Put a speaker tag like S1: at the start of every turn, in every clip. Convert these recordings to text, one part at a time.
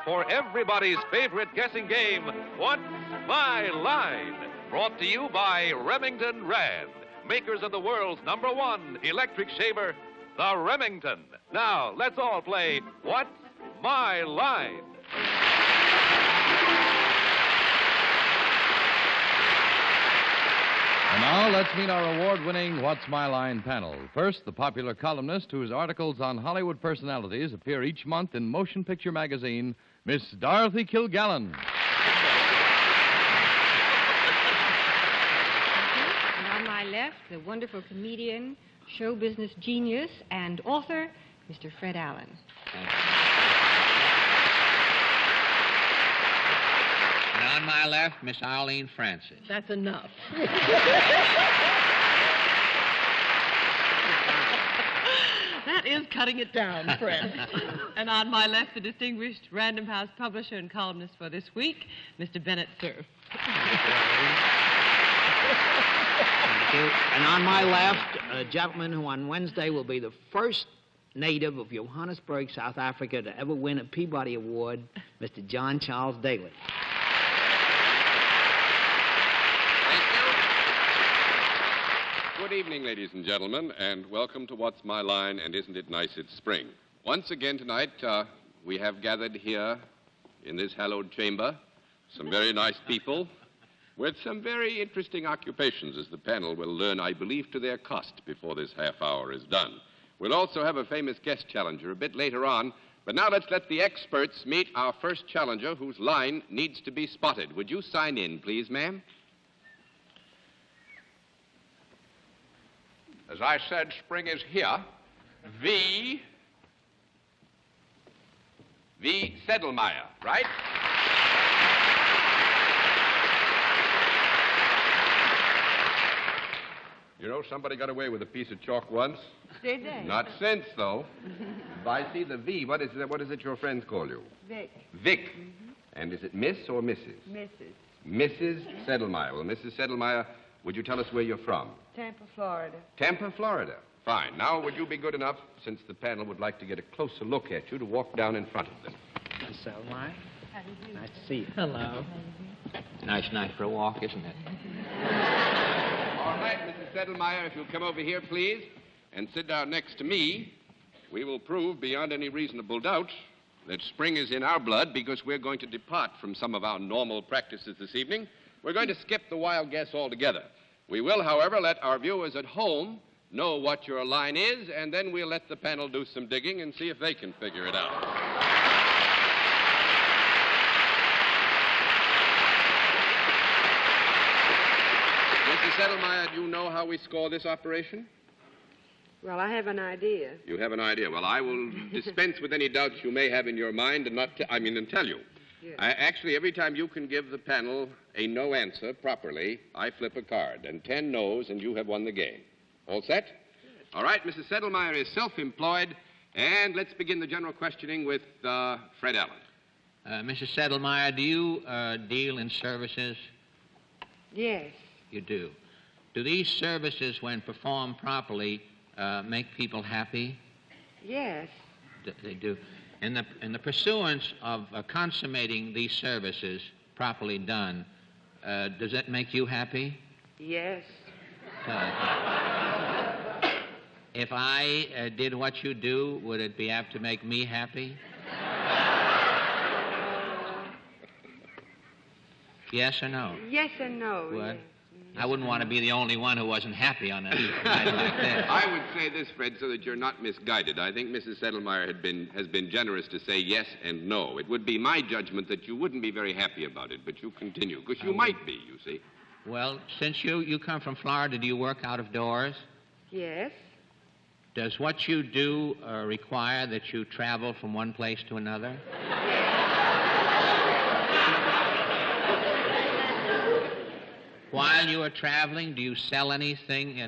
S1: for everybody's favorite guessing game, What's My Line? Brought to you by Remington Rand, makers of the world's #1 electric shaver, the Remington. Now, let's all play What's My Line?
S2: And now let's meet our award-winning What's My Line panel. First, the popular columnist whose articles on Hollywood personalities appear each month in Motion Picture Magazine, Miss Dorothy Kilgallen.
S3: And on my left, the wonderful comedian, show business genius, and author, Mr. Fred Allen.
S4: And on my left, Miss Arlene Francis.
S5: That's enough. That is cutting it down, Fred. And on my left, the distinguished Random House publisher and columnist for this week, Mr. Bennett Cerf.
S4: Thank you. And on my left, a gentleman who on Wednesday will be the first native of Johannesburg, South Africa, to ever win a Peabody Award, Mr. John Charles Daly.
S6: Good evening, ladies and gentlemen, and welcome to What's My Line, and isn't it nice it's spring? Once again tonight, we have gathered here in this hallowed chamber some very nice people with some very interesting occupations, as the panel will learn, I believe, to their cost before this half hour is done. We'll also have a famous guest challenger a bit later on, but now let's let the experts meet our first challenger whose line needs to be spotted. Would you sign in, please, ma'am?
S7: As I said, spring is here. V. Sedlmeyer, right? You know, somebody got away with a piece of chalk once.
S3: Did they?
S7: Not since, though. If I see the V, what is it your friends call you?
S3: Vic.
S7: Vic. Mm-hmm. And is it Miss or Mrs.?
S3: Mrs.
S7: Mrs. Sedlmeyer. Well, Mrs. Sedlmeyer, would you tell us where you're from?
S3: Tampa, Florida.
S7: Tampa, Florida. Fine. Now, would you be good enough, since the panel would like to get a closer look at you, to walk down in front of them?
S4: Miss Sedlmeyer,
S3: How do you do?
S4: nice to see you.
S5: Hello.
S4: Nice night for a walk, isn't it?
S6: All right, Mrs. Sedlmeyer, if you'll come over here, please, and sit down next to me, we will prove beyond any reasonable doubt that spring is in our blood, because we're going to depart from some of our normal practices this evening. We're going to skip the wild guess altogether. We will, however, let our viewers at home know what your line is, and then we'll let the panel do some digging and see if they can figure it out. Mrs. Sedlmeyer, do you know how we score this operation?
S3: Well, I have an idea.
S6: You have an idea. Well, I will dispense with any doubts you may have in your mind and and tell you.
S3: Yes.
S6: Actually, every time you can give the panel a no answer properly, I flip a card. And 10 no's, and you have won the game. All set? Yes. All right, Mrs. Sedlmeyer is self-employed, and let's begin the general questioning with Fred Allen.
S4: Mrs. Sedlmeyer, do you deal in services?
S3: Yes.
S4: You do. Do these services, when performed properly, make people happy?
S3: Yes.
S4: They do. In the pursuance of consummating these services properly done, does that make you happy?
S3: Yes.
S4: If I did what you do, would it be apt to make me happy? Yes or no?
S3: Yes and no.
S4: What?
S3: Yes.
S4: I wouldn't want to be the only one who wasn't happy on a night like that.
S6: I would say this, Fred, so that you're not misguided. I think Mrs. Sedlmeyer has been generous to say yes and no. It would be my judgment that you wouldn't be very happy about it, but you continue, because you might be, you see.
S4: Well, since you come from Florida, do you work out of doors?
S3: Yes.
S4: Does what you do require that you travel from one place to another? While you are traveling, do you sell anything?
S3: No.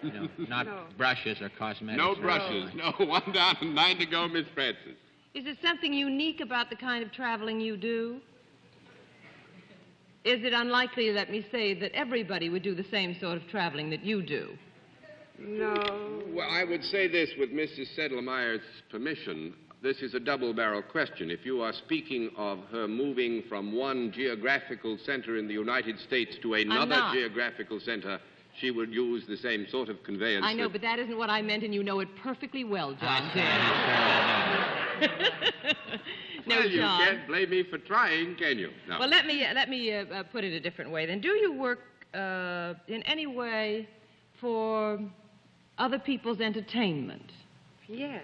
S4: No, not brushes or cosmetics.
S6: No brushes. No. 1 down and 9 to go, Miss Francis.
S5: Is there something unique about the kind of traveling you do? Is it unlikely, let me say, that everybody would do the same sort of traveling that you do?
S3: No.
S6: Well, I would say this with Mrs. Sedlmeyer's permission. this is a double-barrel question. If you are speaking of her moving from one geographical center in the United States to another
S5: not.
S6: geographical center, she would use the same sort of conveyance.
S5: I know, but that isn't what I meant, and you know it perfectly well, John. No,
S6: Well, you
S5: John.
S6: can't blame me for trying, can you? No.
S5: Well, let me put it a different way then. Do you work in any way for other people's entertainment?
S8: Yes.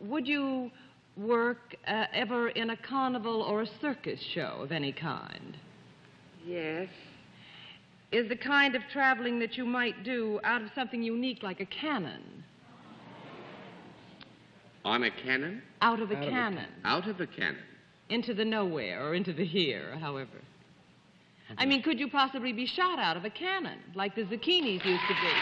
S5: Would you work ever in a carnival or a circus show of any kind?
S8: Yes.
S5: Is the kind of traveling that you might do out of something unique like a cannon?
S6: On a cannon?
S5: Out of a cannon.
S6: Out of a cannon.
S5: Into the nowhere or into the here, or however. I mean, could you possibly be shot out of a cannon like the zucchinis used to be?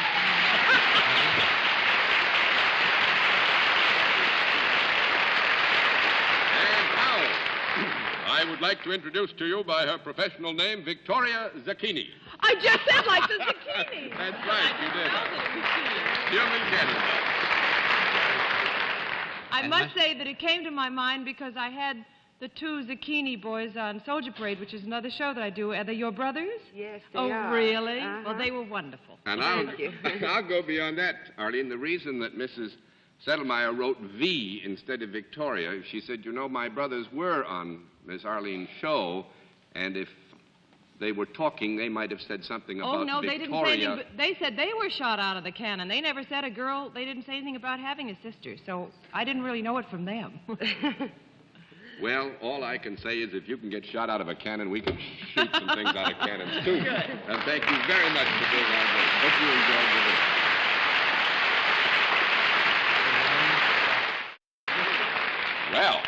S6: I would like to introduce to you by her professional name, Victoria Zucchini.
S5: I just said like the zucchini.
S6: That's right, you did. Human cannon.
S5: I must say that it came to my mind because I had the two zucchini boys on Soldier Parade, which is another show that I do. Are they your brothers?
S8: Yes, they
S5: Oh,
S8: are.
S5: really?
S8: Uh-huh.
S5: Well, they were wonderful.
S6: And
S8: Thank you.
S6: I'll go beyond that, Arlene. The reason that Mrs. Settlemeyer wrote V instead of Victoria, she said, you know, my brothers were on Miss Arlene's show, and if they were talking, they might have said something about
S5: Oh, no,
S6: Victoria.
S5: they didn't say anything. But they said they were shot out of the cannon. They never said a girl. They didn't say anything about having a sister. So I didn't really know it from them.
S6: Well, all I can say is if you can get shot out of a cannon, we can shoot some things out of cannons, too. And thank you very much for being our guest. Hope you enjoyed the visit. Well,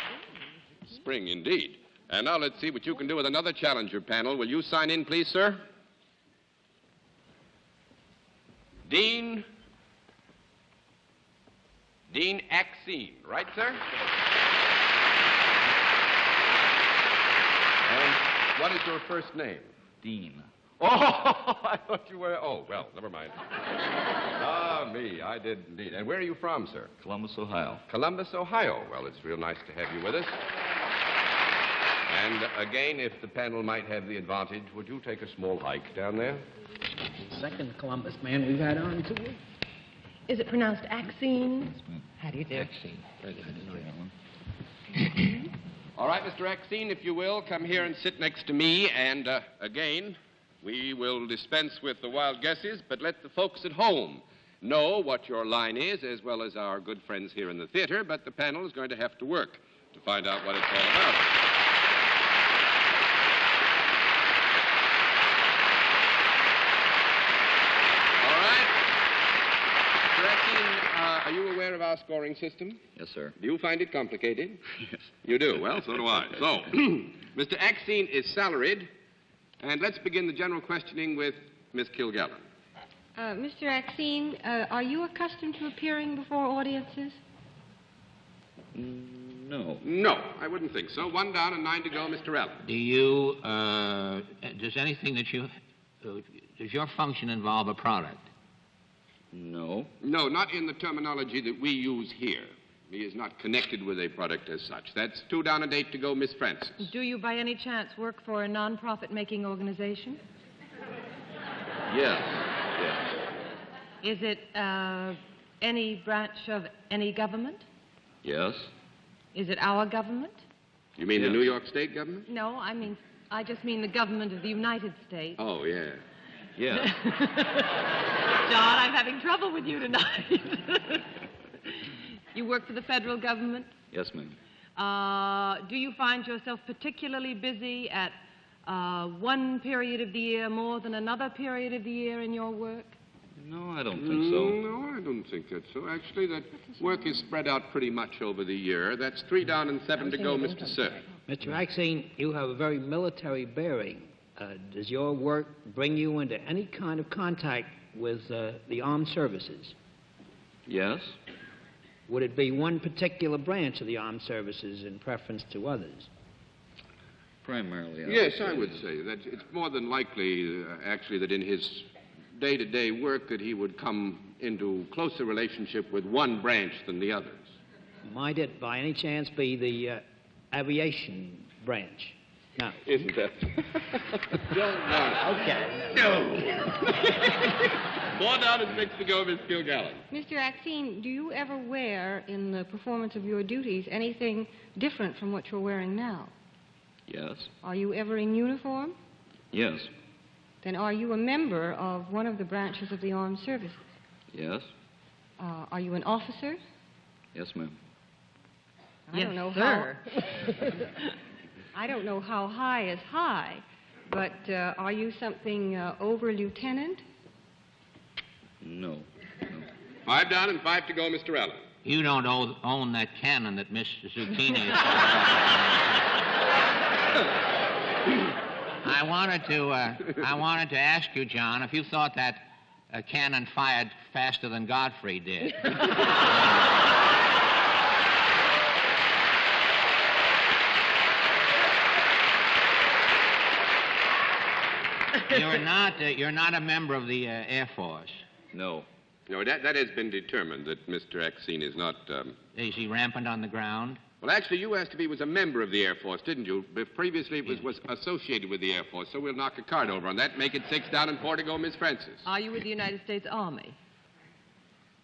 S6: spring indeed. And now let's see what you can do with another challenger panel. Will you sign in, please, sir? Dean Axine, right, sir? And what is your first name?
S9: Dean.
S6: Oh, I thought you were... Oh, well, never mind. Ah, me, I did indeed. And where are you from, sir?
S9: Columbus, Ohio.
S6: Columbus, Ohio. Well, it's real nice to have you with us. And again, if the panel might have the advantage, would you take a small hike down there?
S4: Second Columbus man we've had on, too.
S5: Is it pronounced Axine? How do you do?
S6: All right, Mr. Axine, if you will, come here and sit next to me. And again, we will dispense with the wild guesses, but let the folks at home know what your line is, as well as our good friends here in the theater. But the panel is going to have to work to find out what it's all about. All right. Mr. Axine, are you aware of our scoring system?
S9: Yes, sir.
S6: Do you find it complicated?
S9: Yes.
S6: You do? Well, so do I. So, Mr. Axine is salaried, and let's begin the general questioning with Miss Kilgallen.
S3: Mr. Axine, are you accustomed to appearing before audiences?
S9: No.
S6: No, I wouldn't think so. 1 down and 9 to go, Mr. Allen.
S4: Do you, does anything that you, does your function involve a product?
S9: No.
S6: No, not in the terminology that we use here. He is not connected with a product as such. That's 2 down and 8 to go, Miss Francis.
S5: Do you by any chance work for a non-profit-making organization?
S9: Yes. Yes.
S5: Is it any branch of any government?
S9: Yes.
S5: Is it our government?
S6: You mean the
S9: Yes.
S6: New York State government?
S5: No, I just mean the government of the United States.
S6: Oh, yeah.
S9: Yes.
S5: John, I'm having trouble with you tonight. You work for the federal government?
S9: Yes, ma'am.
S5: Do you find yourself particularly busy at one period of the year more than another period of the year in your work?
S9: No, I don't think so.
S6: No, I don't think that's so. Actually, that work is spread out pretty much over the year. That's 3 down and 7 to go, Mr. Sir.
S4: Mr. Axine, you have a very military bearing. Does your work bring you into any kind of contact with the armed services?
S9: Yes.
S4: Would it be one particular branch of the armed services in preference to others?
S9: Primarily.
S6: Yes, I would say that it's more than likely, actually, that in his day-to-day work that he would come into closer relationship with one branch than the others.
S4: Might it, by any chance, be the aviation branch? No.
S6: Isn't that? Don't know.
S4: Okay.
S6: No. 4 down and 6 to go, Miss Kilgallen.
S3: Mr. Axine, do you ever wear, in the performance of your duties, anything different from what you're wearing now?
S9: Yes.
S3: Are you ever in uniform?
S9: Yes.
S3: Then are you a member of one of the branches of the armed services?
S9: Yes.
S3: Are you an officer?
S9: Yes, ma'am.
S3: I don't know
S5: sir.
S3: I don't know how high is high, but are you something over lieutenant?
S9: No.
S6: 5 down and 5 to go, Mr. Allen.
S4: You don't own that cannon that Mr. Zucchini is I wanted to ask you, John, if you thought that cannon fired faster than Godfrey did. You're not a member of the Air Force.
S9: No.
S6: No, that has been determined that Mr. Axine is not.
S4: Is he rampant on the ground?
S6: Well, actually, you asked if he was a member of the Air Force, didn't you? But previously, it was associated with the Air Force, so we'll knock a card over on that. Make it 6 down and 4 to go, Miss Francis.
S5: Are you with the United States Army?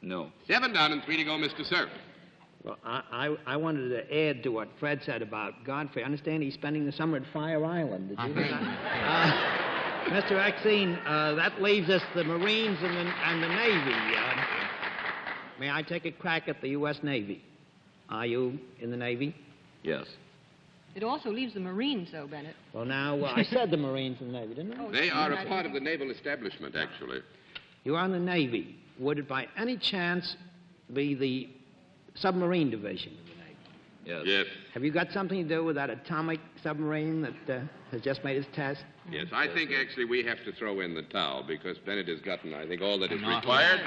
S9: No.
S6: 7 down and 3 to go, Mr. Cerf.
S4: Well, I wanted to add to what Fred said about Godfrey. I understand he's spending the summer at Fire Island. Did you? Mr. Axine, that leaves us the Marines and the Navy. May I take a crack at the U.S. Navy? Are you in the Navy?
S9: Yes.
S3: It also leaves the Marines, though, Bennett.
S4: Well, now, I said the Marines and the Navy, didn't I?
S6: They are a part of the naval establishment, actually.
S4: You are in the Navy. Would it by any chance be the submarine division of the Navy?
S9: Yes.
S6: Yes.
S4: Have you got something to do with that atomic submarine that has just made its test?
S6: Yes, I think actually we have to throw in the towel because Bennett has gotten, I think, all that is required.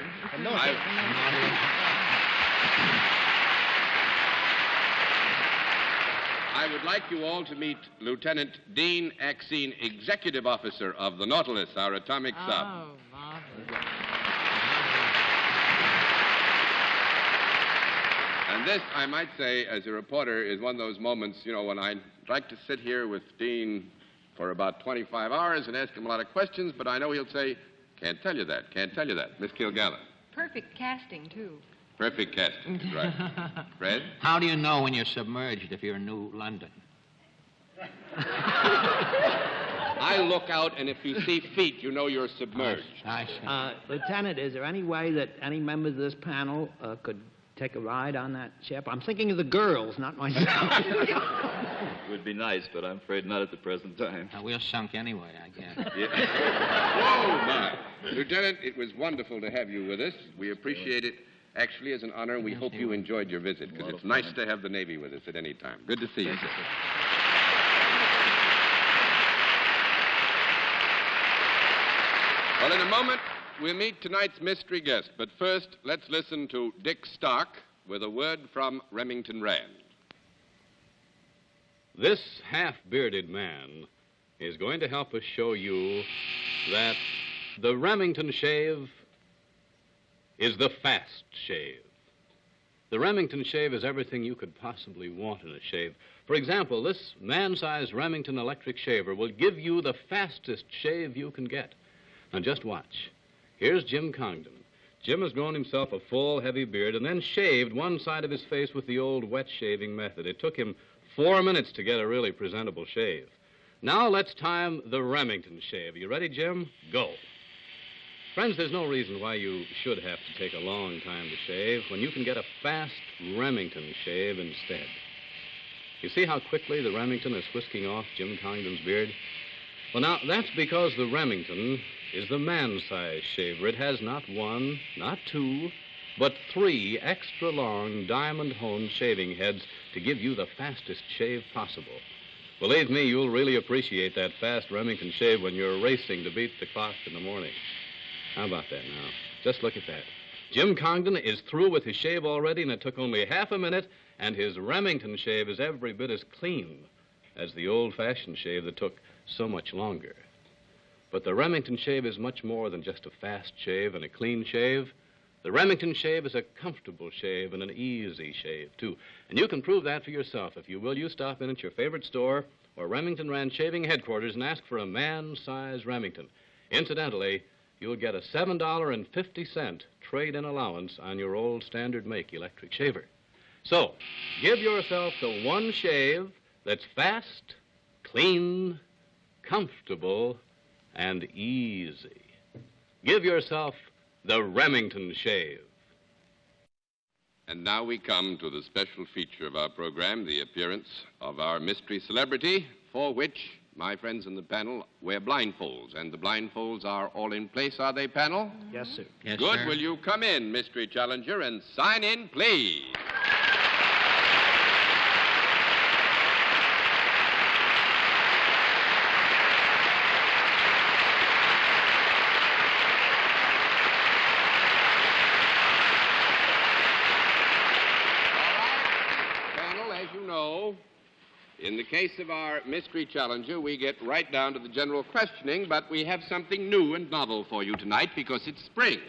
S6: I would like you all to meet Lieutenant Dean Axine, Executive Officer of the Nautilus, our atomic sub.
S5: Oh, marvelous.
S6: And this, I might say, as a reporter, is one of those moments, you know, when I'd like to sit here with Dean for about 25 hours and ask him a lot of questions, but I know he'll say, can't tell you that, can't tell you that. Miss Kilgallen.
S3: Perfect casting, too.
S6: Perfect casting, right. Fred?
S4: How do you know when you're submerged if you're in New London?
S6: I look out, and if you see feet, you know you're submerged.
S4: I see. Lieutenant, is there any way that any members of this panel could take a ride on that ship? I'm thinking of the girls, not myself.
S9: It would be nice, but I'm afraid not at the present time.
S4: We're sunk anyway, I guess.
S6: Yeah. Whoa, my. Lieutenant, it was wonderful to have you with us. We appreciate it actually as an honor, and we hope you enjoyed your visit, because it's nice to have the Navy with us at any time. Good to see you, sir. Well, in a moment, we'll meet tonight's mystery guest. But first, let's listen to Dick Stark with a word from Remington Rand.
S10: This half-bearded man is going to help us show you that the Remington shave is the fast shave. The Remington shave is everything you could possibly want in a shave. For example, this man-sized Remington electric shaver will give you the fastest shave you can get. Now, just watch. Here's Jim Congdon. Jim has grown himself a full, heavy beard and then shaved one side of his face with the old wet shaving method. It took him 4 minutes to get a really presentable shave. Now let's time the Remington shave. You ready, Jim? Go. Friends, there's no reason why you should have to take a long time to shave when you can get a fast Remington shave instead. You see how quickly the Remington is whisking off Jim Congdon's beard? Well, now, that's because the Remington is the man-sized shaver. It has not one, not two, but 3 extra-long diamond-honed shaving heads to give you the fastest shave possible. Believe me, you'll really appreciate that fast Remington shave when you're racing to beat the clock in the morning. How about that now? Just look at that. Jim Congdon is through with his shave already, and it took only half a minute, and his Remington shave is every bit as clean as the old-fashioned shave that took so much longer. But the Remington shave is much more than just a fast shave and a clean shave. The Remington shave is a comfortable shave and an easy shave, too. And you can prove that for yourself. If you will, you stop in at your favorite store or Remington Rand Shaving Headquarters and ask for a man-size Remington. Incidentally, you'll get a $7.50 trade-in allowance on your old standard make electric shaver. So, give yourself the one shave that's fast, clean, comfortable, and easy. Give yourself the Remington shave.
S6: And now we come to the special feature of our program, the appearance of our mystery celebrity, for which my friends in the panel wear blindfolds. And the blindfolds are all in place, are they, panel?
S4: Yes, sir.
S6: Yes, good. Sir. Will you come in, mystery challenger, and sign in, please? In the case of our mystery challenger, we get right down to the general questioning, but we have something new and novel for you tonight because it's spring.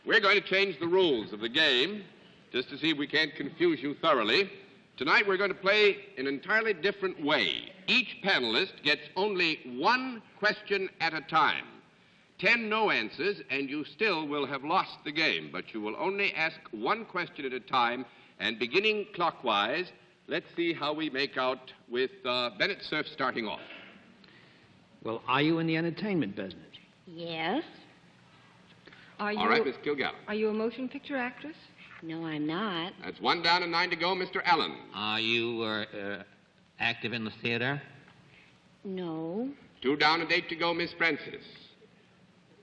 S6: We're going to change the rules of the game just to see if we can't confuse you thoroughly. Tonight, we're going to play in an entirely different way. Each panelist gets only one question at a time. 10 no answers, and you still will have lost the game, but you will only ask one question at a time, and beginning clockwise, let's see how we make out with Bennett Cerf starting off.
S4: Well, are you in the entertainment business?
S11: Yes.
S3: All
S6: right, Miss Kilgallen.
S3: Are you a motion picture actress?
S11: No, I'm not.
S6: That's 1 down and 9 to go, Mr. Allen.
S12: Are you active in the theater?
S11: No.
S6: 2 down and 8 to go, Miss Francis.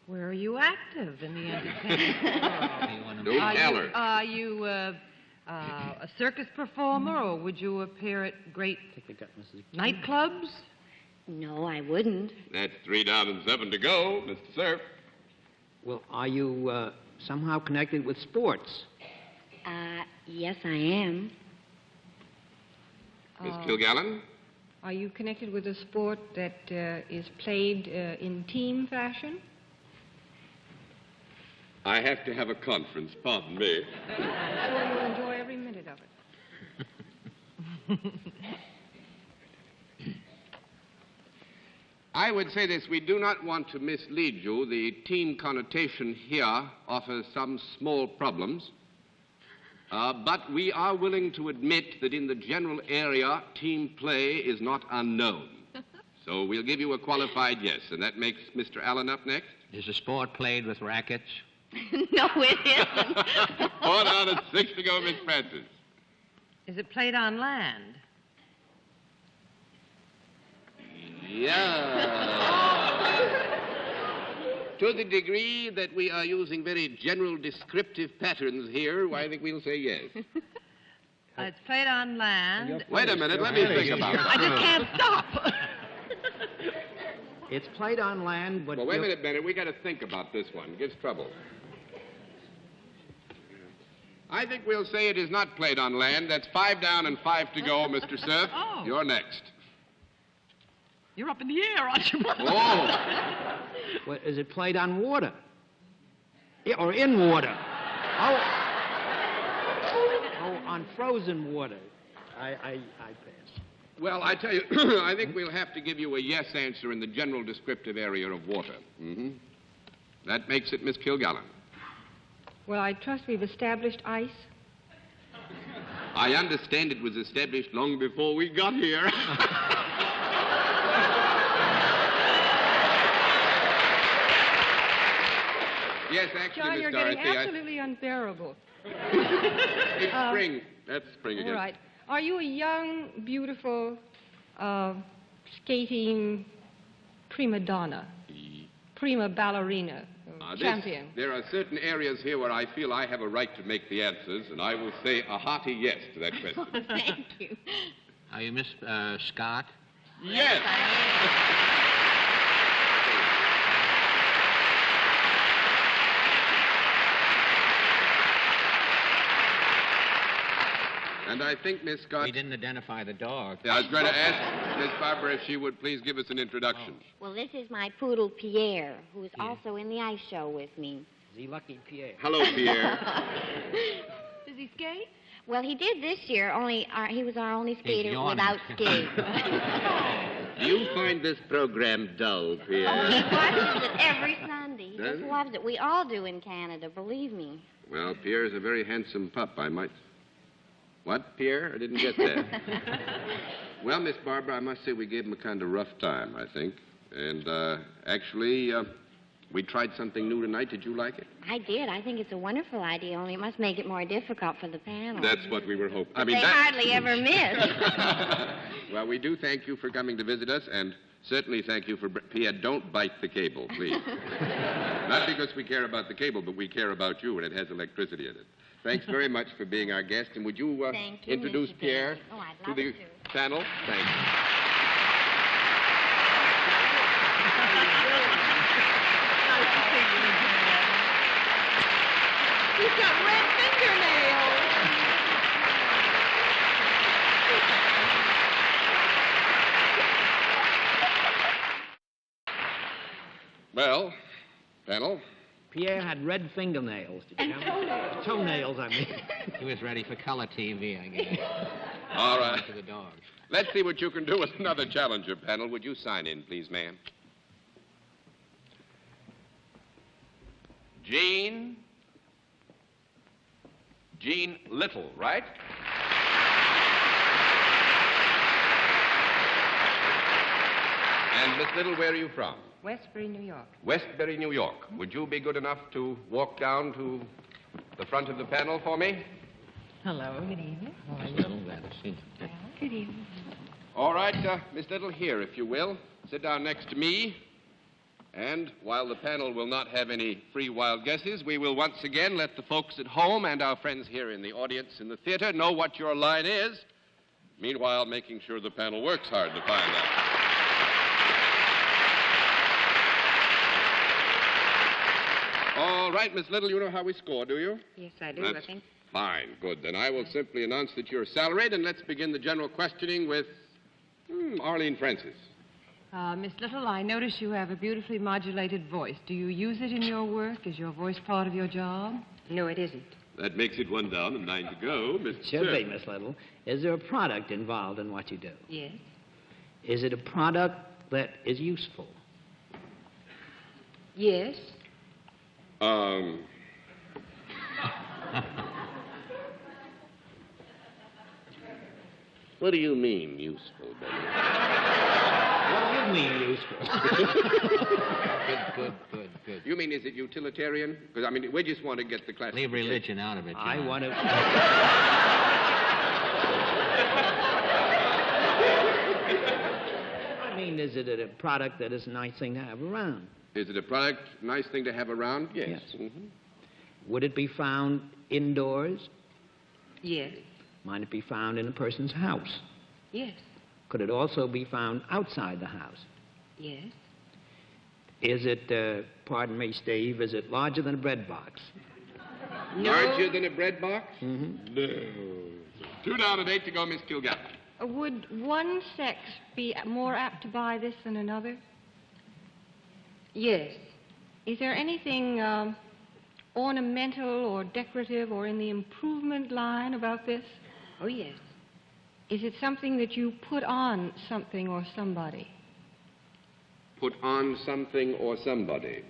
S5: Where are you active in the entertainment world?
S6: Are
S5: you a circus performer, or would you appear at great nightclubs?
S11: No, I wouldn't.
S6: That's 3 down and 7 to go, Mr. Cerf.
S4: Well, are you somehow connected with sports?
S11: Yes, I am.
S6: Miss Kilgallen?
S3: Are you connected with a sport that is played in team fashion?
S6: I have to have a conference, pardon me.
S3: I'm sure you'll enjoy every minute of it.
S6: I would say this, we do not want to mislead you. The team connotation here offers some small problems. But we are willing to admit that in the general area, team play is not unknown. So we'll give you a qualified yes, and that makes Mr. Allen up next.
S12: Is the sport played with rackets?
S11: No, it isn't.
S6: 4 down and 6 to go, Miss Francis.
S5: Is it played on land?
S6: Yeah. To the degree that we are using very general descriptive patterns here, I think we'll say yes.
S5: It's played on land.
S6: Wait a minute, let me think about it.
S5: I just can't stop.
S4: It's played on land, but...
S6: Well, wait a minute, Bennett. We got to think about this one. It gives trouble. I think we'll say it is not played on land. That's 5 down and 5 to go, Mr. Cerf.
S5: Oh.
S6: You're next.
S5: You're up in the air, aren't you?
S6: Oh.
S4: Well, is it played on water? Yeah, or in water? Oh, on frozen water. I pass.
S6: Well, I tell you, I think we'll have to give you a yes answer in the general descriptive area of water. Mm-hmm. That makes it Miss Kilgallen.
S3: Well, I trust we've established ice.
S6: I understand it was established long before we got here. Yes, actually,
S3: John,
S6: Miss
S3: you're
S6: Dorothy,
S3: getting absolutely unbearable.
S6: It's spring. That's spring again.
S3: All right. Are you a young, beautiful, skating prima donna? Prima ballerina? Champion?
S6: There are certain areas here where I feel I have a right to make the answers, and I will say a hearty yes to that question.
S11: Thank you.
S12: Are you Miss Scott?
S6: Yes. And I think, Miss Scott...
S12: We didn't identify the dog.
S6: I was going to ask Miss Barbara if she would please give us an introduction.
S11: Well, this is my poodle, Pierre, who is also in the ice show with me.
S4: Is he lucky, Pierre?
S6: Hello, Pierre.
S5: Does he skate?
S11: Well, he did this year, only he was our only skater
S12: yawning.
S11: without skates.
S6: Do you find this program dull, Pierre?
S11: Oh, he watches it every Sunday. He
S6: Does
S11: just
S6: he?
S11: loves it. We all do in Canada, believe me.
S6: Well, Pierre is a very handsome pup, I might... What, Pierre? I didn't get that. Well, Miss Barbara, I must say we gave him a kind of rough time, I think. And, actually, we tried something new tonight. Did you like it?
S11: I did. I think it's a wonderful idea, only it must make it more difficult for the panel.
S6: That's what we were hoping. I
S11: But
S6: mean,
S11: they hardly ever miss.
S6: Well, we do thank you for coming to visit us, and certainly thank you for... Pierre, don't bite the cable, please. Not because we care about the cable, but we care about you, and it has electricity in it. Thanks very much for being our guest, and would you,
S11: Thank you,
S6: introduce
S11: Mr.
S6: Pierre
S11: Bailey. Oh, I'd
S6: to
S11: love
S6: the
S11: to.
S6: panel? Thanks.
S5: Nice to see you again. He's got red fingernails.
S6: Well, panel,
S4: Pierre had red fingernails. Did you know?
S5: toenails.
S4: Toenails, I mean.
S12: He was ready for color TV, I guess.
S6: all right.
S12: To the dogs.
S6: Let's see what you can do with another challenger, panel. Would you sign in, please, ma'am?
S7: Jean Little, right? And Miss Little, where are you from?
S3: Westbury, New York.
S7: Westbury, New York. Would you be good enough to walk down to the front of the panel for me?
S5: Hello, good evening.
S3: Good evening.
S6: All right, Miss Little, here, if you will. Sit down next to me. And while the panel will not have any free wild guesses, we will once again let the folks at home and our friends here in the audience in the theater know what your line is. Meanwhile, making sure the panel works hard to find out. All right, Miss Little, you know how we score, do you?
S8: Yes, I do,
S6: That's
S8: I think.
S6: fine. Good. Then I will simply announce that you're salaried, and let's begin the general questioning with Arlene Francis.
S5: Miss Little, I notice you have a beautifully modulated voice. Do you use it in your work? Is your voice part of your job?
S8: No, it isn't.
S6: That makes it 1 down and 9 to go. Miss
S4: Should be, Miss Little. Is there a product involved in what you do?
S8: Yes.
S4: Is it a product that is useful?
S8: Yes.
S6: What do you mean, useful, Betty?
S4: What do you mean useful?
S12: Good.
S6: You mean, is it utilitarian? Because, I mean, we just want to get the class.
S12: Leave religion out of it,
S4: I
S12: John.
S4: want to... I mean, is it a product that is a nice thing to have around?
S6: Is it a product, nice thing to have around? Yes.
S4: Yes.
S6: Mhm.
S4: Would it be found indoors?
S8: Yes.
S4: Might it be found in a person's house?
S8: Yes.
S4: Could it also be found outside the house?
S8: Yes.
S4: Is it, pardon me, Steve, is it larger than a bread box?
S8: No.
S6: Larger than a bread box?
S4: Mm-hmm.
S6: No. 2 down and 8 to go, Miss Kilgallen.
S3: Would one sex be more apt to buy this than another?
S8: Yes.
S3: Is there anything ornamental or decorative or in the improvement line about this?
S8: Oh, yes.
S3: Is it something that you put on something or somebody?
S6: Put on something or somebody.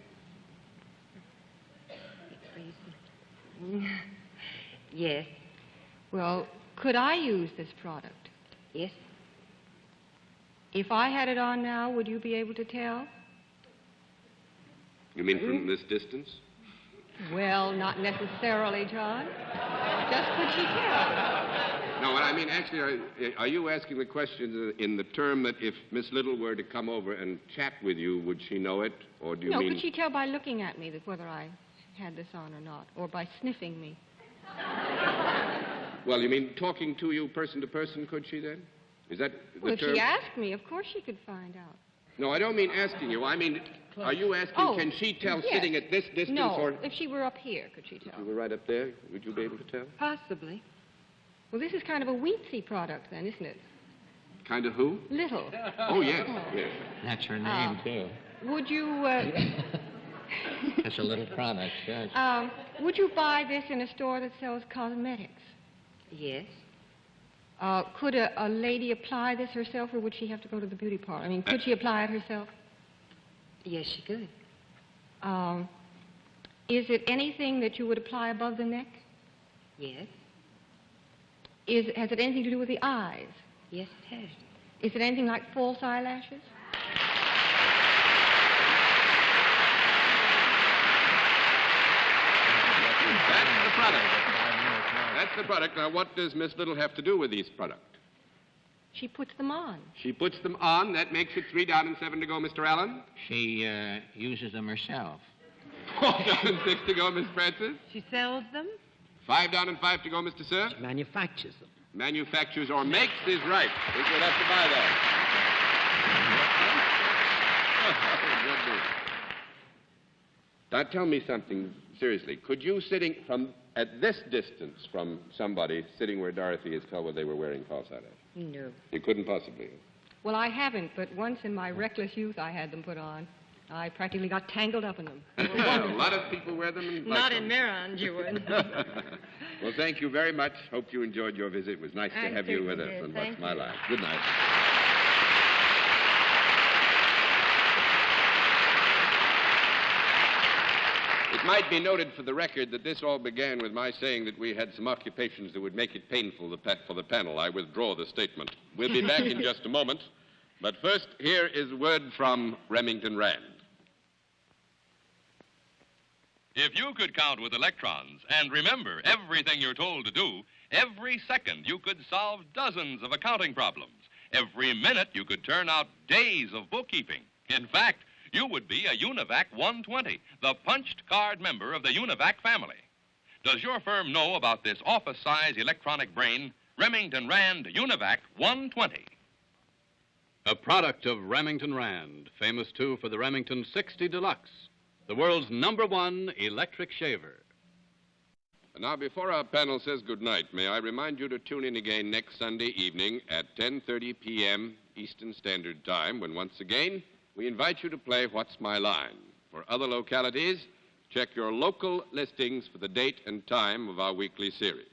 S8: Yes.
S3: Well, could I use this product?
S8: Yes.
S3: If I had it on now, would you be able to tell?
S6: You mean from this distance?
S3: Well, not necessarily, John. Just could she tell?
S6: No, what I mean, actually, are you asking the question in the term that if Miss Little were to come over and chat with you, would she know it? Or do you
S3: No,
S6: mean...
S3: could she tell by looking at me that whether I had this on or not, or by sniffing me?
S6: Well, you mean talking to you person to person, could she then? Is that the
S3: Well, if
S6: term?
S3: she asked me, of course she could find out.
S6: No, I don't mean asking you. I mean, are you asking,
S3: Oh,
S6: can she tell
S3: yes.
S6: sitting at this distance
S3: No,
S6: or...
S3: if she were up here, could she
S6: If
S3: tell?
S6: you were right up there, would you be able to tell?
S3: Possibly. Well, this is kind of a weetsy product then, isn't it?
S6: Kind of who?
S3: Little.
S6: Oh, yes, yes.
S12: That's her name, too.
S3: Would you,
S12: That's a little product, yes.
S3: Would you buy this in a store that sells cosmetics?
S8: Yes.
S3: Could a lady apply this herself, or would she have to go to the beauty parlor? I mean, could she apply it herself?
S8: Yes, she could.
S3: Is it anything that you would apply above the neck?
S8: Yes.
S3: Has it anything to do with the eyes?
S8: Yes, it has.
S3: Is it anything like false eyelashes?
S6: That's the product. That's the product. Now, what does Miss Little have to do with these products?
S3: She puts them on.
S6: She puts them on. That makes it 3 down and 7 to go, Mr. Allen.
S12: She uses them herself.
S6: 4 down and 6 to go, Miss Francis.
S5: She sells them?
S6: 5 down and 5 to go, Mr. Sir.
S4: She manufactures them.
S6: Manufactures or makes is right. We would have to buy that. Now, tell me something seriously. Could you, sitting at this distance from somebody sitting where Dorothy is, tell whether they were wearing false eyelashes?
S8: No.
S6: You couldn't possibly.
S3: Well, I haven't, but once in my reckless youth I had them put on. I practically got tangled up in them.
S6: A lot of people wear them. And
S5: Not in Mirand, you would.
S6: Well, thank you very much. Hope you enjoyed your visit. It was nice to have you with us on What's My Line. Good night. It might be noted for the record that this all began with my saying that we had some occupations that would make it painful for the panel. I withdraw the statement. We'll be back in just a moment. But first, here is a word from Remington Rand.
S1: If you could count with electrons and remember everything you're told to do, every second you could solve dozens of accounting problems. Every minute you could turn out days of bookkeeping. In fact, you would be a Univac 120, the punched card member of the Univac family. Does your firm know about this office-size electronic brain, Remington Rand Univac 120?
S10: A product of Remington Rand, famous too for the Remington 60 Deluxe, the world's #1 electric shaver.
S6: Now, before our panel says goodnight, may I remind you to tune in again next Sunday evening at 10:30 p.m. Eastern Standard Time, when once again we invite you to play What's My Line. For other localities, check your local listings for the date and time of our weekly series.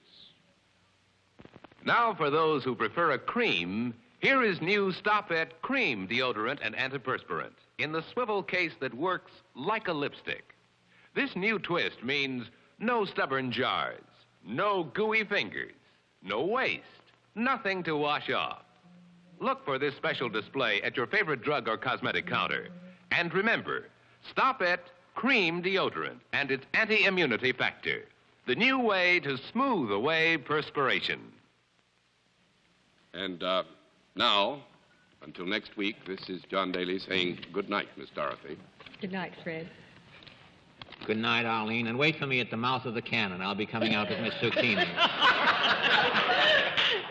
S1: Now, for those who prefer a cream, here is new Stop-It Cream Deodorant and Antiperspirant in the swivel case that works like a lipstick. This new twist means no stubborn jars, no gooey fingers, no waste, nothing to wash off. Look for this special display at your favorite drug or cosmetic counter. And remember, Stop-It Cream Deodorant and its anti-immunity factor, the new way to smooth away perspiration.
S6: And now, until next week, this is John Daly saying good night, Miss Dorothy.
S3: Good night, Fred.
S12: Good night, Arlene, and wait for me at the mouth of the cannon. I'll be coming out with Miss Zucchini.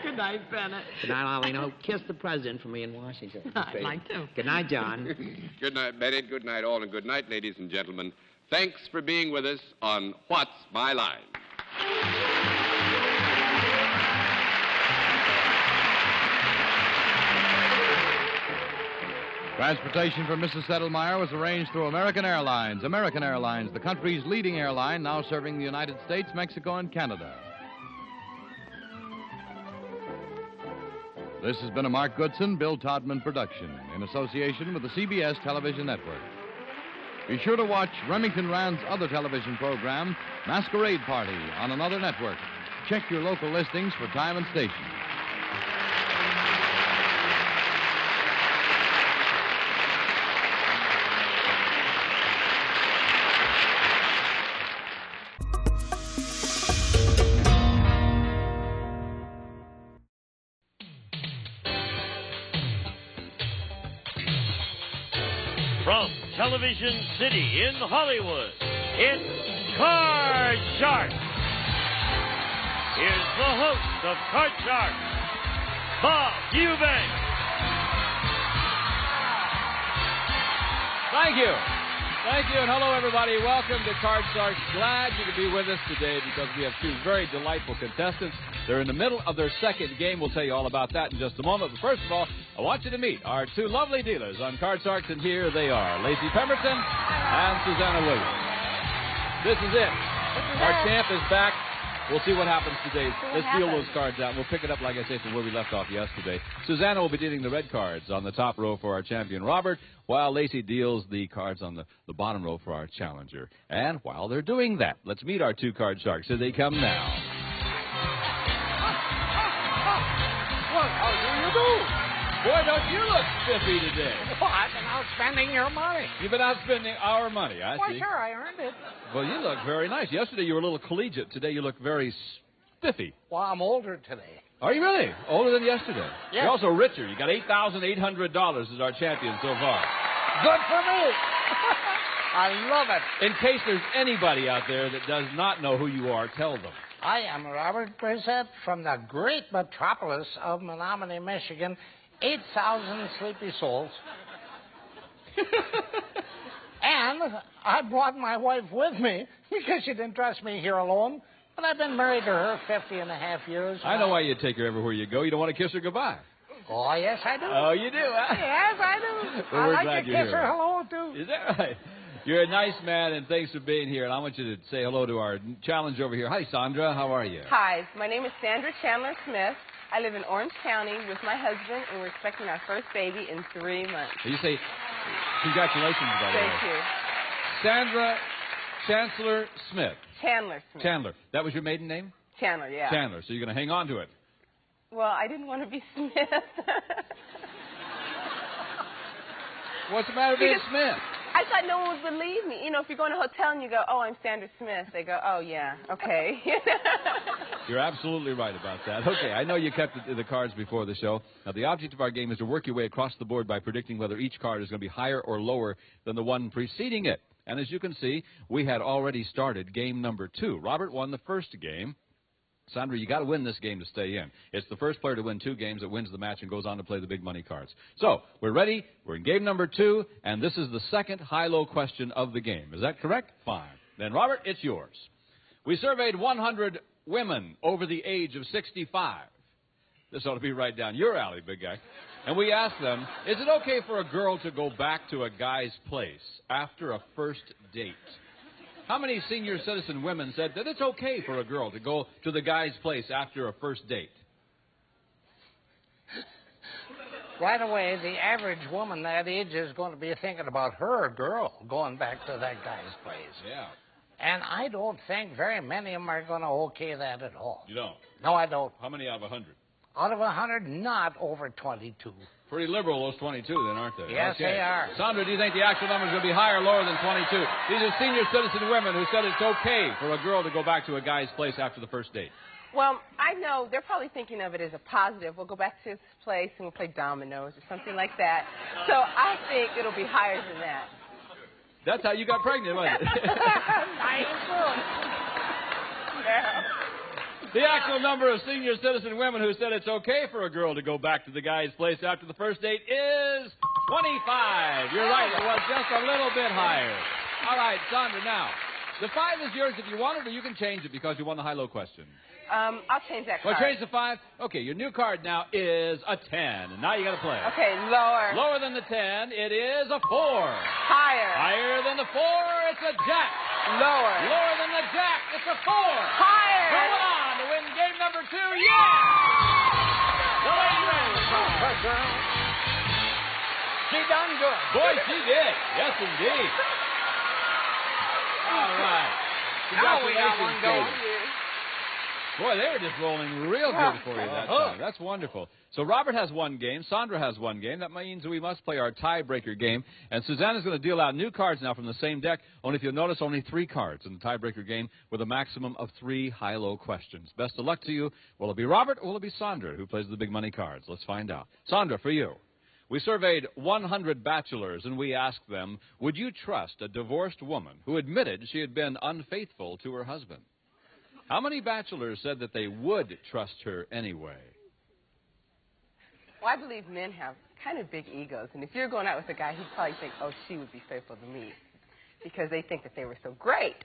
S5: Good night, Bennett.
S4: Good night, Arlene. Oh, kiss the president for me in Washington.
S5: I'd like to.
S4: Good night, John.
S6: Good night, Bennett. Good night, all, and good night, ladies and gentlemen. Thanks for being with us on What's My Line.
S2: Transportation for Mrs. Settlemeyer was arranged through American Airlines. American Airlines, the country's leading airline, now serving the United States, Mexico, and Canada. This has been a Mark Goodson, Bill Todman production in association with the CBS Television Network. Be sure to watch Remington Rand's other television program, Masquerade Party, on another network. Check your local listings for time and station.
S13: From Television City in Hollywood, it's Card Shark. Here's the host of Card Shark, Bob Eubanks.
S14: Thank you. Thank you, and hello, everybody. Welcome to Card Shark. Glad you could be with us today because we have two very delightful contestants. They're in the middle of their second game. We'll tell you all about that in just a moment. But first of all, I want you to meet our two lovely dealers on Card Sharks, and here they are, Lacey Pemberton and Susanna Williams. This is it. Our champ is back. We'll see what happens today. Let's deal those cards out. We'll pick it up, like I say, from where we left off yesterday. Susanna will be dealing the red cards on the top row for our champion, Robert, while Lacey deals the cards on the bottom row for our challenger. And while they're doing that, let's meet our two Card Sharks. Here they come now.
S15: Well, how do you do?
S14: Boy, don't you look spiffy today.
S15: Well, I've been out spending your money.
S14: You've been out spending our money, I
S15: Why,
S14: see.
S15: sure, I earned it.
S14: Well, you look very nice. Yesterday you were a little collegiate. Today you look very spiffy.
S15: Well, I'm older today.
S14: Are you really? Older than yesterday?
S15: Yes.
S14: You're also richer. You got $8,800 as our champion so far.
S15: Good for me. I love it.
S14: In case there's anybody out there that does not know who you are, tell them.
S15: I am Robert Brissett from the great metropolis of Menominee, Michigan. 8,000 sleepy souls. And I brought my wife with me because she didn't trust me here alone. But I've been married to her 50 and a half years.
S14: I know why you take her everywhere you go. You don't want to kiss her goodbye.
S15: Oh, yes, I do.
S14: Oh, you do, huh?
S15: Yes, I do.
S14: Well,
S15: I
S14: we're
S15: like
S14: glad
S15: to
S14: you're
S15: kiss
S14: here.
S15: her hello, too.
S14: Is that right? You're a nice man, and thanks for being here. And I want you to say hello to our challenge over here. Hi, Sandra. How are you?
S16: Hi, my name is Sandra Chandler Smith. I live in Orange County with my husband, and we're expecting our first baby in 3 months.
S14: You say, congratulations, by the way.
S16: Thank you.
S14: Sandra Chancellor Smith.
S16: Chandler Smith.
S14: Chandler. That was your maiden name?
S16: Chandler, yeah.
S14: Chandler. So you're going to hang on to it.
S16: Well, I didn't want to be Smith.
S14: What's the matter with being Smith?
S16: I thought no one would believe me. You know, if you go in a hotel and you go, oh, I'm Sandra Smith, they go, oh, yeah, okay.
S14: You're absolutely right about that. Okay, I know you kept the cards before the show. Now, the object of our game is to work your way across the board by predicting whether each card is going to be higher or lower than the one preceding it. And as you can see, we had already started game number 2. Robert won the first game. Sandra, you got to win this game to stay in. It's the first player to win 2 games that wins the match and goes on to play the big money cards. So, we're ready. We're in game number 2, and this is the second high-low question of the game. Is that correct? Fine. Then, Robert, it's yours. We surveyed 100 women over the age of 65. This ought to be right down your alley, big guy. And we asked them, is it okay for a girl to go back to a guy's place after a first date? How many senior citizen women said that it's okay for a girl to go to the guy's place after a first date?
S15: Right away, the average woman that age is going to be thinking about her girl going back to that guy's place.
S14: Yeah.
S15: And I don't think very many of them are going to okay that at all.
S14: You don't?
S15: No, I don't.
S14: How many out of 100?
S15: Out of 100, not over 22.
S14: Pretty liberal, those 22, then, aren't they?
S15: Yes,
S14: okay.
S15: they are.
S14: Sandra, do you think the actual number is going to be higher or lower than 22? These are senior citizen women who said it's okay for a girl to go back to a guy's place after the first date.
S16: Well, I know they're probably thinking of it as a positive. We'll go back to his place and we'll play dominoes or something like that. So I think it'll be higher than that.
S14: That's how you got pregnant, wasn't it?
S16: I am.
S14: The actual number of senior citizen women who said it's okay for a girl to go back to the guy's place after the first date is 25. You're right, it was just a little bit higher. All right, Sandra, now, the 5 is yours if you want it, or you can change it because you won the high-low question.
S16: I'll change that card.
S14: Well, change the 5? Okay, your new card now is a 10. Now you got to play.
S16: Okay, lower.
S14: Lower than the 10, it is a 4.
S16: Higher.
S14: Higher than the 4, it's a jack.
S16: Lower.
S14: Lower than the jack, it's a 4.
S16: Higher.
S14: Going on to win game number 2, yeah! The lady wins.
S15: She done good.
S14: Boy, she did. Yes, indeed. All right.
S15: Now we got one going.
S14: Boy, they were just rolling real good for you that time. That's wonderful. So Robert has 1 game. Sandra has 1 game. That means we must play our tiebreaker game. And Susanna's going to deal out new cards now from the same deck. Only if you'll notice, only 3 cards in the tiebreaker game with a maximum of 3 high-low questions. Best of luck to you. Will it be Robert or will it be Sandra who plays the big money cards? Let's find out. Sandra, for you. We surveyed 100 bachelors, and we asked them, would you trust a divorced woman who admitted she had been unfaithful to her husband? How many bachelors said that they would trust her anyway?
S16: Well, I believe men have kind of big egos, and if you're going out with a guy, he'd probably think, oh, she would be faithful to me, because they think that they were so great.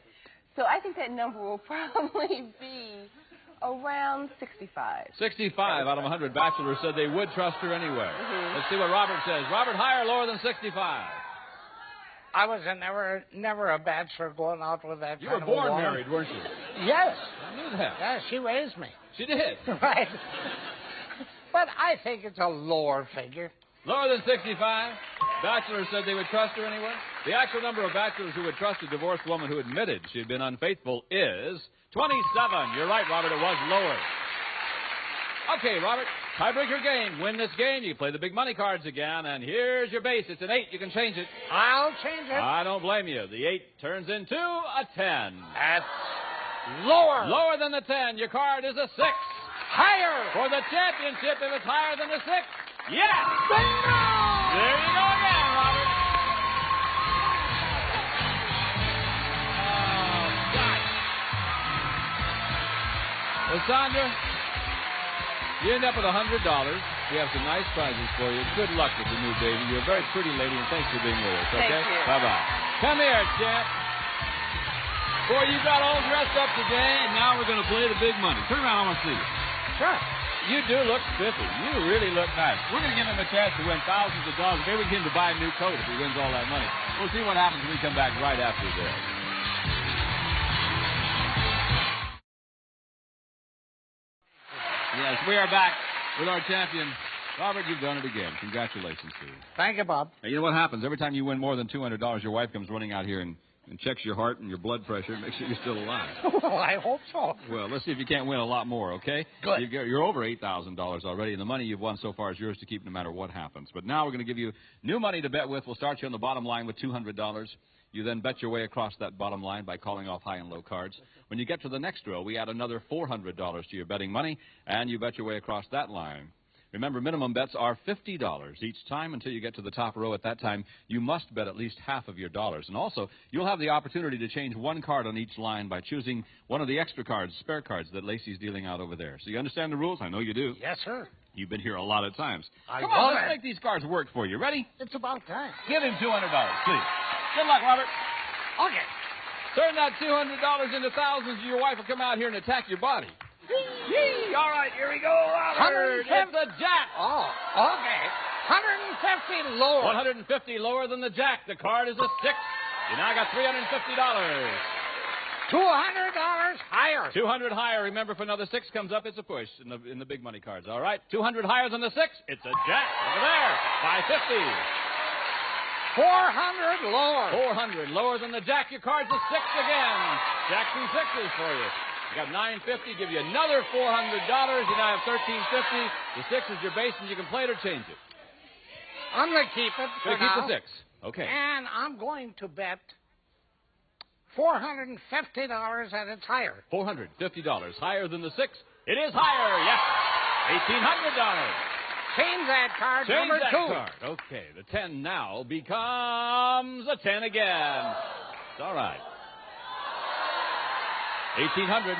S16: So I think that number will probably be Around 65.
S14: 65 out of 100 bachelors said they would trust her anyway. Let's see what Robert says. Robert, higher or lower than 65?
S15: I was never a bachelor going out with that
S14: You
S15: kind
S14: were
S15: of a
S14: born
S15: woman.
S14: married, weren't you?
S15: Yes.
S14: I knew that.
S15: Yeah, she raised me.
S14: She did.
S15: Right. But I think it's a lower figure.
S14: Lower than 65? Bachelors said they would trust her anyway? The actual number of bachelors who would trust a divorced woman who admitted she had been unfaithful is 27. You're right, Robert, it was lower. Okay, Robert, tiebreaker game. Win this game, you play the big money cards again, and here's your base. It's an 8. You can change it.
S15: I'll change it.
S14: I don't blame you. The 8 turns into a 10.
S15: That's lower.
S14: Lower than the 10. Your card is a 6.
S15: Higher.
S14: For the championship, if it's higher than the 6. Yes!
S15: Bingo!
S14: There you go again, Robert. Oh, God. Well, Sandra, you end up with $100. We have some nice prizes for you. Good luck with the new baby. You're a very pretty lady, and thanks for being with us, okay?
S16: Thank you.
S14: Bye-bye. Come here, champ. Boy, you got all dressed up today, and now we're going to play the big money. Turn around, I want to see you.
S15: Sure.
S14: You do look spiffy. You really look nice. We're going to give him a chance to win thousands of dollars. Maybe we can get him to buy a new coat if he wins all that money. We'll see what happens when we come back right after this. Yes, we are back with our champion. Robert, you've done it again. Congratulations to you.
S15: Thank you, Bob.
S14: Hey, you know what happens? Every time you win more than $200, your wife comes running out here and checks your heart and your blood pressure and makes sure you're still alive.
S15: Well, I hope so.
S14: Well, let's see if you can't win a lot more, okay?
S15: Good.
S14: You're over $8,000 already, and the money you've won so far is yours to keep no matter what happens. But now we're going to give you new money to bet with. We'll start you on the bottom line with $200. You then bet your way across that bottom line by calling off high and low cards. When you get to the next row, we add another $400 to your betting money, and you bet your way across that line. Remember, minimum bets are $50 each time until you get to the top row. At that time, you must bet at least half of your dollars. And also, you'll have the opportunity to change one card on each line by choosing one of the extra cards, spare cards, that Lacey's dealing out over there. So you understand the rules? I know you do.
S15: Yes, sir.
S14: You've been here a lot of times. Come
S15: love
S14: on, let's
S15: it.
S14: make these cards work for you. Ready?
S15: It's about time.
S14: Give him $200, please. Good luck, Robert.
S15: Okay.
S14: Turn that $200 into thousands, and your wife will come out here and attack your body. Yee! All right, here we go, Robert. It's a jack.
S15: Oh, okay. 150 lower.
S14: 150 lower than the jack. The card is a 6. You now got $350.
S15: $200 higher.
S14: 200 higher. Remember, if another 6 comes up, it's a push in the big money cards. All right, 200 higher than the 6. It's a jack. Over there. 550.
S15: 400 lower.
S14: 400 lower than the jack. Your card's a 6 again. Jack 2 6s for you. You got 950. Give you another $400. You now have 1350. The 6 is your base, and you can play it or change it.
S15: I'm going to keep it for
S14: Keep
S15: now.
S14: the 6. Okay.
S15: And I'm going to bet $450 that it's higher.
S14: $450 higher than the 6. It is higher. Yes. $1,800.
S15: Change that card,
S14: Change
S15: number
S14: that
S15: 2.
S14: card. Okay, the 10 now becomes a 10 again. It's all right. $1,800.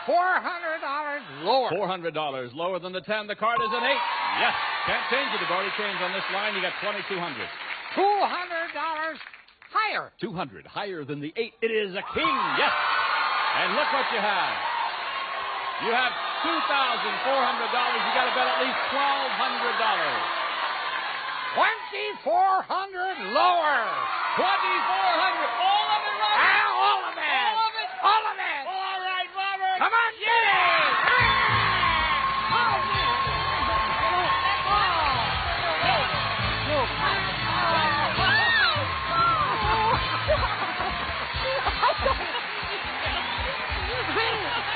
S15: $400 lower.
S14: $400 lower than the 10. The card is an 8. Yes. Can't change it. You've already changed on this line. You got $2,200.
S15: $200 higher.
S14: 200 higher than the 8. It is a king. Yes. And look what you have. You have $2,400. You got to bet at least $1,200.
S15: $2,400 lower.
S14: $2,400. All of it, Robert.
S15: All of it.
S14: All of it.
S15: All of it.
S14: All right, Robert.
S15: Come on, get it.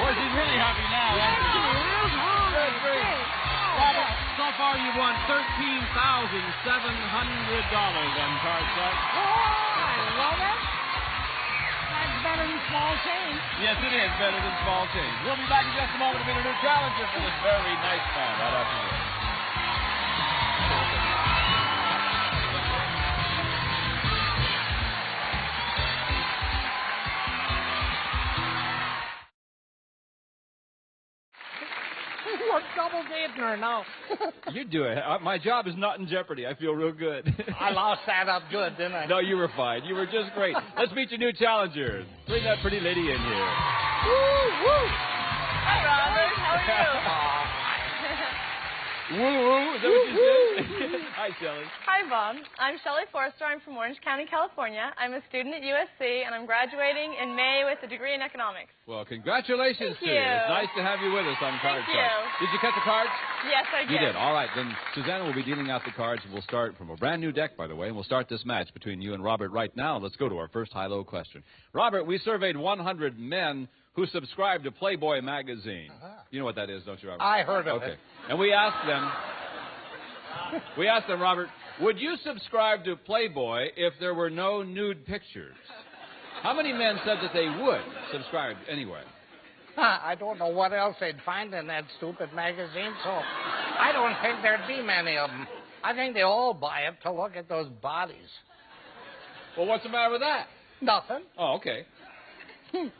S14: Boy, she's really happy now. Robert, so far you've won $13,700 on card set.
S15: I love it. That's better than small change.
S14: Yes, it is better than small change. We'll be back in just a moment to meet a new challenger for this very nice man right after this.
S15: We're double dating her now.
S14: You do it. My job is not in jeopardy. I feel real good.
S15: I lost that up good, didn't I?
S14: No, you were fine. You were just great. Let's meet your new challenger. Bring that pretty lady in here.
S15: Woo, woo.
S16: Hi, Robert.
S14: Woo-woo, is that what you said? Hi, Shelley.
S17: Hi, Bob. I'm Shelley Forrester. I'm from Orange County, California. I'm a student at USC, and I'm graduating in May with a degree in economics.
S14: Well, congratulations to you. It's nice to have you with us on Card
S17: Thank
S14: Shark.
S17: you.
S14: Did you catch the cards?
S17: Yes, I did.
S14: You did. All right. Then Susanna will be dealing out the cards. We'll start from a brand new deck, by the way, and we'll start this match between you and Robert right now. Let's go to our first high-low question. Robert, we surveyed 100 men who subscribe to Playboy magazine. You know what that is, don't you, Robert?
S15: I heard of it.
S14: Okay. And we asked them, Robert, would you subscribe to Playboy if there were no nude pictures? How many men said that they would subscribe anyway?
S15: I don't know what else they'd find in that stupid magazine, so I don't think there'd be many of them. I think they all buy it to look at those bodies.
S14: Well, what's the matter with that?
S15: Nothing.
S14: Oh, okay.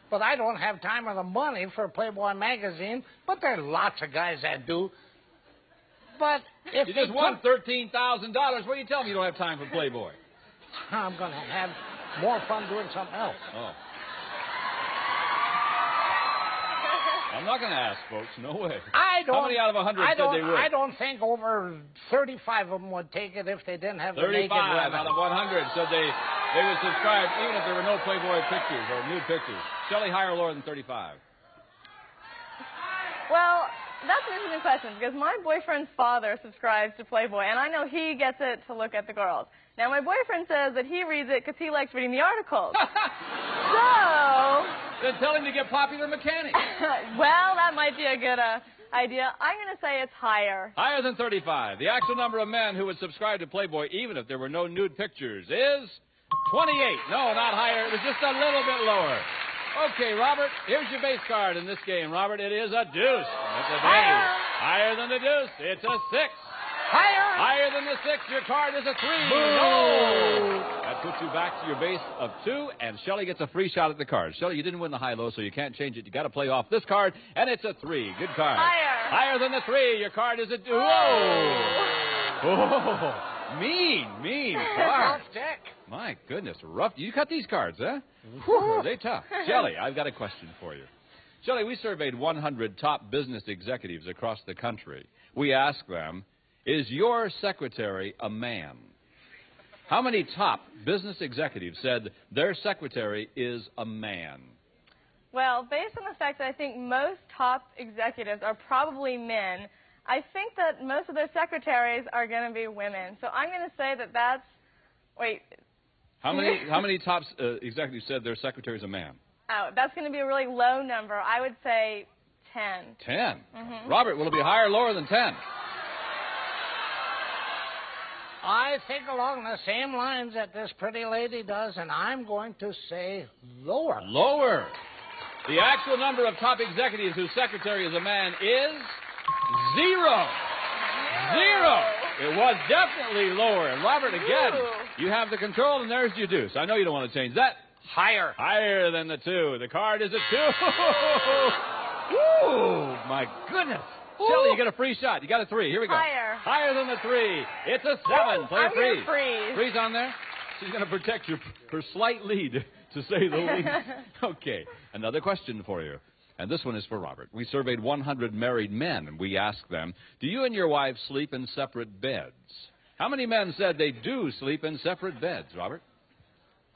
S15: But I don't have time or the money for Playboy magazine, but there are lots of guys that do. But if
S14: you just won $13,000, what do you tell me you don't have time for Playboy?
S15: I'm going to have more fun doing something else.
S14: Oh. I'm not going to ask, folks. No way. How many out of 100 said they would?
S15: I don't think over 35 of them would take it if they didn't have the naked
S14: 35
S15: women.
S14: out of 100 said they would subscribe even if there were no Playboy pictures or nude pictures. Shelley, higher or lower than 35?
S17: Well, that's an interesting question because my boyfriend's father subscribes to Playboy, and I know he gets it to look at the girls. Now, my boyfriend says that he reads it because he likes reading the articles. So...
S14: Then tell him to get Popular Mechanic.
S17: Well, that might be a good idea. I'm going to say it's higher.
S14: Higher than 35. The actual number of men who would subscribe to Playboy even if there were no nude pictures is 28. No, not higher. It was just a little bit lower. Okay, Robert, here's your base card in this game. Robert, it is a deuce. That's a
S17: Higher.
S14: Higher than the deuce. It's a 6.
S15: Higher.
S14: Higher than the 6. Your card is a 3. No. That puts you back to your base of 2, and Shelley gets a free shot at the card. Shelley, you didn't win the high-low, so you can't change it. You got to play off this card, and it's a 3. Good card.
S17: Higher.
S14: Higher than the 3. Your card is a... Whoa. Oh, mean card.
S15: Tough deck.
S14: My goodness, rough. You cut these cards, huh? Whew, are they tough? Shelley, I've got a question for you. Shelley, we surveyed 100 top business executives across the country. We asked them, is your secretary a man? How many top business executives said their secretary is a man?
S17: Well, based on the fact that I think most top executives are probably men, I think that most of their secretaries are going to be women. So I'm going to say that that's... Wait.
S14: How many top executives said their secretary is a man?
S17: Oh, that's going to be a really low number. I would say 10.
S14: 10?
S17: Mm-hmm.
S14: Robert, will it be higher or lower than 10?
S15: I think along the same lines that this pretty lady does, and I'm going to say lower.
S14: Lower. The actual number of top executives whose secretary is a man is 0. 0. It was definitely lower. And Robert, again, you have the control, and there's your deuce. I know you don't want to change that.
S15: Higher.
S14: Higher than the 2. The card is a 2. Woo! My goodness. Shelley, you got a free shot. You got a 3. Here we go.
S17: Higher.
S14: Higher than the 3. It's a 7. Play a
S17: I'm
S14: free.
S17: gonna freeze.
S14: Freeze on there. She's going to protect her slight lead, to say the least. Okay. Another question for you. And this one is for Robert. We surveyed 100 married men, and we asked them, do you and your wife sleep in separate beds? How many men said they do sleep in separate beds, Robert?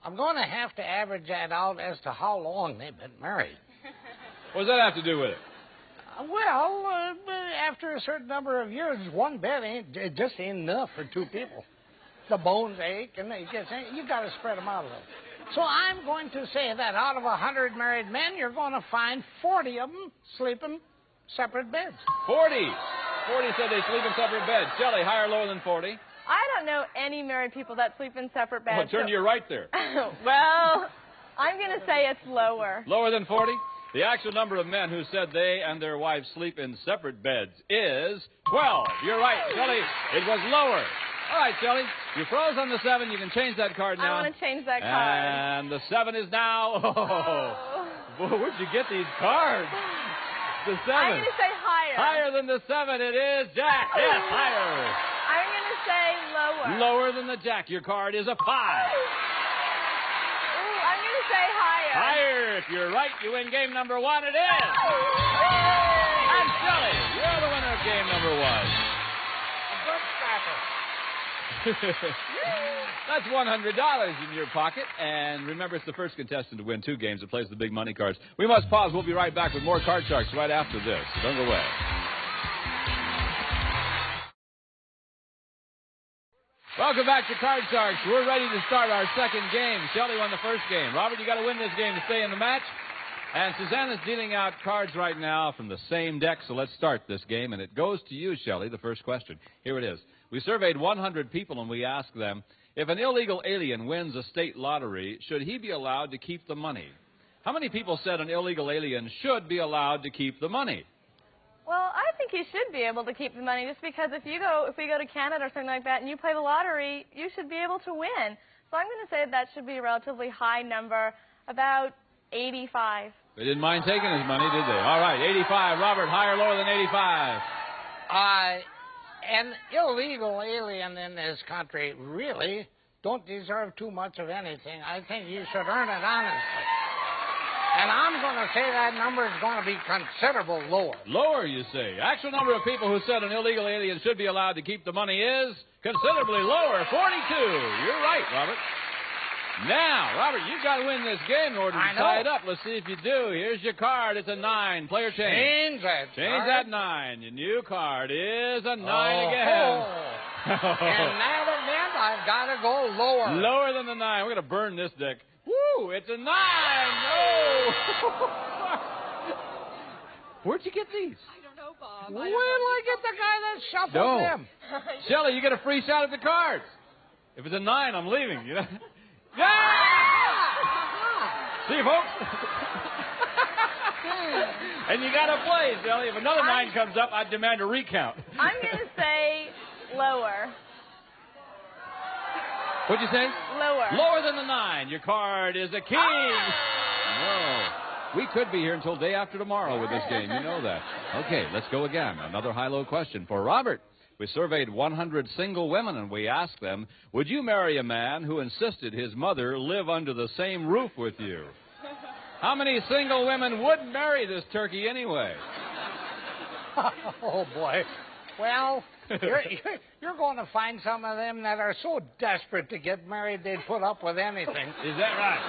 S15: I'm going to have to average that out as to how long they've been married.
S14: What does that have to do with it?
S15: Well, after a certain number of years, one bed it just ain't enough for 2 people. The bones ache, and you got to spread them out a little. So I'm going to say that out of 100 married men, you're going to find 40 of them sleeping separate beds.
S14: 40. 40 said they sleep in separate beds. Shelley, higher or lower than 40?
S17: I don't know any married people that sleep in separate beds.
S14: Well, turn to your right there.
S17: Well, I'm going to say it's lower.
S14: Lower than 40? The actual number of men who said they and their wives sleep in separate beds is 12. You're right, Shelley. It was lower. All right, Shelley. You froze on the 7. You can change that card now.
S17: I want to change that card.
S14: And the 7 is now... Boy, where'd you get these cards? The 7.
S17: I'm going to say higher.
S14: Higher than the 7. It is Jack. Yes, higher.
S17: I'm going to say lower.
S14: Lower than the Jack. Your card is a 5.
S17: I'm going to say higher.
S14: Higher. If you're right, you win game number 1. It is.
S17: That's
S14: And Shelley, you're the winner of game number 1. That's $100 in your pocket. And remember, it's the first contestant to win 2 games that plays the big money cards. We must pause. We'll be right back with more Card Sharks right after this. Don't go away. Welcome back to Card Sharks. We're ready to start our second game. Shelley won the first game. Robert, you got to win this game to stay in the match. And Susanna's dealing out cards right now from the same deck, so let's start this game. And it goes to you, Shelley, the first question. Here it is. We surveyed 100 people, and we asked them, if an illegal alien wins a state lottery, should he be allowed to keep the money? How many people said an illegal alien should be allowed to keep the money?
S17: Well, I think he should be able to keep the money, just because if we go to Canada or something like that and you play the lottery, you should be able to win. So I'm going to say that should be a relatively high number, about 85.
S14: They didn't mind taking his money, did they? All right, 85. Robert, higher or lower than 85?
S15: An illegal alien in this country really don't deserve too much of anything. I think you should earn it honestly. And I'm going to say that number is going to be considerable lower.
S14: Lower, you say? Actual number of people who said an illegal alien should be allowed to keep the money is considerably lower, 42. You're right, Robert. Now, Robert, you've got to win this game in order to tie it up. Let's see if you do. Here's your card. It's a 9. Player change. Change that 9. Your new card is a 9 again.
S15: In that event, I've got to go lower.
S14: Lower than the 9. We're going to burn this deck. Woo! It's a 9! No! Where'd you get these?
S17: I don't know, Bob.
S15: Where did I get the guy that shuffled them?
S14: Shelley, you get a free shot at the cards. If it's a 9, I'm leaving. You know? Yeah! See you, folks. And you got to play, Shelley. If another 9 comes up, I demand a recount.
S17: I'm going to say lower.
S14: What'd you say?
S17: Lower.
S14: Lower than the 9. Your card is a king. No. We could be here until day after tomorrow with this game. You know that. Okay, let's go again. Another high-low question for Robert. We surveyed 100 single women, and we asked them, would you marry a man who insisted his mother live under the same roof with you? How many single women would marry this turkey anyway?
S15: Oh, boy. Well, you're going to find some of them that are so desperate to get married they'd put up with anything.
S14: Is that right?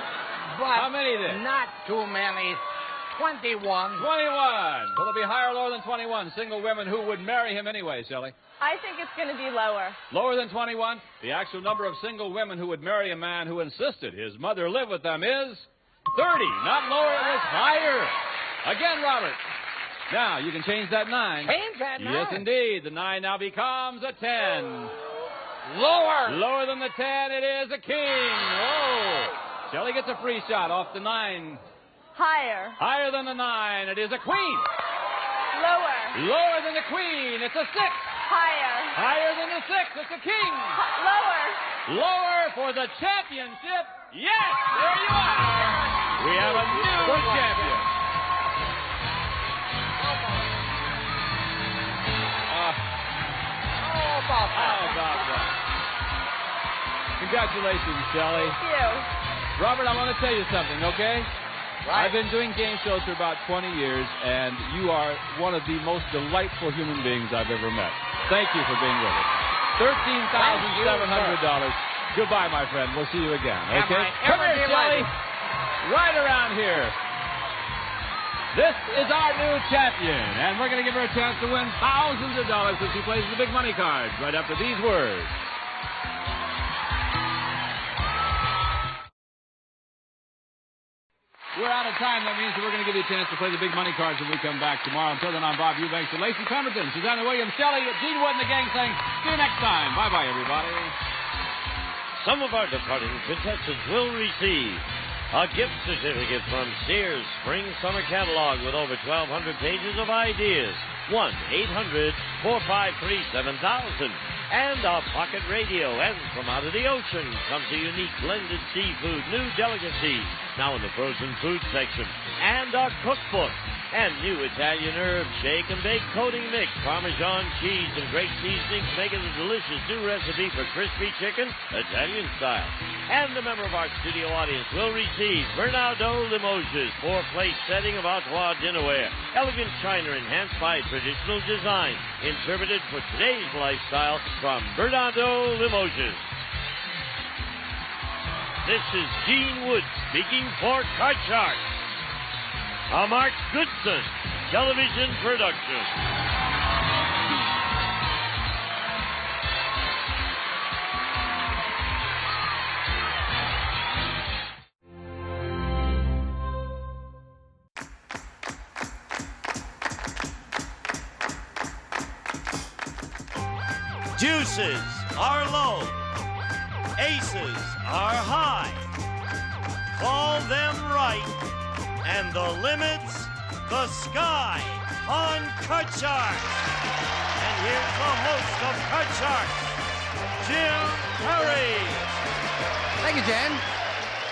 S15: But
S14: how many then?
S15: Not too many. 21.
S14: 21. Will it be higher or lower than 21? Single women who would marry him anyway, Shelley?
S17: I think it's going to be lower.
S14: Lower than 21? The actual number of single women who would marry a man who insisted his mother live with them is 30. Not lower, it was higher. Again, Robert. Now, you can change that 9.
S15: Change that 9?
S14: Yes, indeed. The 9 now becomes a 10.
S15: Lower.
S14: Lower than the 10, it is a king. Oh. Shelley gets a free shot off the 9.
S17: Higher.
S14: Higher than the 9, it is a queen.
S17: Lower.
S14: Lower than the queen, it's a 6.
S17: Higher.
S14: Higher than the 6, it's a king.
S17: Lower.
S14: Lower for the championship. Yes, there you are. We have a new champion. How about that? Congratulations, Shelley.
S17: Thank you.
S14: Robert, I want to tell you something, okay?
S15: Right.
S14: I've been doing game shows for about 20 years, and you are one of the most delightful human beings I've ever met. Thank you for being with us. $13,700. Goodbye, my friend. We'll see you again, okay? Come here, Shelley. Right around here. This is our new champion, and we're going to give her a chance to win thousands of dollars as she plays the big money cards right after these words. We're out of time. That means that we're going to give you a chance to play the big money cards when we come back tomorrow. Until then, I'm Bob Eubanks and Lacey Pemberton, Susanna Williams, Shelley, Gene Wood, and the gang saying, see you next time. Bye-bye, everybody.
S13: Some of our departing contestants will receive a gift certificate from Sears Spring-Summer Catalog with over 1,200 pages of ideas. 1-800-453-7000. And a pocket radio. And from out of the ocean comes a unique blended seafood, new delicacy, now in the frozen food section. And a cookbook. And new Italian herb shake and bake coating mix, Parmesan cheese, and great seasonings make it a delicious new recipe for crispy chicken, Italian style. And a member of our studio audience will receive Bernardo Limoges' four-place setting of Artois dinnerware. Elegant china enhanced by traditional design. Interpreted for today's lifestyle from Bernardo Limoges. This is Gene Wood speaking for Card Shark. A Mark Goodson television production. Deuces are low. Aces are high. Call them right. And the limit's the sky on Card Shark. And here's the host of Card Shark, Jim Perry.
S7: Thank you, Jan.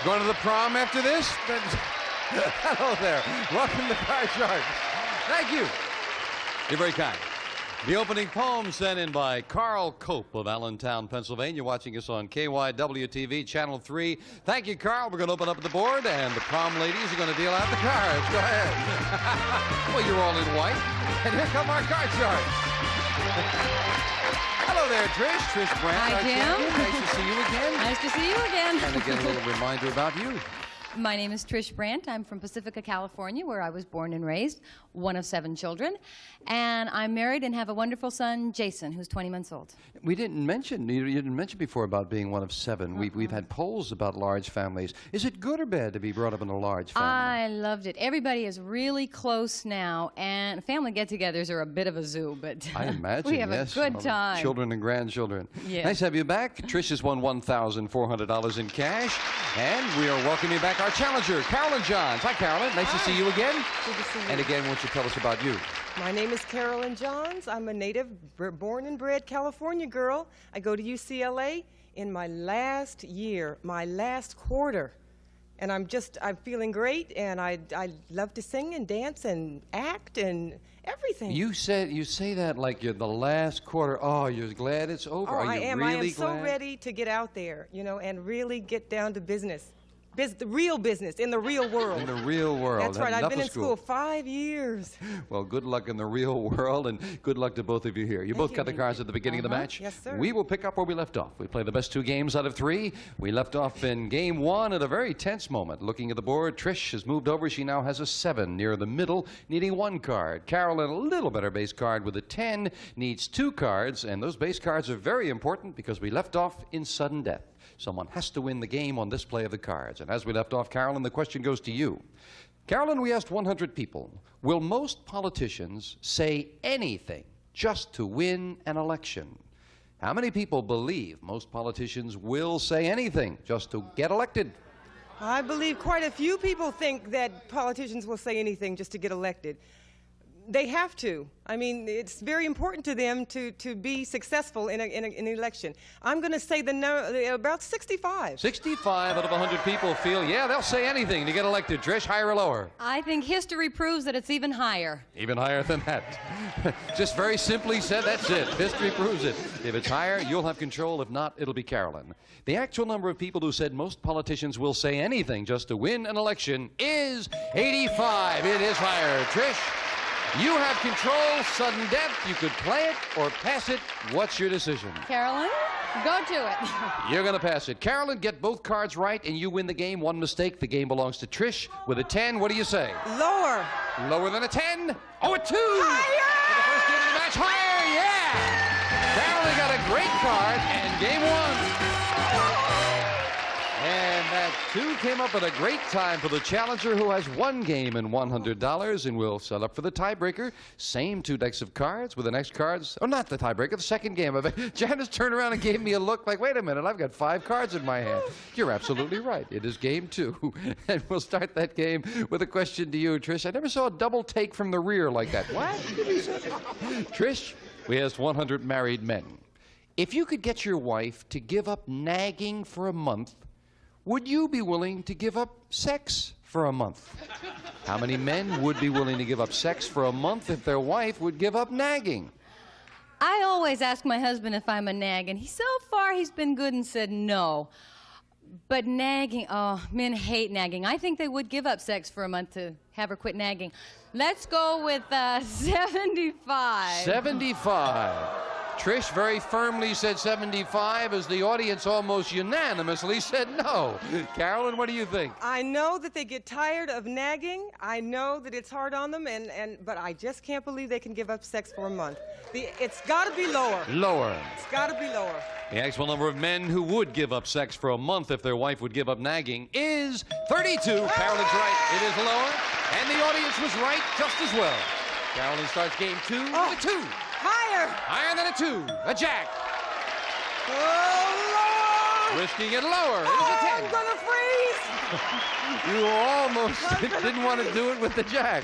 S7: Going to the prom after this? Hello there. Welcome to Card Shark. Thank you. You're very kind. The opening poem sent in by Carl Cope of Allentown, Pennsylvania, watching us on KYW-TV, Channel 3. Thank you, Carl. We're going to open up the board, and the prom ladies are going to deal out the cards. Go ahead. Well, you're all in white. And here come our card sharks. Hello there, Trish. Trish Brandt.
S18: Hi, Jim.
S7: Nice to see you again.
S18: Nice to see you again.
S7: And again, a little reminder about you.
S18: My name is Trish Brandt. I'm from Pacifica, California, where I was born and raised, one of 7 children. And I'm married and have a wonderful son, Jason, who's 20 months old.
S7: We didn't mention, you didn't mention before about being one of 7. We've had polls about large families. Is it good or bad to be brought up in a large family?
S18: I loved it. Everybody is really close now, and family get-togethers are a bit of a zoo, but
S7: I imagine,
S18: we have
S7: yes.
S18: a good time.
S7: Children and grandchildren.
S18: Yes.
S7: Nice to have you back. Trish has won $1,400 in cash, and we are welcoming back our challenger, Carolyn Johns. Hi, Carolyn. Nice to see you again.
S19: Good to see you.
S7: And again, why don't you tell us about you?
S19: My name is Carolyn Johns. I'm a native, born and bred California girl. I go to UCLA in my last year, my last quarter. And I'm feeling great, and I love to sing and dance and act and everything.
S7: You say that like you're the last quarter. Oh, you're glad it's over.
S19: Oh,
S7: Are you
S19: I am.
S7: really
S19: I am so
S7: glad?
S19: ready to get out there, and really get down to business. The real business, in the real world.
S7: In the real world.
S19: That's right.
S7: Had
S19: I've
S7: enough
S19: been
S7: of
S19: in school 5 years.
S7: Well, good luck in the real world, and good luck to both of you here. You both got the cards at the beginning of the match?
S19: Yes, sir.
S7: We will pick up where we left off. We play the best 2 games out of 3. We left off in game 1 at a very tense moment. Looking at the board, Trish has moved over. She now has a 7 near the middle, needing 1 card. Carolyn, a little better base card with a 10, needs 2 cards, and those base cards are very important because we left off in sudden death. Someone has to win the game on this play of the cards. And as we left off, Carolyn, the question goes to you. Carolyn, we asked 100 people, will most politicians say anything just to win an election? How many people believe most politicians will say anything just to get elected?
S19: I believe quite a few people think that politicians will say anything just to get elected. They have to. I mean, it's very important to them to be successful in an election. I'm going to say about 65.
S7: 65 out of 100 people feel, yeah, they'll say anything to get elected. Trish, higher or lower?
S18: I think history proves that it's even higher.
S7: Even higher than that. Just very simply said, that's it. History proves it. If it's higher, you'll have control. If not, it'll be Carolyn. The actual number of people who said most politicians will say anything just to win an election is 85. It is higher. Trish? You have control, sudden death. You could play it or pass it. What's your decision?
S18: Carolyn, go to it.
S7: You're going to pass it. Carolyn, get both cards right, and you win the game. 1 mistake, the game belongs to Trish. With a 10, what do you say?
S19: Lower.
S7: Lower than a 10? Oh, a 2! Higher! For the first game of the match, higher, yeah! Carolyn got a great card, and game 1. And that 2 came up at a great time for the challenger, who has 1 game and $100, and will set up for the tiebreaker. Same 2 decks of cards with the next cards. Oh, not the tiebreaker, the second game of it. Janice turned around and gave me a look like, wait a minute, I've got 5 cards in my hand. You're absolutely right. It is game 2. And we'll start that game with a question to you, Trish. I never saw a double take from the rear like that. What? Trish, we asked 100 married men. If you could get your wife to give up nagging for a month, would you be willing to give up sex for a month? How many men would be willing to give up sex for a month if their wife would give up nagging?
S18: I always ask my husband if I'm a nag, and so far he's been good and said no. But nagging, oh, men hate nagging. I think they would give up sex for a month to have her quit nagging. Let's go with 75.
S7: 75. Trish very firmly said 75 as the audience almost unanimously said no. Carolyn, what do you think?
S19: I know that they get tired of nagging. I know that it's hard on them, but I just can't believe they can give up sex for a month. It's got to be lower.
S7: Lower.
S19: It's got to be lower.
S7: The actual number of men who would give up sex for a month if their wife would give up nagging is 32. Carolyn's right. It is lower. And the audience was right just as well. Carolyn starts game 2 with a 2.
S19: Higher.
S7: Higher than a 2. A jack.
S19: Oh, lower.
S7: Risking it lower. It is a 10.
S19: I'm going to freeze.
S7: You almost didn't want to do it with the jack.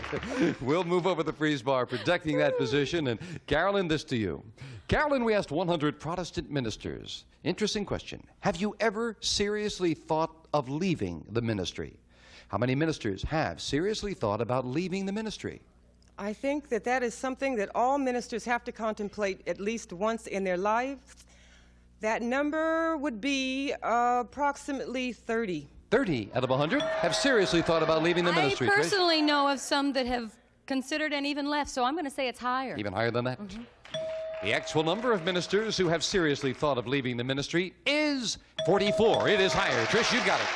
S7: We'll move over the freeze bar, protecting that position. And Carolyn, this to you. Carolyn, we asked 100 Protestant ministers. Interesting question. Have you ever seriously thought of leaving the ministry? How many ministers have seriously thought about leaving the ministry?
S19: I think that is something that all ministers have to contemplate at least once in their lives. That number would be approximately 30.
S7: 30 out of 100 have seriously thought about leaving the ministry.
S18: I personally know of some that have considered and even left, so I'm going to say it's higher.
S7: Even higher than that? The actual number of ministers who have seriously thought of leaving the ministry is 44. It is higher. Trish, you got it.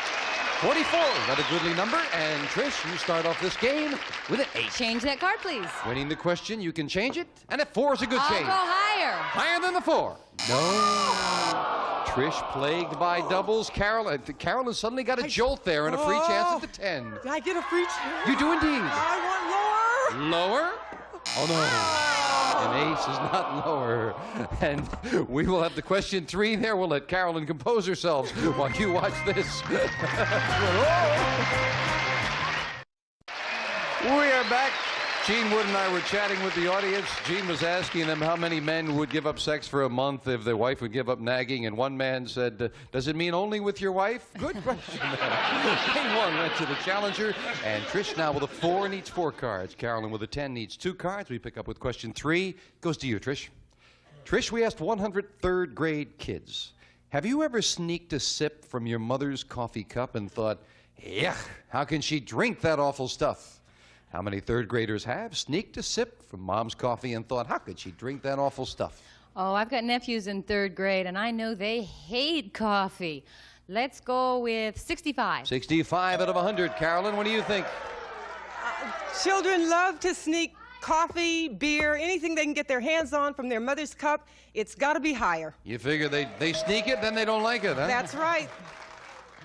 S7: 44. That a goodly number. And Trish, you start off this game with an 8.
S18: Change that card, please.
S7: Winning the question, you can change it. And a 4 is a good
S18: I'll
S7: change.
S18: go higher.
S7: Higher than the 4. No. Trish plagued by doubles. Carolyn suddenly got a jolt there and a free chance at the 10.
S19: Did I get a free chance?
S7: You do indeed.
S19: I want lower.
S7: Lower? Oh, no. An ace is not lower. And we will have the question 3 there. We'll let Carolyn compose herself while you watch this. We are back. Gene Wood and I were chatting with the audience. Gene was asking them how many men would give up sex for a month if their wife would give up nagging, and one man said, does it mean only with your wife? Good question. Game 1 went to the challenger, and Trish now with a 4 needs 4 cards. Carolyn with a 10 needs 2 cards. We pick up with question 3. Goes to you, Trish. Trish, we asked 100 third grade kids, have you ever sneaked a sip from your mother's coffee cup and thought, yuck, how can she drink that awful stuff? How many third graders have sneaked a sip from mom's coffee and thought, how could she drink that awful stuff?
S18: Oh, I've got nephews in 3rd grade, and I know they hate coffee. Let's go with 65.
S7: 65 out of 100. Carolyn, what do you think?
S19: Children love to sneak coffee, beer, anything they can get their hands on from their mother's cup. It's got to be higher.
S7: You figure they sneak it, then they don't like it, huh?
S19: That's right.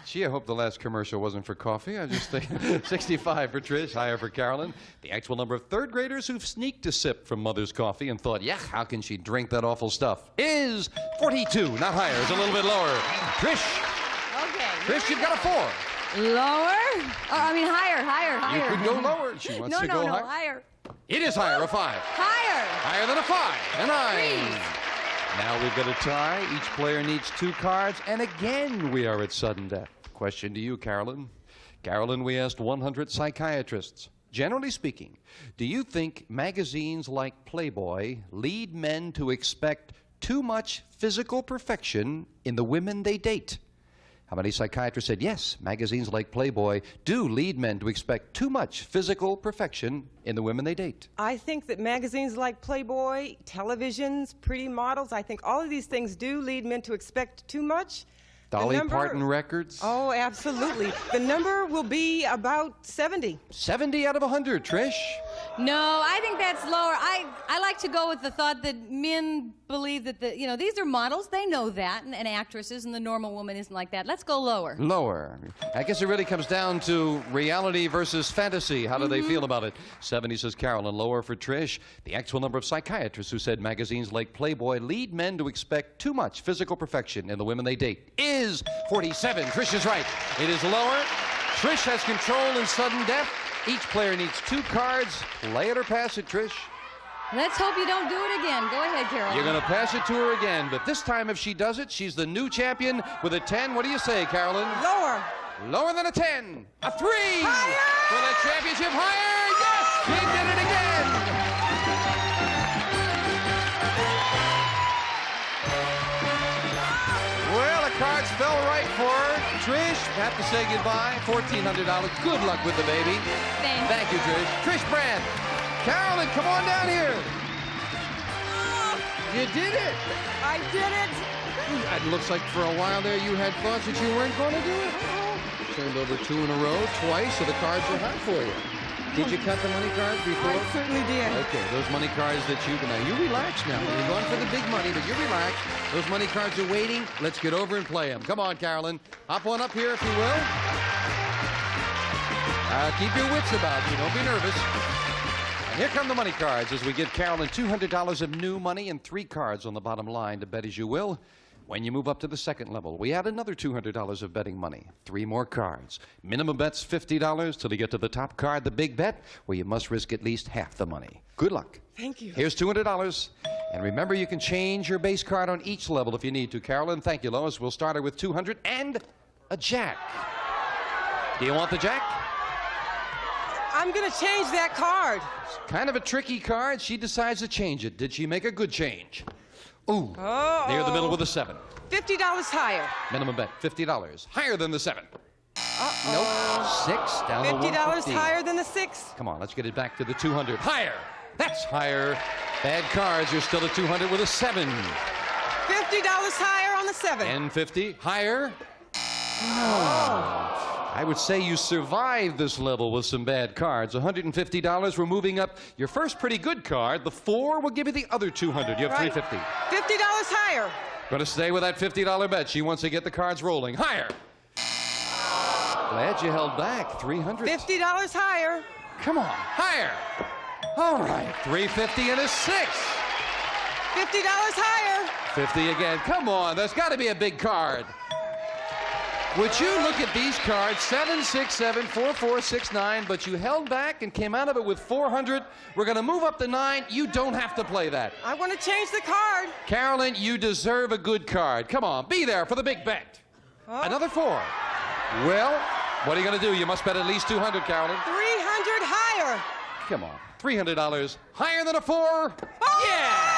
S7: Gee, I hope the last commercial wasn't for coffee. I just think 65 for Trish, higher for Carolyn. The actual number of third graders who've sneaked a sip from mother's coffee and thought, yeah, how can she drink that awful stuff, is 42. Not higher, it's a little bit lower. Trish.
S18: Okay.
S7: Trish, you've got a 4.
S18: Lower? Higher.
S7: You could go lower. She wants to go higher.
S18: Higher.
S7: It is higher, a 5.
S18: Higher.
S7: Higher than a 5. A 9.
S18: Freeze.
S7: Now we've got a tie. Each player needs 2 cards. And again, we are at sudden death. Question to you, Carolyn. Carolyn, we asked 100 psychiatrists. Generally speaking, do you think magazines like Playboy lead men to expect too much physical perfection in the women they date? How many psychiatrists said yes, magazines like Playboy do lead men to expect too much physical perfection in the women they date?
S19: I think that magazines like Playboy, televisions, pretty models, I think all of these things do lead men to expect too much.
S7: Dolly Parton records?
S19: Oh, absolutely. The number will be about 70.
S7: 70 out of 100, Trish.
S18: No, I think that's lower. I like to go with the thought that men believe that these are models. They know that, and actresses, and the normal woman isn't like that. Let's go lower.
S7: Lower. I guess it really comes down to reality versus fantasy. How do they feel about it? 70 says Carolyn. Lower for Trish. The actual number of psychiatrists who said magazines like Playboy lead men to expect too much physical perfection in the women they date is 47. Trish is right. It is lower. Trish has control in sudden death. Each player needs 2 cards. Play it or pass it, Trish.
S18: Let's hope you don't do it again. Go ahead, Carolyn.
S7: You're going to pass it to her again, but this time if she does it, she's the new champion with a 10. What do you say, Carolyn?
S19: Lower.
S7: Lower than a 10. A 3.
S19: Higher!
S7: For the championship. Higher! Yes! She did it again! Well, a cards fell right for Trish. Have to say goodbye. $1,400. Good luck with the baby. Thank you, Trish. Trish Brandt. Carolyn, come on down here. You did it.
S19: I did it.
S7: It looks like for a while there you had thoughts that you weren't going to do it. Turned over 2 in a row, twice, so the cards are hot for you. Did you cut the money cards before?
S19: I certainly did.
S7: Okay, those money cards that now you relax now. You're going for the big money, but you relax. Those money cards are waiting. Let's get over and play them. Come on, Carolyn. Hop one up here if you will. Keep your wits about you. Don't be nervous. And here come the money cards as we give Carolyn $200 of new money and 3 cards on the bottom line to bet as you will. When you move up to the second level, we add another $200 of betting money. 3 more cards. Minimum bet's $50 till you get to the top card, the big bet, where you must risk at least half the money. Good luck.
S19: Thank you.
S7: Here's $200. And remember, you can change your base card on each level if you need to. Carolyn, thank you, Lois. We'll start her with $200 and a jack. Do you want the jack?
S19: I'm going to change that card.
S7: Kind of a tricky card. She decides to change it. Did she make a good change? Ooh, near the middle with a 7.
S19: $50 higher.
S7: Minimum bet, $50. Higher than the 7. Nope, 6 down to $150.
S19: $50 higher than the 6.
S7: Come on, let's get it back to the 200. Higher. That's higher. Bad cards. You're still at 200 with a 7.
S19: $50 higher on the 7.
S7: And 50 higher. Oh. I would say you survived this level with some bad cards. $150. We're moving up your first pretty good card. The 4 will give you the other 200. You have
S19: right.
S7: $350.
S19: $50 higher.
S7: Going to stay with that $50 bet. She wants to get the cards rolling. Higher. Glad you held back. $300.
S19: $50 higher.
S7: Come on. Higher. All right. $350 and a 6.
S19: $50 higher.
S7: 50 again. Come on. There's got to be a big card. Would you look at these cards, 7, 6, 7, 4, 4, 6, 9, but you held back and came out of it with 400. We're going to move up to 9. You don't have to play that.
S19: I want to change the card.
S7: Carolyn, you deserve a good card. Come on, be there for the big bet. Another 4. Well, what are you going to do? You must bet at least 200, Carolyn.
S19: 300 higher.
S7: Come on, $300 higher than a 4.
S19: All
S7: yeah!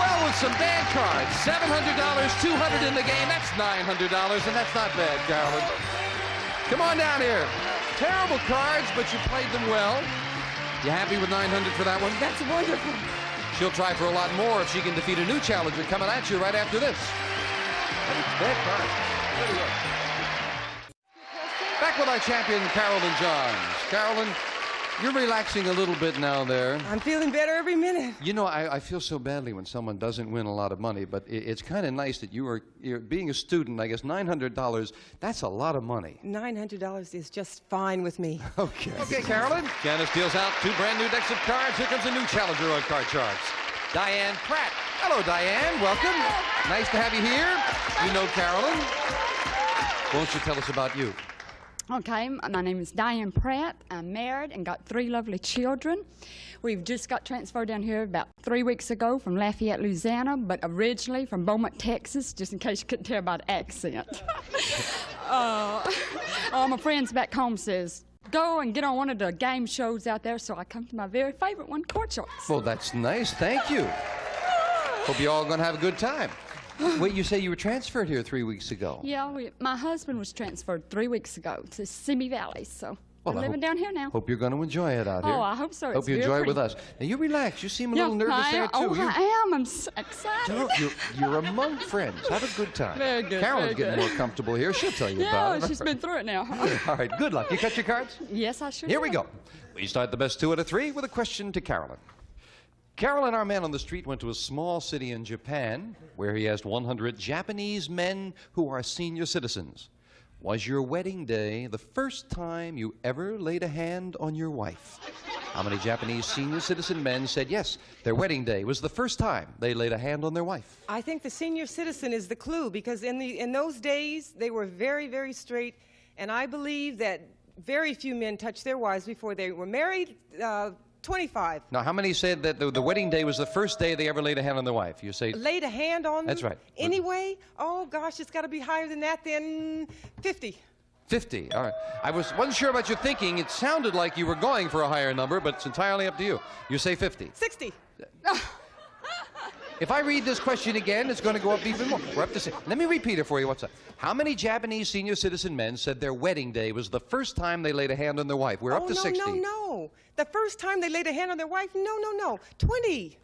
S7: Well, with some bad cards, $700, 200 in the game, that's $900, and that's not bad, Carolyn. Come on down here. Terrible cards, but you played them well. You happy with $900 for that one?
S19: That's wonderful.
S7: She'll try for a lot more if she can defeat a new challenger coming at you right after this. Bad card. Really good. Back with our champion, Carolyn Johns. Carolyn, you're relaxing a little bit now there.
S19: I'm feeling better every minute.
S7: You know, I feel so badly when someone doesn't win a lot of money, but it's kind of nice that you're being a student. I guess $900, that's a lot of money.
S19: $900 is just fine with me.
S7: Okay. Okay, Carolyn. Janice deals out 2 brand new decks of cards. Here comes a new challenger on Card Sharks. Diane Pratt. Hello, Diane. Welcome. Nice to have you here. You know Carolyn. Won't you tell us about you?
S20: Okay, my name is Diane Pratt. I'm married and got 3 lovely children. We've just got transferred down here about 3 weeks ago from Lafayette, Louisiana, but originally from Beaumont, Texas, just in case you couldn't tell by the accent. All my friends back home says, go and get on one of the game shows out there, so I come to my very favorite one, Court Sharks.
S7: Well, that's nice. Thank you. Hope you're all going to have a good time. Wait, you say you were transferred here 3 weeks ago?
S20: Yeah, my husband was transferred 3 weeks ago to Simi Valley, so we're living down here now.
S7: Hope you're going to enjoy it out here.
S20: Oh, I hope so.
S7: Hope you enjoy it with us. Now, you relax. You seem a little nervous there, too.
S20: Oh, I am. I'm so excited.
S7: You're among friends. Have a good time.
S20: Very good.
S7: Carolyn's
S20: very
S7: getting
S20: good.
S7: more comfortable here. She'll tell you about it.
S20: Yeah, she's been through it now.
S7: All right, good luck. You cut your cards?
S20: Yes, I sure
S7: Here we go. We start the best 2 out of 3 with a question to Carolyn. Carolyn, our man on the street, went to a small city in Japan where he asked 100 Japanese men who are senior citizens, was your wedding day the first time you ever laid a hand on your wife? How many Japanese senior citizen men said yes, their wedding day was the first time they laid a hand on their wife?
S19: I think the senior citizen is the clue, because in those days, they were very, very straight, and I believe that very few men touched their wives before they were married. 25.
S7: Now, how many said that the wedding day was the first day they ever laid a hand on their wife? You say...
S19: Laid a hand on them?
S7: That's right.
S19: Anyway? Oh, gosh, it's got to be higher than that, then 50.
S7: 50. All right. I wasn't sure about your thinking. It sounded like you were going for a higher number, but it's entirely up to you. You say 50.
S19: 60.
S7: If I read this question again, it's going to go up even more. We're up to 6. Let me repeat it for you. What's that? How many Japanese senior citizen men said their wedding day was the first time they laid a hand on their wife? We're up to 60.
S19: No. The first time they laid a hand on their wife? No. 20.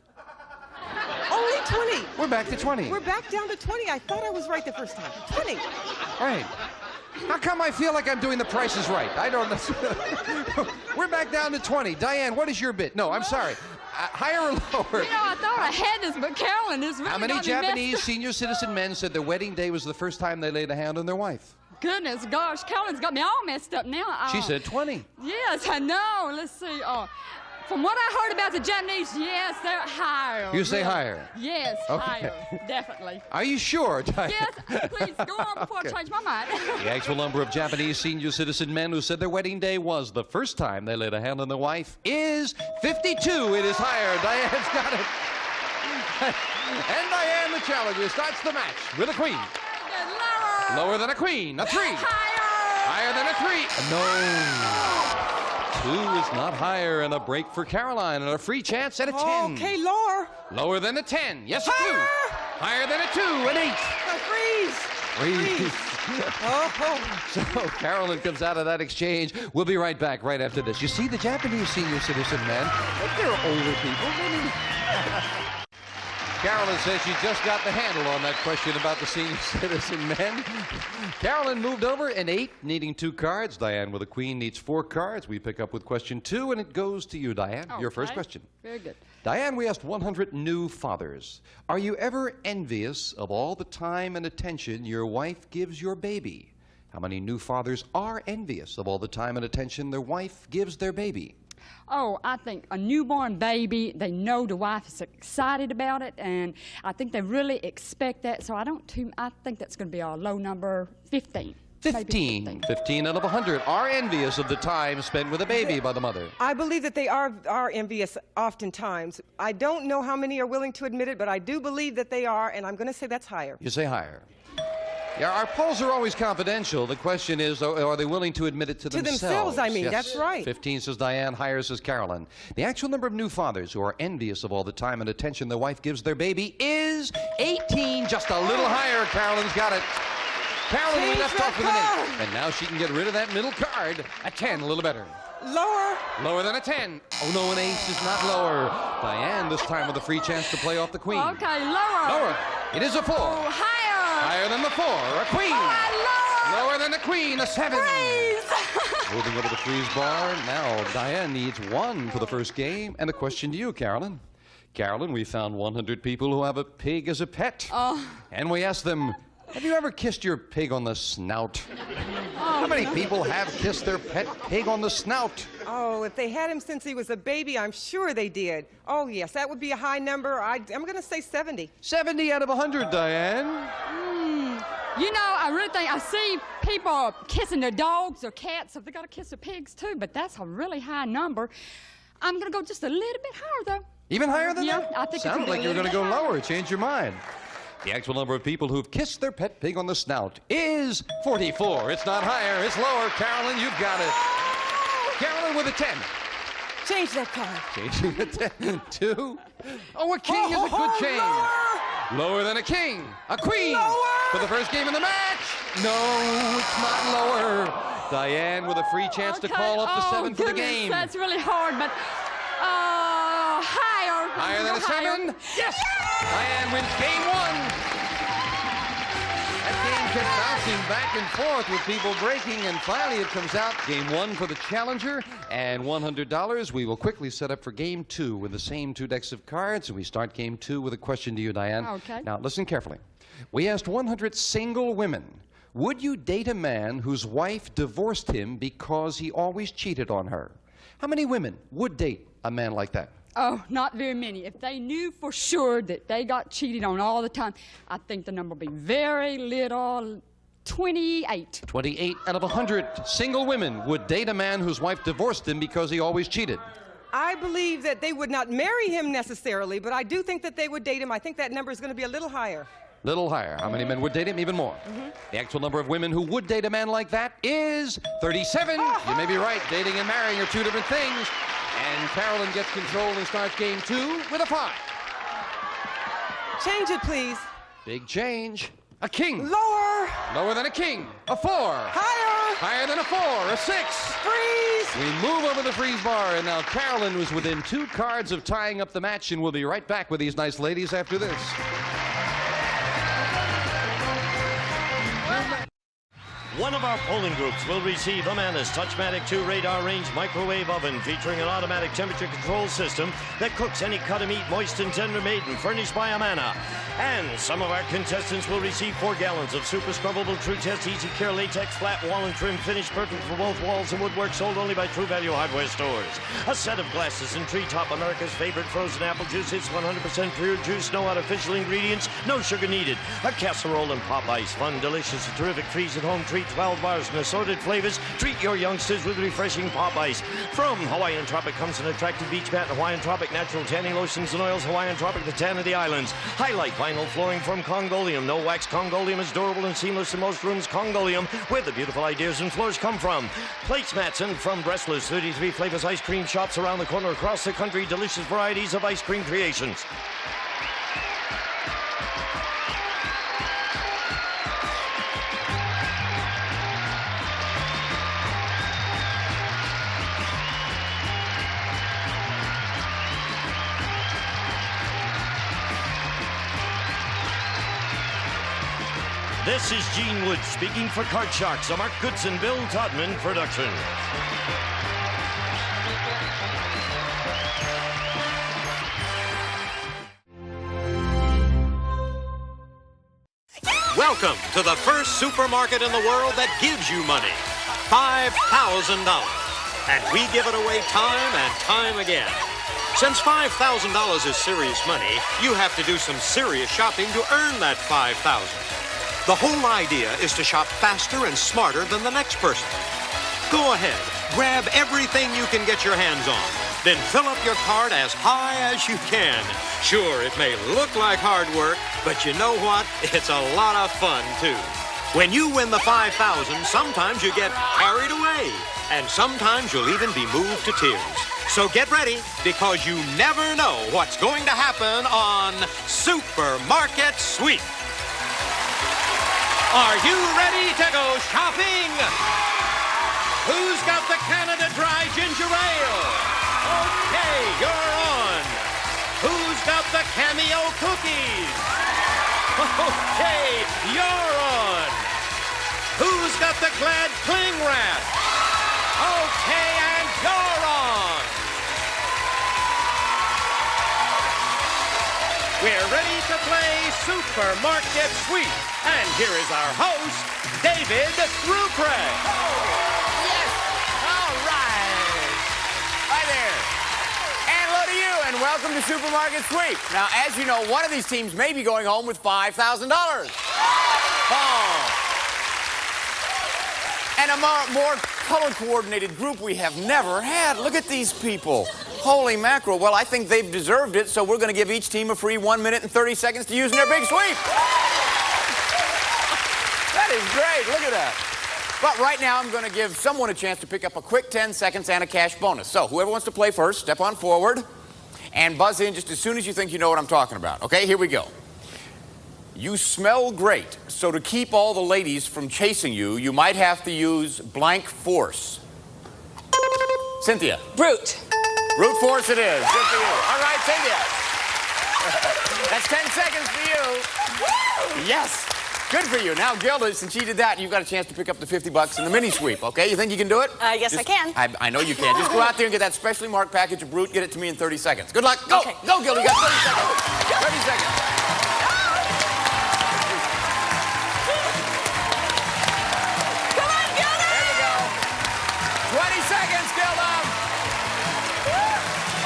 S19: Only 20.
S7: We're back to 20.
S19: We're back down to 20. I thought I was right the first time. 20.
S7: Right. How come I feel like I'm doing the Price is Right? I don't know. We're back down to 20. Diane, what is your bit? No, I'm sorry. Higher or lower?
S20: You know, I thought I had this, but Carolyn is really
S7: How many
S20: got me messed
S7: Japanese
S20: up.
S7: senior citizen men said their wedding day was the first time they laid a hand on their wife?
S20: Goodness, gosh, Carolyn's got me all messed up now.
S7: She said 20.
S20: Yes, I know. Let's see. From what I heard about the Japanese, yes, they're higher.
S7: You say
S20: really.
S7: higher?
S20: Yes,
S7: Okay.
S20: higher, definitely.
S7: Are you sure, Diane?
S20: Yes, please go on before
S7: Okay.
S20: I change my mind.
S7: The actual number of Japanese senior citizen men who said their wedding day was the first time they laid a hand on their wife is 52. It is higher. Diane's got it. And Diane, the challenger, starts the match with a queen. Lower than a queen. A 3. Higher than a 3. No. 2 is not higher, and a break for Caroline, and a free chance at a 10.
S19: Okay, lower.
S7: Lower than a 10. Yes, a 2. Higher than a 2. An 8.
S19: Freeze.
S7: So Carolyn comes out of that exchange. We'll be right back right after this. You see, the Japanese senior citizen men, they're older people. Carolyn says she just got the handle on that question about the senior citizen men. Carolyn moved over an 8, needing 2 cards. Diane with a queen needs 4 cards. We pick up with question 2, and it goes to you, Diane. Your first question.
S20: Very good.
S7: Diane, we asked 100 new fathers. Are you ever envious of all the time and attention your wife gives your baby? How many new fathers are envious of all the time and attention their wife gives their baby?
S20: Oh, I think a newborn baby, they know the wife is excited about it, and I think they really expect that, so I think that's going to be a low number, 15.
S7: 15. 15 out of 100 are envious of the time spent with a baby by the mother.
S19: I believe that they are envious oftentimes. I don't know how many are willing to admit it, but I do believe that they are, and I'm going to say that's higher.
S7: You say higher. Yeah, our polls are always confidential. The question is, are they willing to admit it to themselves?
S19: To themselves, I mean,
S7: Yes.
S19: that's right.
S7: 15 says Diane, higher says Carolyn. The actual number of new fathers who are envious of all the time and attention their wife gives their baby is 18, just a little higher. Carolyn's got it. Carolyn, we left off with an 8, and now she can get rid of that middle card. A 10, a little better.
S19: Lower.
S7: Lower than a 10. Oh, no, an ace is not lower. Diane, this time with a free chance to play off the queen.
S20: Okay, lower.
S7: Lower. It is a 4.
S20: Oh, higher.
S7: Higher than the 4. A queen. Lower than a queen. A 7. Moving over the freeze bar. Now, Diane needs 1 for the first game. And a question to you, Carolyn. Carolyn, we found 100 people who have a pig as a pet. And we asked them, have you ever kissed your pig on the snout? How many people have kissed their pet pig on the snout?
S19: Oh, if they had him since he was a baby, I'm sure they did. Oh, yes, that would be a high number. I'm going to say 70.
S7: 70 out of 100, Diane.
S20: You know, I really think I see people kissing their dogs or cats, so they got to kiss their pigs too, but that's a really high number. I'm going to go just a little bit higher, though.
S7: Even higher than that?
S20: I think
S7: Sounded like you were going to go lower. Change your mind. The actual number of people who've kissed their pet pig on the snout is 44. It's not higher, it's lower. Carolyn, you've got it. Carolyn with a 10.
S19: Change that card.
S7: Changing the 10. 2. Oh, a king is a good change. Lower than a king. A queen. For the first game in the match. No, it's not lower. Diane with a free chance to call up the 7 for the game.
S20: That's really hard, but higher.
S7: Higher than a 7? Yes! Diane wins game 1. That game kept bouncing back and forth with people breaking, and finally it comes out. Game 1 for the challenger, and $100. We will quickly set up for game 2 with the same 2 decks of cards, and we start game 2 with a question to you, Diane.
S20: Okay.
S7: Now, listen carefully. We asked 100 single women, would you date a man whose wife divorced him because he always cheated on her? How many women would date a man like that?
S20: Oh, not very many. If they knew for sure that they got cheated on all the time, I think the number would be very little. 28.
S7: 28 out of 100 single women would date a man whose wife divorced him because he always cheated.
S19: I believe that they would not marry him necessarily, but I do think that they would date him. I think that number is going to be a little higher.
S7: Little higher. How many men would date him? Even more. The actual number of women who would date a man like that is 37. You may be right. Dating and marrying are 2 different things. And Carolyn gets control and starts game 2 with a 5.
S19: Change it, please.
S7: Big change. A king.
S19: Lower.
S7: Lower than a king. A 4.
S19: Higher.
S7: Higher than a 4. A 6.
S19: Freeze.
S7: We move over the freeze bar, and now Carolyn was within 2 cards of tying up the match, and we'll be right back with these nice ladies after this.
S13: One of our polling groups will receive Amanda's Touchmatic 2 radar range microwave oven featuring an automatic temperature control system that cooks any cut of meat moist and tender maiden, furnished by Amana. And some of our contestants will receive 4 gallons of super scrubbable True Test Easy Care latex flat wall and trim finish, perfect for both walls and woodwork, sold only by True Value hardware stores. A set of glasses and Treetop, America's favorite frozen apple juice. It's 100% pure juice, no artificial ingredients, no sugar needed. A casserole and pop ice, fun, delicious, a terrific freeze-at-home treat. 12 bars and assorted flavors. Treat your youngsters with refreshing pop ice. From Hawaiian Tropic comes an attractive beach mat and Hawaiian Tropic natural tanning lotions and oils. Hawaiian Tropic, the tan of the islands. Highlight vinyl flooring from Congolium. No wax. Congolium is durable and seamless in most rooms. Congolium, where the beautiful ideas and floors come from. Placemats and from Brestlers, 33 flavors ice cream shops around the corner across the country. Delicious varieties of ice cream creations. This is Gene Wood speaking for Card Sharks, a Mark Goodson, Bill Todman production.
S21: Welcome to the first supermarket in the world that gives you money. $5,000. And we give it away time and time again. Since $5,000 is serious money, you have to do some serious shopping to earn that $5,000. The whole idea is to shop faster and smarter than the next person. Go ahead, grab everything you can get your hands on. Then fill up your cart as high as you can. Sure, it may look like hard work, but you know what? It's a lot of fun, too. When you win the $5,000, sometimes you get carried away, and sometimes you'll even be moved to tears. So get ready, because you never know what's going to happen on Supermarket Sweep. Are you ready to go shopping? Who's got the Canada Dry Ginger Ale? Okay, you're on. Who's got the Cameo Cookies? Okay, you're on. Who's got the Glad Cling Wrap? Okay, and you're on. We're ready to play Supermarket Sweep. And here is our host, David Rupre.
S22: Yes! All right. Hi there. And hello to you, and welcome to Supermarket Sweep. Now, as you know, one of these teams may be going home with $5,000. Oh. And a more color-coordinated group we have never had. Look at these people. Holy mackerel. Well, I think they've deserved it, so we're going to give each team a free 1 minute and 30 seconds to use in their big sweep. That is great. Look at that. But right now, I'm going to give someone a chance to pick up a quick 10 seconds and a cash bonus. So whoever wants to play first, step on forward and buzz in just as soon as you think you know what I'm talking about. Okay, here we go. You smell great, so to keep all the ladies from chasing you, you might have to use blank force. Cynthia.
S16: Brute.
S22: Brute force it is. Good for you. All right, Cynthia. That's 10 seconds for you. Woo! Yes. Good for you. Now, Gilda, since she did that, you've got a chance to pick up the $50 in the mini sweep, okay? You think you can do it?
S17: Yes, I can.
S22: I know you can. Just go out there and get that specially marked package of Brute. Get it to me in 30 seconds. Good luck. Go. Okay. Go, Gilda. You got 30 seconds. 30 seconds.
S17: Come on, Gilda!
S22: There you go. 20 seconds, Gilda.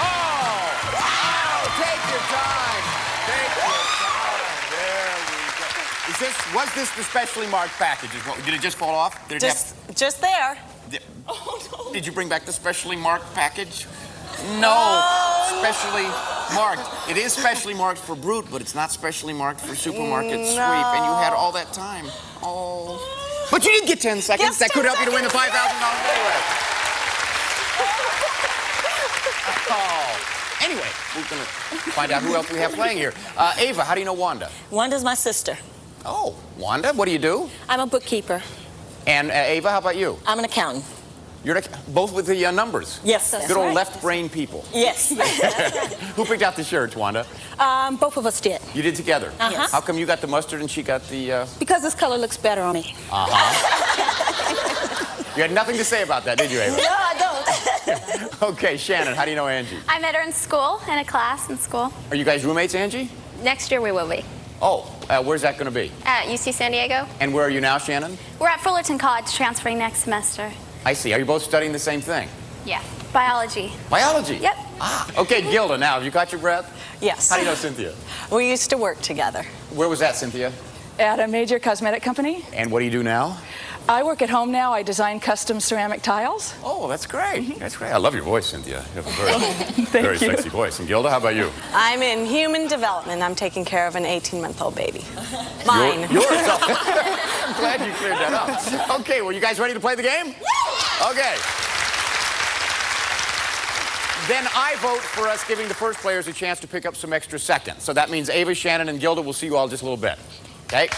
S22: Oh, take your time. Take your time. There we go. Was this the specially marked package? Did it just fall off? Did it
S17: just there.
S22: Oh, no. Did you bring back the specially marked package? No. Specially marked. It is specially marked for Brute, but it's not specially marked for Supermarket Sweep. And you had all that time. Oh. But you did get 10 seconds.
S17: Yes,
S22: that could
S17: 10
S22: help you to win the $5,000 anyway. Oh. Anyway, we're going to find out who else we have playing here. Ava, how do you know Wanda?
S9: Wanda's my sister.
S22: Oh, Wanda, what do you do?
S9: I'm a bookkeeper.
S22: And Ava, how about you?
S9: I'm an accountant.
S22: You're both with the numbers.
S9: Yes, that's
S22: Good old
S9: right.
S22: left brain people.
S9: Yes.
S22: Who picked out the shirts, Wanda?
S9: Both of us did.
S22: You did together?
S9: Uh-huh.
S22: How come you got the mustard and she got the...
S9: Because this color looks better on me.
S22: You had nothing to say about that, did you, Ava?
S9: No, I don't.
S22: Okay, Shannon, how do you know Angie?
S11: I met her in school, in a class in school.
S22: Are you guys roommates, Angie?
S11: Next year we will be.
S22: Oh, where's that going to be?
S11: At UC San Diego.
S22: And where are you now, Shannon?
S11: We're at Fullerton College transferring next semester.
S22: I see. Are you both studying the same thing?
S11: Yeah, biology.
S22: Biology?
S11: Yep.
S22: Okay, Gilda, now, have you caught your breath?
S23: Yes.
S22: How do you know Cynthia?
S23: We used to work together
S22: Where was that, Cynthia?
S23: at a major cosmetic company.
S22: And what do you do now?
S23: I work at home now. I design custom ceramic tiles.
S22: Oh, that's great. That's great. I love your voice, Cynthia. You have a
S23: Thank
S22: very
S23: you.
S22: sexy voice. And Gilda, how about you?
S23: I'm in human development. I'm taking care of an 18-month-old baby. Mine.
S22: Yours. I'm glad you cleared that up. Okay, well, you guys ready to play the game? Okay. Then I vote for us giving the first players a chance to pick up some extra seconds. So that means Ava, Shannon, and Gilda will see you all in just a little bit. Okay?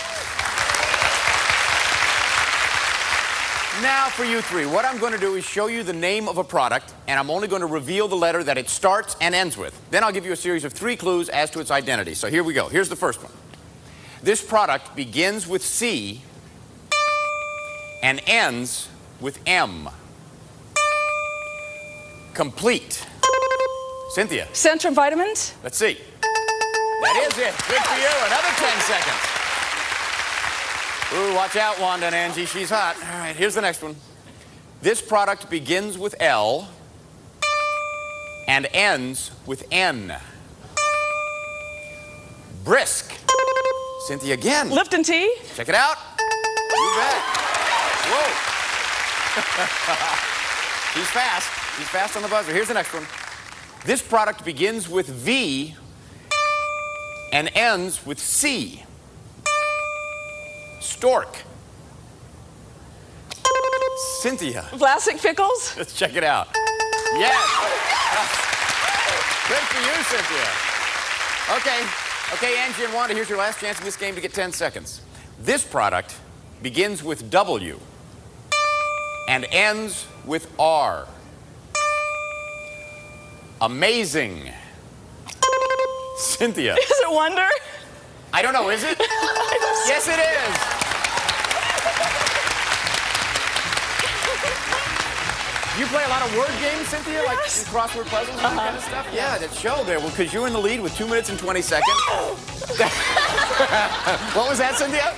S22: Now for you three, what I'm going to do is show you the name of a product, and I'm only going to reveal the letter that it starts and ends with. Then I'll give you a series of 3 clues as to its identity. So here we go. Here's the first one. This product begins with C and ends with M. Complete. Cynthia.
S23: Centrum Vitamins.
S22: Let's see. That is it. Good for you. Another 10 seconds. Ooh, watch out, Wanda and Angie. She's hot. All right, here's the next one. This product begins with L and ends with N. Brisk. Cynthia again.
S23: Lipton tea.
S22: Check it out. You bet. Whoa. He's fast. He's fast on the buzzer. Here's the next one. This product begins with V and ends with C. Stork. Cynthia.
S23: Vlasic pickles.
S22: Let's check it out. Yes. Good for you, Cynthia. Okay, Angie and Wanda, here's your last chance in this game to get 10 seconds. This product begins with W and ends with R. Amazing. Cynthia.
S23: Is it Wonder?
S22: I don't know, is it? Yes, it is. You play a lot of word games, Cynthia, like crossword puzzles and that kind of stuff? Yeah, that show there, because you're in the lead with 2 minutes and 20 seconds. What was that, Cynthia?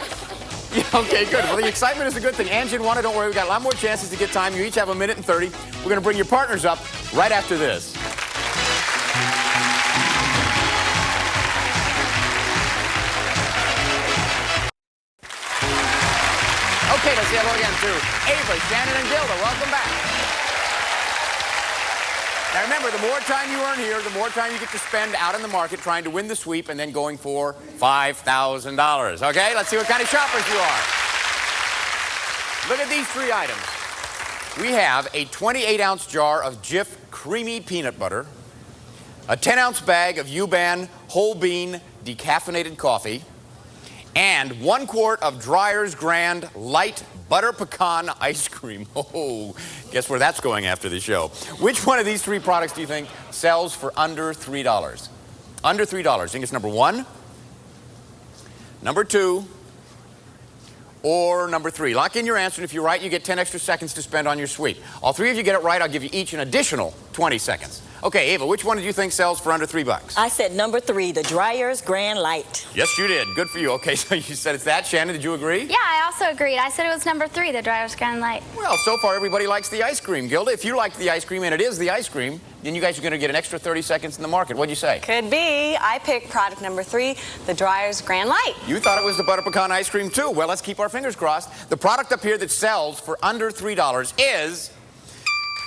S22: Yeah, okay, good. Well, the excitement is a good thing. Angie and Wanda, don't worry, we've got a lot more chances to get time. You each have 1 minute and 30. We're going to bring your partners up right after this. Okay, let's say hello again to Ava, Shannon, and Gilda. Welcome back. Now remember, the more time you earn here, the more time you get to spend out in the market trying to win the sweep and then going for $5,000. Okay, let's see what kind of shoppers you are. Look at these 3 items. We have a 28-ounce jar of Jif creamy peanut butter, a 10-ounce bag of Yuban whole bean decaffeinated coffee, and 1 quart of Dreyer's Grand Light Butter Pecan Ice Cream. Oh, guess where that's going after the show. Which one of these 3 products do you think sells for under $3? Under $3. Think it's number 1, number 2, or number 3. Lock in your answer, and if you're right, you get 10 extra seconds to spend on your sweep. All 3 of you get it right, I'll give you each an additional 20 seconds. Okay, Ava, which one did you think sells for under $3?
S9: I said number 3, the Dreyer's Grand Light.
S22: Yes, you did. Good for you. Okay, so you said it's that. Shannon, did you agree?
S11: Yeah, I also agreed. I said it was number 3, the Dreyer's Grand Light.
S22: Well, so far everybody likes the ice cream. Gilda, if you like the ice cream and it is the ice cream, then you guys are going to get an extra 30 seconds in the market. What'd you say?
S9: Could be. I picked product number 3, the Dreyer's Grand Light.
S22: You thought it was the butter pecan ice cream, too. Well, let's keep our fingers crossed. The product up here that sells for under $3 is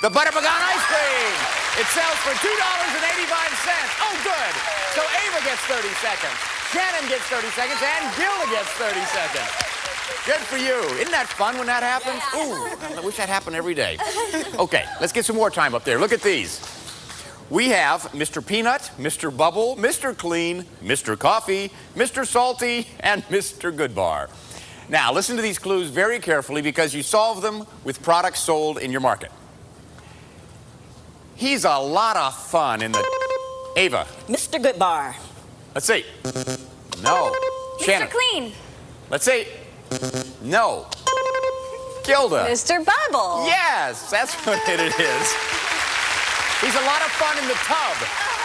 S22: the butter pecan ice cream. It sells for $2.85. Oh, good. So Ava gets 30 seconds. Shannon gets 30 seconds, and Gilda gets 30 seconds. Good for you. Isn't that fun when that happens? Ooh, I wish that happened every day. Okay, let's get some more time up there. Look at these. We have Mr. Peanut, Mr. Bubble, Mr. Clean, Mr. Coffee, Mr. Salty, and Mr. Goodbar. Now, listen to these clues very carefully because you solve them with products sold in your market. He's a lot of fun in the... Ava.
S1: Mr. Goodbar.
S22: Let's see. No. Shannon.
S11: Mr. Clean.
S22: Let's see. No. Gilda.
S23: Mr. Bubble.
S22: Yes, that's what it is. He's a lot of fun in the tub,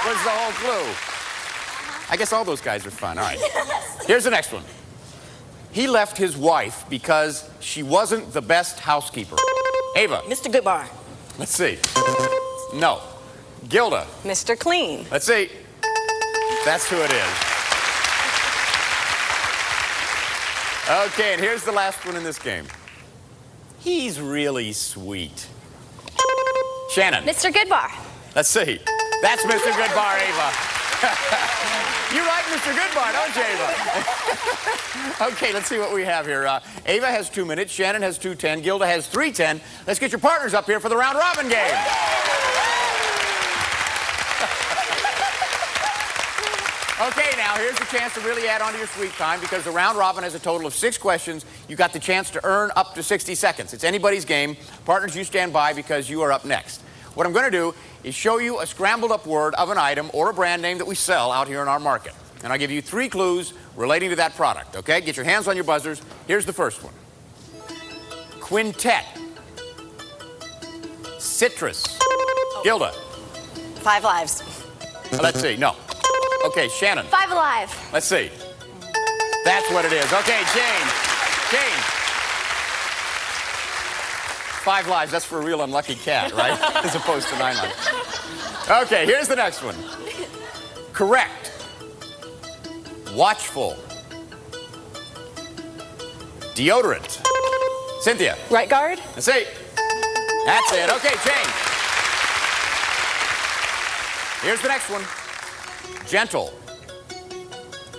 S22: was the whole clue. I guess all those guys are fun. All right. Here's the next one. He left his wife because she wasn't the best housekeeper. Ava.
S1: Mr. Goodbar.
S22: Let's see. No. Gilda.
S23: Mr. Clean.
S22: Let's see. That's who it is. Okay, and here's the last one in this game. He's really sweet. Shannon.
S11: Mr. Goodbar.
S22: Let's see. That's Mr. Goodbar, Ava. You like Mr. Goodbar, don't you, Ava? Okay, let's see what we have here. Ava has 2 minutes. Shannon has 2:10. Gilda has 3:10. Let's get your partners up here for the round robin game. Okay, now here's the chance to really add on to your sweet time because the round robin has a total of 6 questions. You got the chance to earn up to 60 seconds. It's anybody's game. Partners, you stand by because you are up next. What I'm going to do is show you a scrambled up word of an item or a brand name that we sell out here in our market. And I'll give you 3 clues relating to that product, okay? Get your hands on your buzzers. Here's the first one. Quintet. Citrus. Gilda.
S23: 5 Lives.
S22: Let's see. No. Okay, Shannon.
S11: 5 Alive.
S22: Let's see. That's what it is. Okay, Jane. Jane. 5 Lives. That's for a real unlucky cat, right? As opposed to 9 lives. Okay, here's the next one. Correct. Watchful. Deodorant. Cynthia.
S23: Right guard.
S22: Let's see. That's it. Okay, Jane. Here's the next one. Gentle.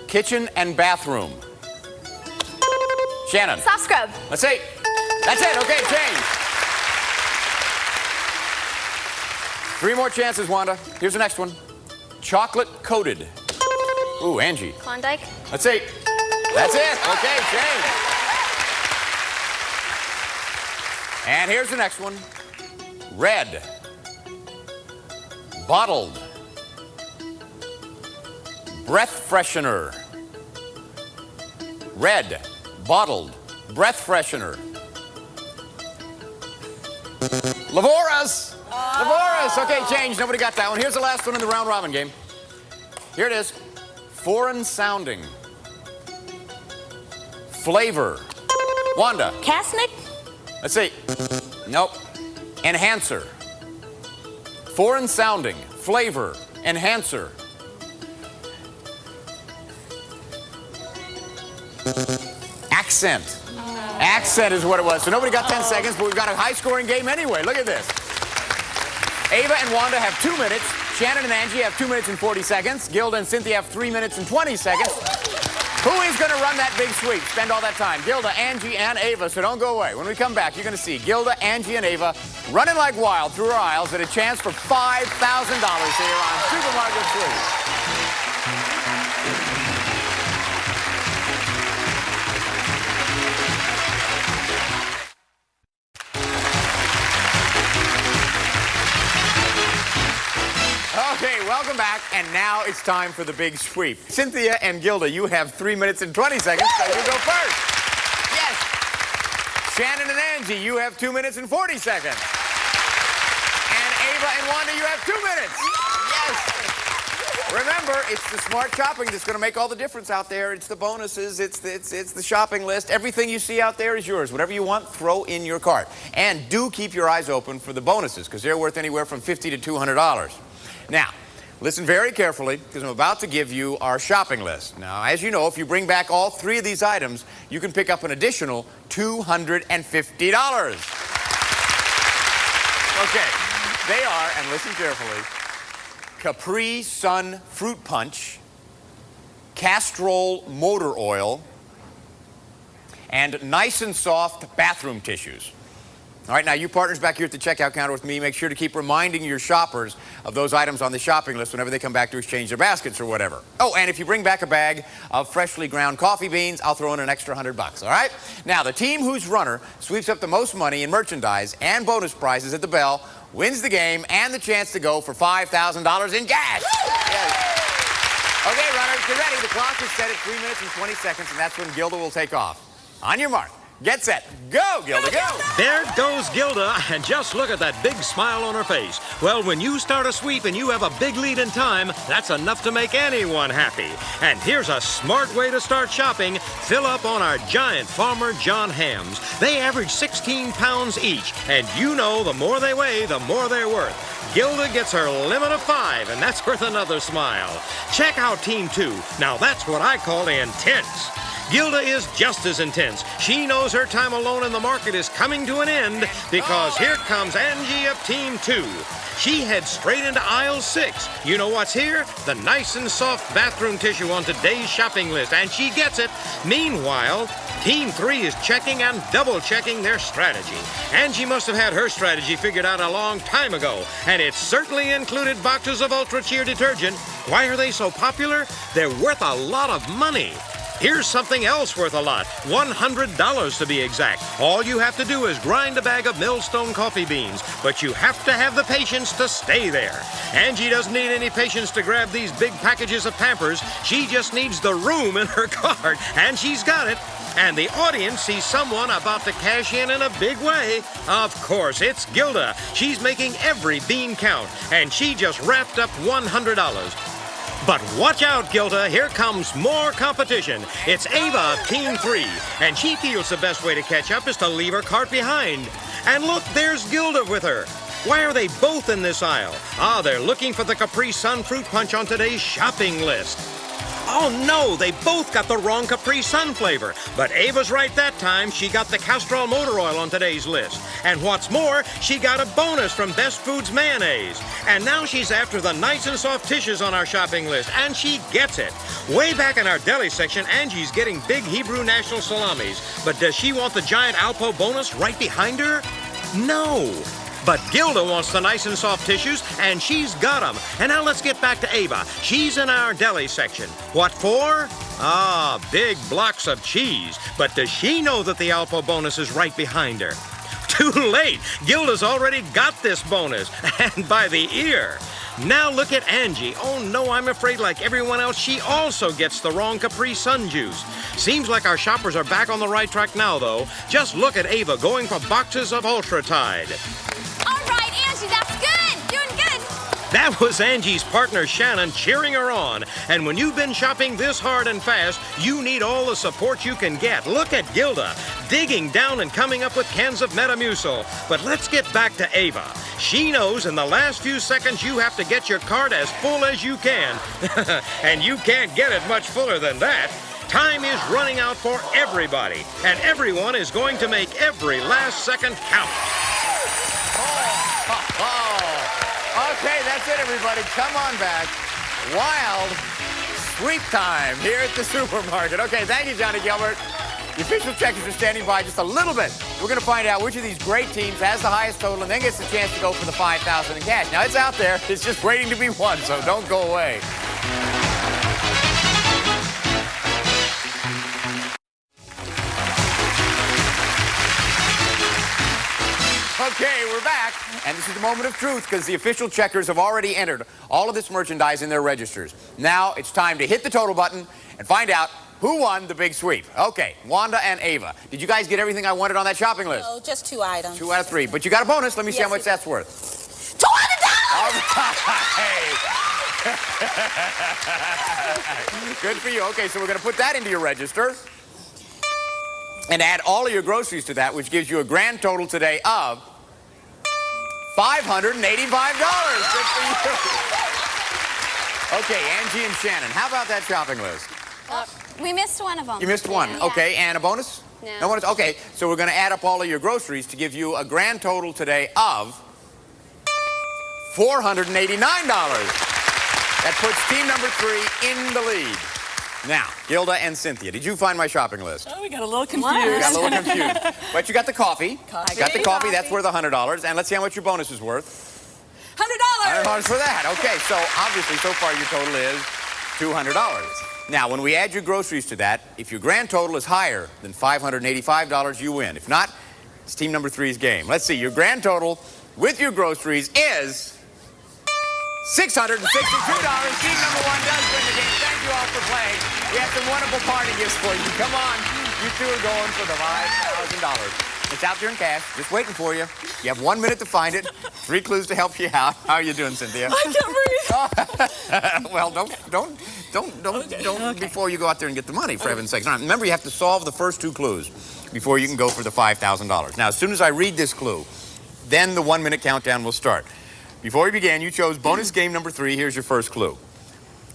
S22: Kitchen and bathroom. Shannon.
S11: Soft scrub.
S22: Let's see. That's it. Okay, Jane. 3 more chances, Wanda. Here's the next one. Chocolate coated. Ooh, Angie.
S11: Klondike.
S22: Let's see. That's it. Okay, Jane. And here's the next one. Red. Bottled. Breath freshener. Red. Bottled. Breath freshener. Lavoras. Lavoras. Okay, change. Nobody got that one. Here's the last one in the round robin game. Here it is. Foreign sounding. Flavor. Wanda.
S1: Casnick.
S22: Let's see. Nope. Enhancer. Foreign sounding. Flavor. Enhancer. Accent. Accent is what it was. So nobody got 10 seconds, but we've got a high-scoring game anyway. Look at this. Ava and Wanda have 2 minutes. Shannon and Angie have 2 minutes and 40 seconds. Gilda and Cynthia have 3 minutes and 20 seconds. Who is going to run that big sweep? Spend all that time. Gilda, Angie, and Ava, so don't go away. When we come back, you're going to see Gilda, Angie, and Ava running like wild through our aisles at a chance for $5,000 here on Supermarket Sweep. Okay, welcome back, and now it's time for the big sweep. Cynthia and Gilda, you have 3 minutes and 20 seconds, so you go first. Yes. Shannon and Angie, you have 2 minutes and 40 seconds. And Ava and Wanda, you have 2 minutes. Yes. Remember, it's the smart shopping that's going to make all the difference out there. It's the bonuses, it's the shopping list. Everything you see out there is yours. Whatever you want, throw in your cart. And do keep your eyes open for the bonuses, because they're worth anywhere from $50 to $200. Now, listen very carefully, because I'm about to give you our shopping list. Now, as you know, if you bring back all 3 of these items, you can pick up an additional $250. Okay, they are, and listen carefully, Capri Sun Fruit Punch, Castrol Motor Oil, and Nice and Soft bathroom tissues. All right, now you partners back here at the checkout counter with me, make sure to keep reminding your shoppers of those items on the shopping list whenever they come back to exchange their baskets or whatever. Oh, and if you bring back a bag of freshly ground coffee beans, I'll throw in an extra $100, all right? Now, the team whose runner sweeps up the most money in merchandise and bonus prizes at the bell wins the game and the chance to go for $5,000 in cash. Yes. Okay, runners, get ready. The clock is set at 3 minutes and 20 seconds, and that's when Gilda will take off. On your mark. Get set. Go, Gilda, go!
S21: There goes Gilda, and just look at that big smile on her face. Well, when you start a sweep and you have a big lead in time, that's enough to make anyone happy. And here's a smart way to start shopping. Fill up on our giant Farmer John hams. They average 16 pounds each, and you know the more they weigh, the more they're worth. Gilda gets her limit of 5, and that's worth another smile. Check out Team 2. Now that's what I call intense. Gilda is just as intense. She knows her time alone in the market is coming to an end because here comes Angie of Team 2. She heads straight into aisle 6. You know what's here? The nice and soft bathroom tissue on today's shopping list, and she gets it. Meanwhile, Team 3 is checking and double-checking their strategy. Angie must have had her strategy figured out a long time ago, and it certainly included boxes of Ultra Cheer detergent. Why are they so popular? They're worth a lot of money. Here's something else worth a lot, $100 to be exact. All you have to do is grind a bag of Millstone coffee beans, but you have to have the patience to stay there. Angie doesn't need any patience to grab these big packages of Pampers. She just needs the room in her cart, and she's got it. And the audience sees someone about to cash in a big way. Of course, it's Gilda. She's making every bean count, and she just wrapped up $100. But watch out, Gilda. Here comes more competition. It's Ava of Team 3, and she feels the best way to catch up is to leave her cart behind. And look, there's Gilda with her. Why are they both in this aisle? Ah, they're looking for the Capri Sun Fruit Punch on today's shopping list. Oh, no, they both got the wrong Capri Sun flavor. But Ava's right that time. She got the Castrol Motor Oil on today's list. And what's more, she got a bonus from Best Foods Mayonnaise. And now she's after the nice and soft tissues on our shopping list, and she gets it. Way back in our deli section, Angie's getting big Hebrew National Salamis. But does she want the giant Alpo bonus right behind her? No. But Gilda wants the nice and soft tissues, and she's got them. And now let's get back to Ava. She's in our deli section. What for? Ah, big blocks of cheese. But does she know that the Alpo bonus is right behind her? Too late. Gilda's already got this bonus, and by the ear. Now look at Angie. Oh, no, I'm afraid like everyone else, she also gets the wrong Capri Sun juice. Seems like our shoppers are back on the right track now, though. Just look at Ava going for boxes of Ultra Tide.
S11: All right, Angie, that's good. Doing good.
S21: That was Angie's partner, Shannon, cheering her on. And when you've been shopping this hard and fast, you need all the support you can get. Look at Gilda, digging down and coming up with cans of Metamucil. But let's get back to Ava. She knows in the last few seconds you have to get your cart as full as you can. And you can't get it much fuller than that. Time is running out for everybody, and everyone is going to make every last second count.
S22: Okay, that's it, everybody. Come on back. Wild sweep time here at the supermarket. Okay, thank you, Johnny Gilbert. The official checkers are standing by just a little bit. We're going to find out which of these great teams has the highest total and then gets the chance to go for the $5,000 in cash. Now, it's out there. It's just waiting to be won, so don't go away. Okay, we're back, and this is the moment of truth because the official checkers have already entered all of this merchandise in their registers. Now it's time to hit the total button and find out who won the big sweep. Okay, Wanda and Ava. Did you guys get everything I wanted on that shopping list?
S1: No, just 2 items.
S22: 2 out of 3, but you got a bonus. Let me see how much that's worth.
S1: $200!
S22: All right. Good for you. Okay, so we're going to put that into your register and add all of your groceries to that, which gives you a grand total today of $585. Good for you. Okay, Angie and Shannon, how about that shopping list?
S11: We missed one of them.
S22: You missed one.
S11: Yeah.
S22: Okay, and a bonus?
S11: No.
S22: No bonus? Okay, so we're going to add up all of your groceries to give you a grand total today of $489. That puts team number 3 in the lead. Now, Gilda and Cynthia, did you find my shopping list?
S1: Oh, we got a little confused.
S22: You got a little confused. But you got the coffee.
S1: Coffee.
S22: Got the coffee. That's worth $100. And let's see how much your bonus is worth.
S1: $100.
S22: $100 for that. Okay, so obviously so far your total is $200. Now, when we add your groceries to that, if your grand total is higher than $585, you win. If not, it's team number 3's game. Let's see, your grand total with your groceries is $662. Team number 1 does win the game. Thank you all for playing. We have some wonderful party gifts for you. Come on. You two are going for the $5,000. It's out there in cash, just waiting for you. You have 1 minute to find it. 3 clues to help you out. How are you doing, Cynthia?
S1: I can't breathe.
S22: Well, don't before you go out there and get the money, for heaven's sakes. Now, remember, you have to solve the first 2 clues before you can go for the $5,000. Now, as soon as I read this clue, then the 1 minute countdown will start. Before we begin, you chose bonus game number 3. Here's your first clue.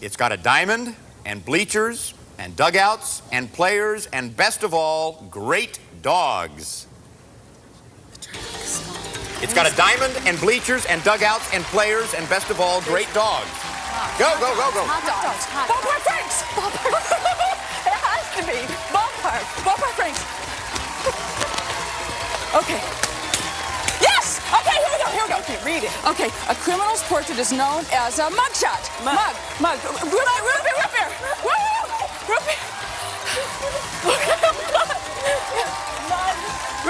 S22: It's got a diamond and bleachers and dugouts and players and, best of all, great dogs. It's got a diamond and bleachers and dugouts and players and, best of all, great dogs. Go, go, go, go.
S1: Hot dogs. Ballpark Franks. It has to be. Ballpark. Ballpark Franks. Okay. Yes! Okay, here we go, here we go. Okay, read it. Okay, a criminal's portrait is known as a mugshot. Mug. Root beer. Woo! Root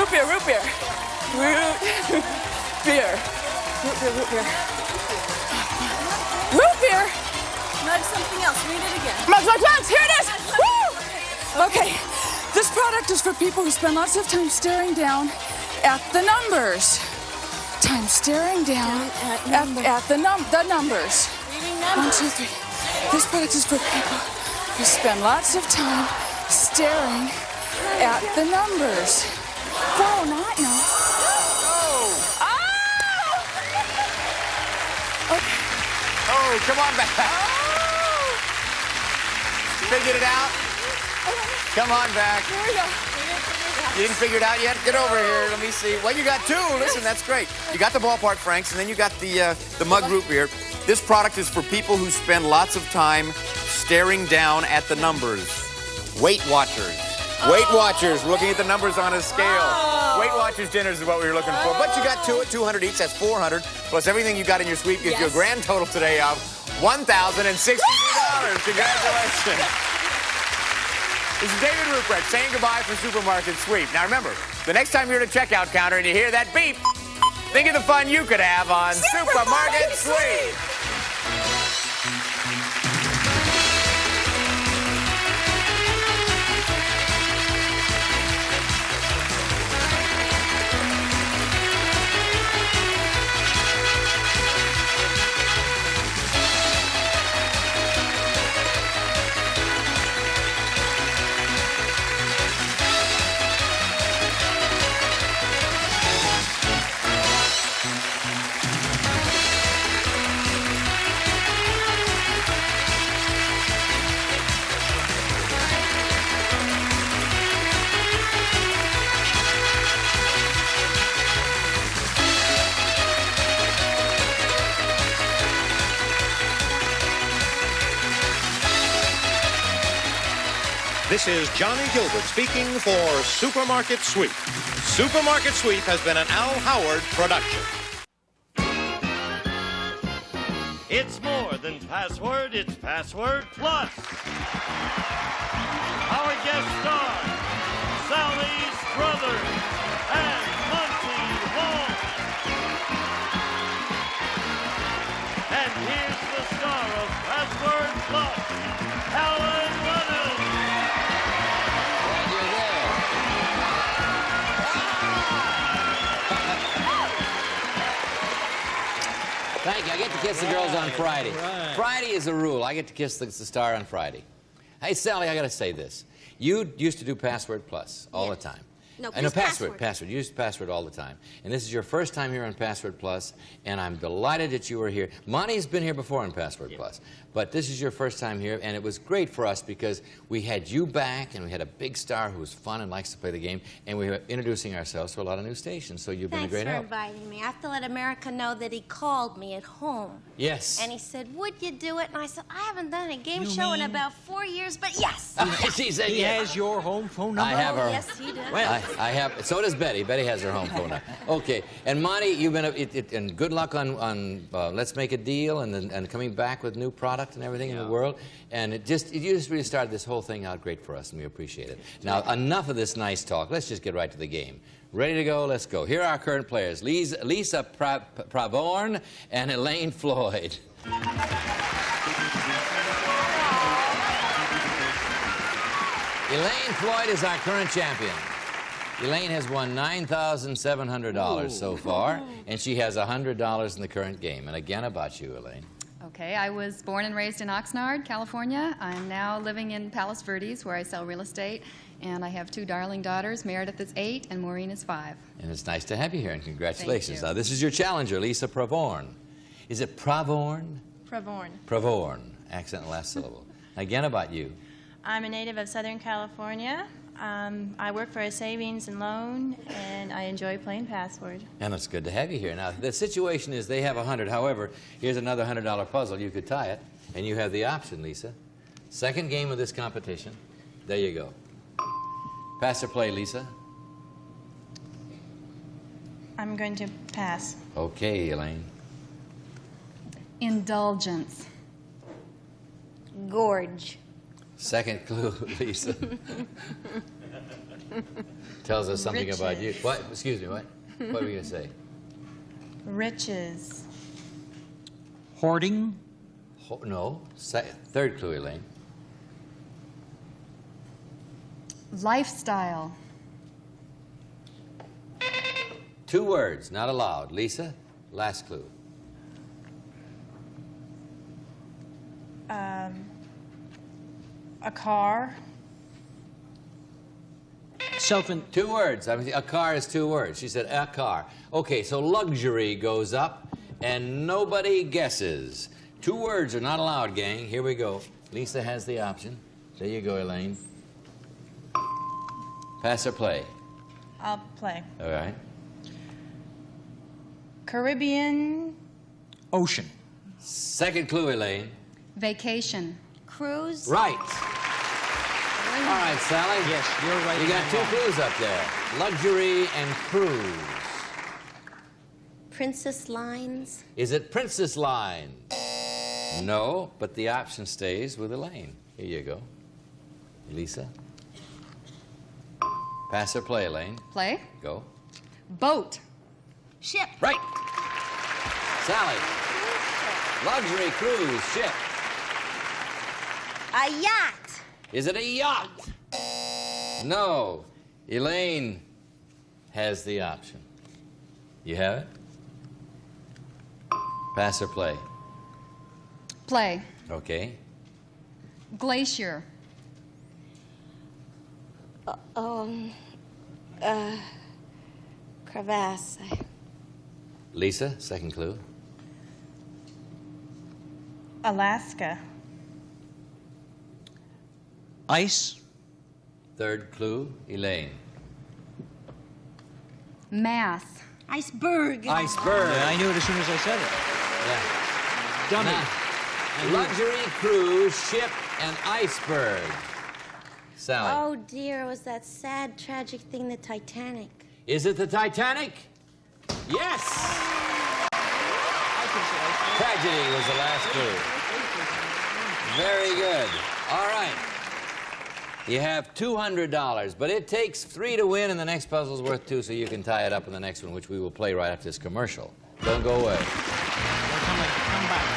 S1: beer. Root beer. Root beer. Root beer.
S11: Mug something else. Read it again.
S1: Mugs. Here it is. Woo! Okay. This product is for people who spend lots of time staring down at the numbers. Time staring down at the numbers.
S11: Reading numbers.
S1: 1, 2, 3. This product is for people who spend lots of time staring at the numbers. 409, no.
S22: Oh, come on back. Figured it out? Come on back.
S1: Here we go.
S22: You didn't figure it out yet? Get over here. Let me see. Well, you got 2. Listen, that's great. You got the Ballpark Franks, and then you got the mug root beer. This product is for people who spend lots of time staring down at the numbers. Weight Watchers. Weight Watchers, looking at the numbers on a scale. Weight Watchers dinners is what we were looking for. But you got 2 at 200 each. That's 400. Plus everything you got in your sweep gives you a grand total today of $1,062. Congratulations. This is David Ruprecht saying goodbye for Supermarket Sweep. Now remember, the next time you're at a checkout counter and you hear that beep, think of the fun you could have on Supermarket Sweep.
S21: This is Johnny Gilbert speaking for Supermarket Sweep. Supermarket Sweep has been an Al Howard production.
S13: It's more than password, it's Password Plus. Our guest stars, Sally Struthers and Monty Hall. And here's the star of Password Plus, Alan Lennon.
S12: Thank you. I get to kiss the girls on Friday.
S4: Right.
S12: Friday is a rule. I get to kiss the star on Friday. Hey, Sally, I got to say this. You used to do Password Plus all the time.
S3: No,
S8: I know password. You use password all the time. And this is your first time here on Password Plus, and I'm delighted that you are here. Monty's been here before on Password Plus, but this is your first time here, and it was great for us because we had you back, and we had a big star who was fun and likes to play the game, and we were introducing ourselves to a lot of new stations, so you've been a great help.
S3: Thanks for inviting me. I have to let America know that he called me at home.
S8: Yes.
S3: And he said, would you do it? And I said, I haven't done a game show in about 4 years, but yes.
S8: She said
S12: He
S8: yes.
S12: has your home phone number?
S8: I have her.
S3: Yes, he does.
S8: Well, I have. So does Betty. Betty has her home phone number. Okay. And Monty, you've been and good luck on Let's Make a Deal and coming back with new product and everything in the world. And you just really started this whole thing out great for us, and we appreciate it. Now, enough of this nice talk. Let's just get right to the game. Ready to go? Let's go. Here are our current players: Lisa Pravorn and Elaine Floyd. Elaine Floyd is our current champion. Elaine has won $9,700 so far, and she has $100 in the current game. And again, about you, Elaine.
S10: Okay, I was born and raised in Oxnard, California. I'm now living in Palos Verdes, where I sell real estate, and I have 2 darling daughters. Meredith is 8, and Maureen is 5.
S8: And it's nice to have you here, and congratulations.
S10: Thank you.
S8: Now, this is your challenger, Lisa Pravorn. Is it Pravorn?
S24: Pravorn.
S8: Pravorn. Accent in the last syllable. Again, about you.
S24: I'm a native of Southern California. I work for a savings and loan, and I enjoy playing Password.
S8: And it's good to have you here. Now, the situation is they have 100. However, here's another $100 puzzle. You could tie it, and you have the option, Lisa. Second game of this competition. There you go. Pass or play, Lisa?
S24: I'm going to pass.
S8: Okay, Elaine.
S10: Indulgence.
S3: Gorge.
S8: Second clue, Lisa. Tells us something about you. What? Excuse me, what? What were you going to say?
S24: Riches.
S12: Hoarding?
S8: No. Third clue, Elaine.
S10: Lifestyle.
S8: 2 words, not allowed. Lisa, last clue.
S24: A car.
S8: 2 words. I mean, a car is 2 words. She said a car. Okay, so luxury goes up, and nobody guesses. 2 words are not allowed, gang. Here we go. Lisa has the option. There you go, Elaine. Pass or play?
S24: I'll play.
S8: All right.
S24: Caribbean.
S12: Ocean.
S8: Second clue, Elaine.
S10: Vacation.
S3: Cruise.
S8: Right. All right, Sally.
S12: Yes, you're right.
S8: You got 2 clues up there. Luxury and cruise.
S3: Princess Lines.
S8: Is it Princess Line? No, but the option stays with Elaine. Here you go. Lisa. Pass or play, Elaine?
S10: Play.
S8: Go.
S10: Boat.
S3: Ship.
S8: Right. Sally. Luxury cruise ship.
S3: A yacht.
S8: Is it a yacht? No. Elaine has the option. You have it? Pass or play?
S10: Play.
S8: Okay.
S10: Glacier.
S3: Crevasse.
S8: Lisa, second clue.
S24: Alaska.
S12: Ice.
S8: Third clue, Elaine.
S10: Mass.
S3: Iceberg.
S8: Iceberg.
S12: Yeah, I knew it as soon as I said it.
S8: Yeah.
S12: Dummy.
S8: Now, luxury cruise ship and iceberg. Sally.
S3: Oh dear, it was that sad, tragic thing, the Titanic.
S8: Is it the Titanic? Yes! Tragedy was the last clue. Very good. All right. You have $200, but it takes 3 to win, and the next puzzle's worth 2, so you can tie it up in the next one, which we will play right after this commercial. Don't go away.
S12: Come back.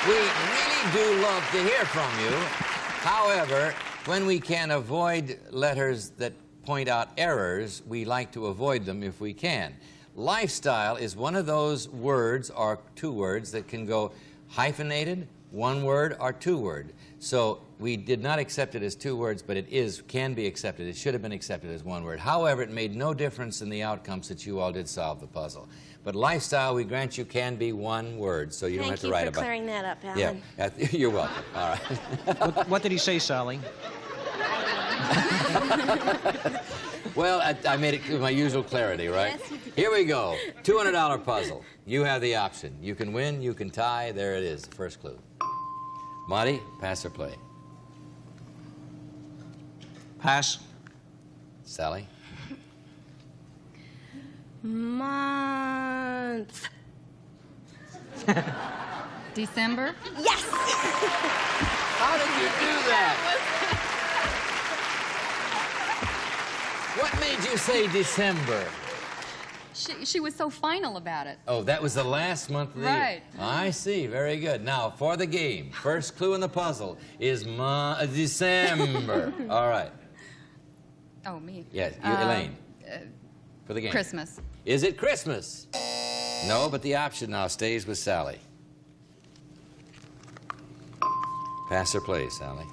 S8: We really do love to hear from you. However, when we can avoid letters that point out errors, we like to avoid them if we can. Lifestyle is one of those words or 2 words that can go hyphenated, 1 word, or 2 word. So we did not accept it as 2 words, but it can be accepted. It should have been accepted as 1 word. However, it made no difference in the outcome since you all did solve the puzzle. But lifestyle, we grant you, can be 1 word, so you don't have to write about it.
S3: Thank you for clearing that up, Alan.
S8: Yeah, you're welcome. All right.
S4: What did he say, Sally?
S8: Well, I made it with my usual clarity, right?
S3: Yes, you did.
S8: Here we go. $200 puzzle. You have the option. You can win, you can tie. There it is, the first clue. Monty, pass or play?
S4: Pass.
S8: Sally?
S3: Month.
S10: December?
S3: Yes!
S8: How did you do that? What made you say December?
S10: She was so final about it.
S8: Oh, that was the last month of the year. I see. Very good. Now, for the game, first clue in the puzzle is December. All right.
S10: Oh, me.
S8: Yes, you, Elaine. For the game.
S10: Christmas.
S8: Is it Christmas? No, but the option now stays with Sally. Pass or play, Sally?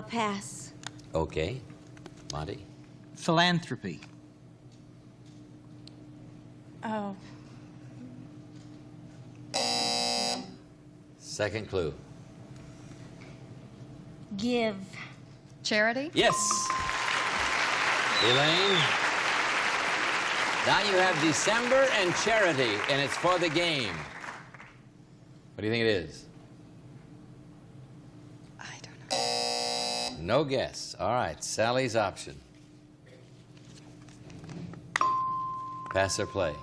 S3: Pass.
S8: Okay. Monty?
S4: Philanthropy.
S24: Oh.
S8: Second clue.
S3: Give.
S10: Charity?
S8: Yes. Elaine? Now you have December and charity, and it's for the game. What do you think it is?
S10: I don't know.
S8: No guess. All right, Sally's option. Pass or play?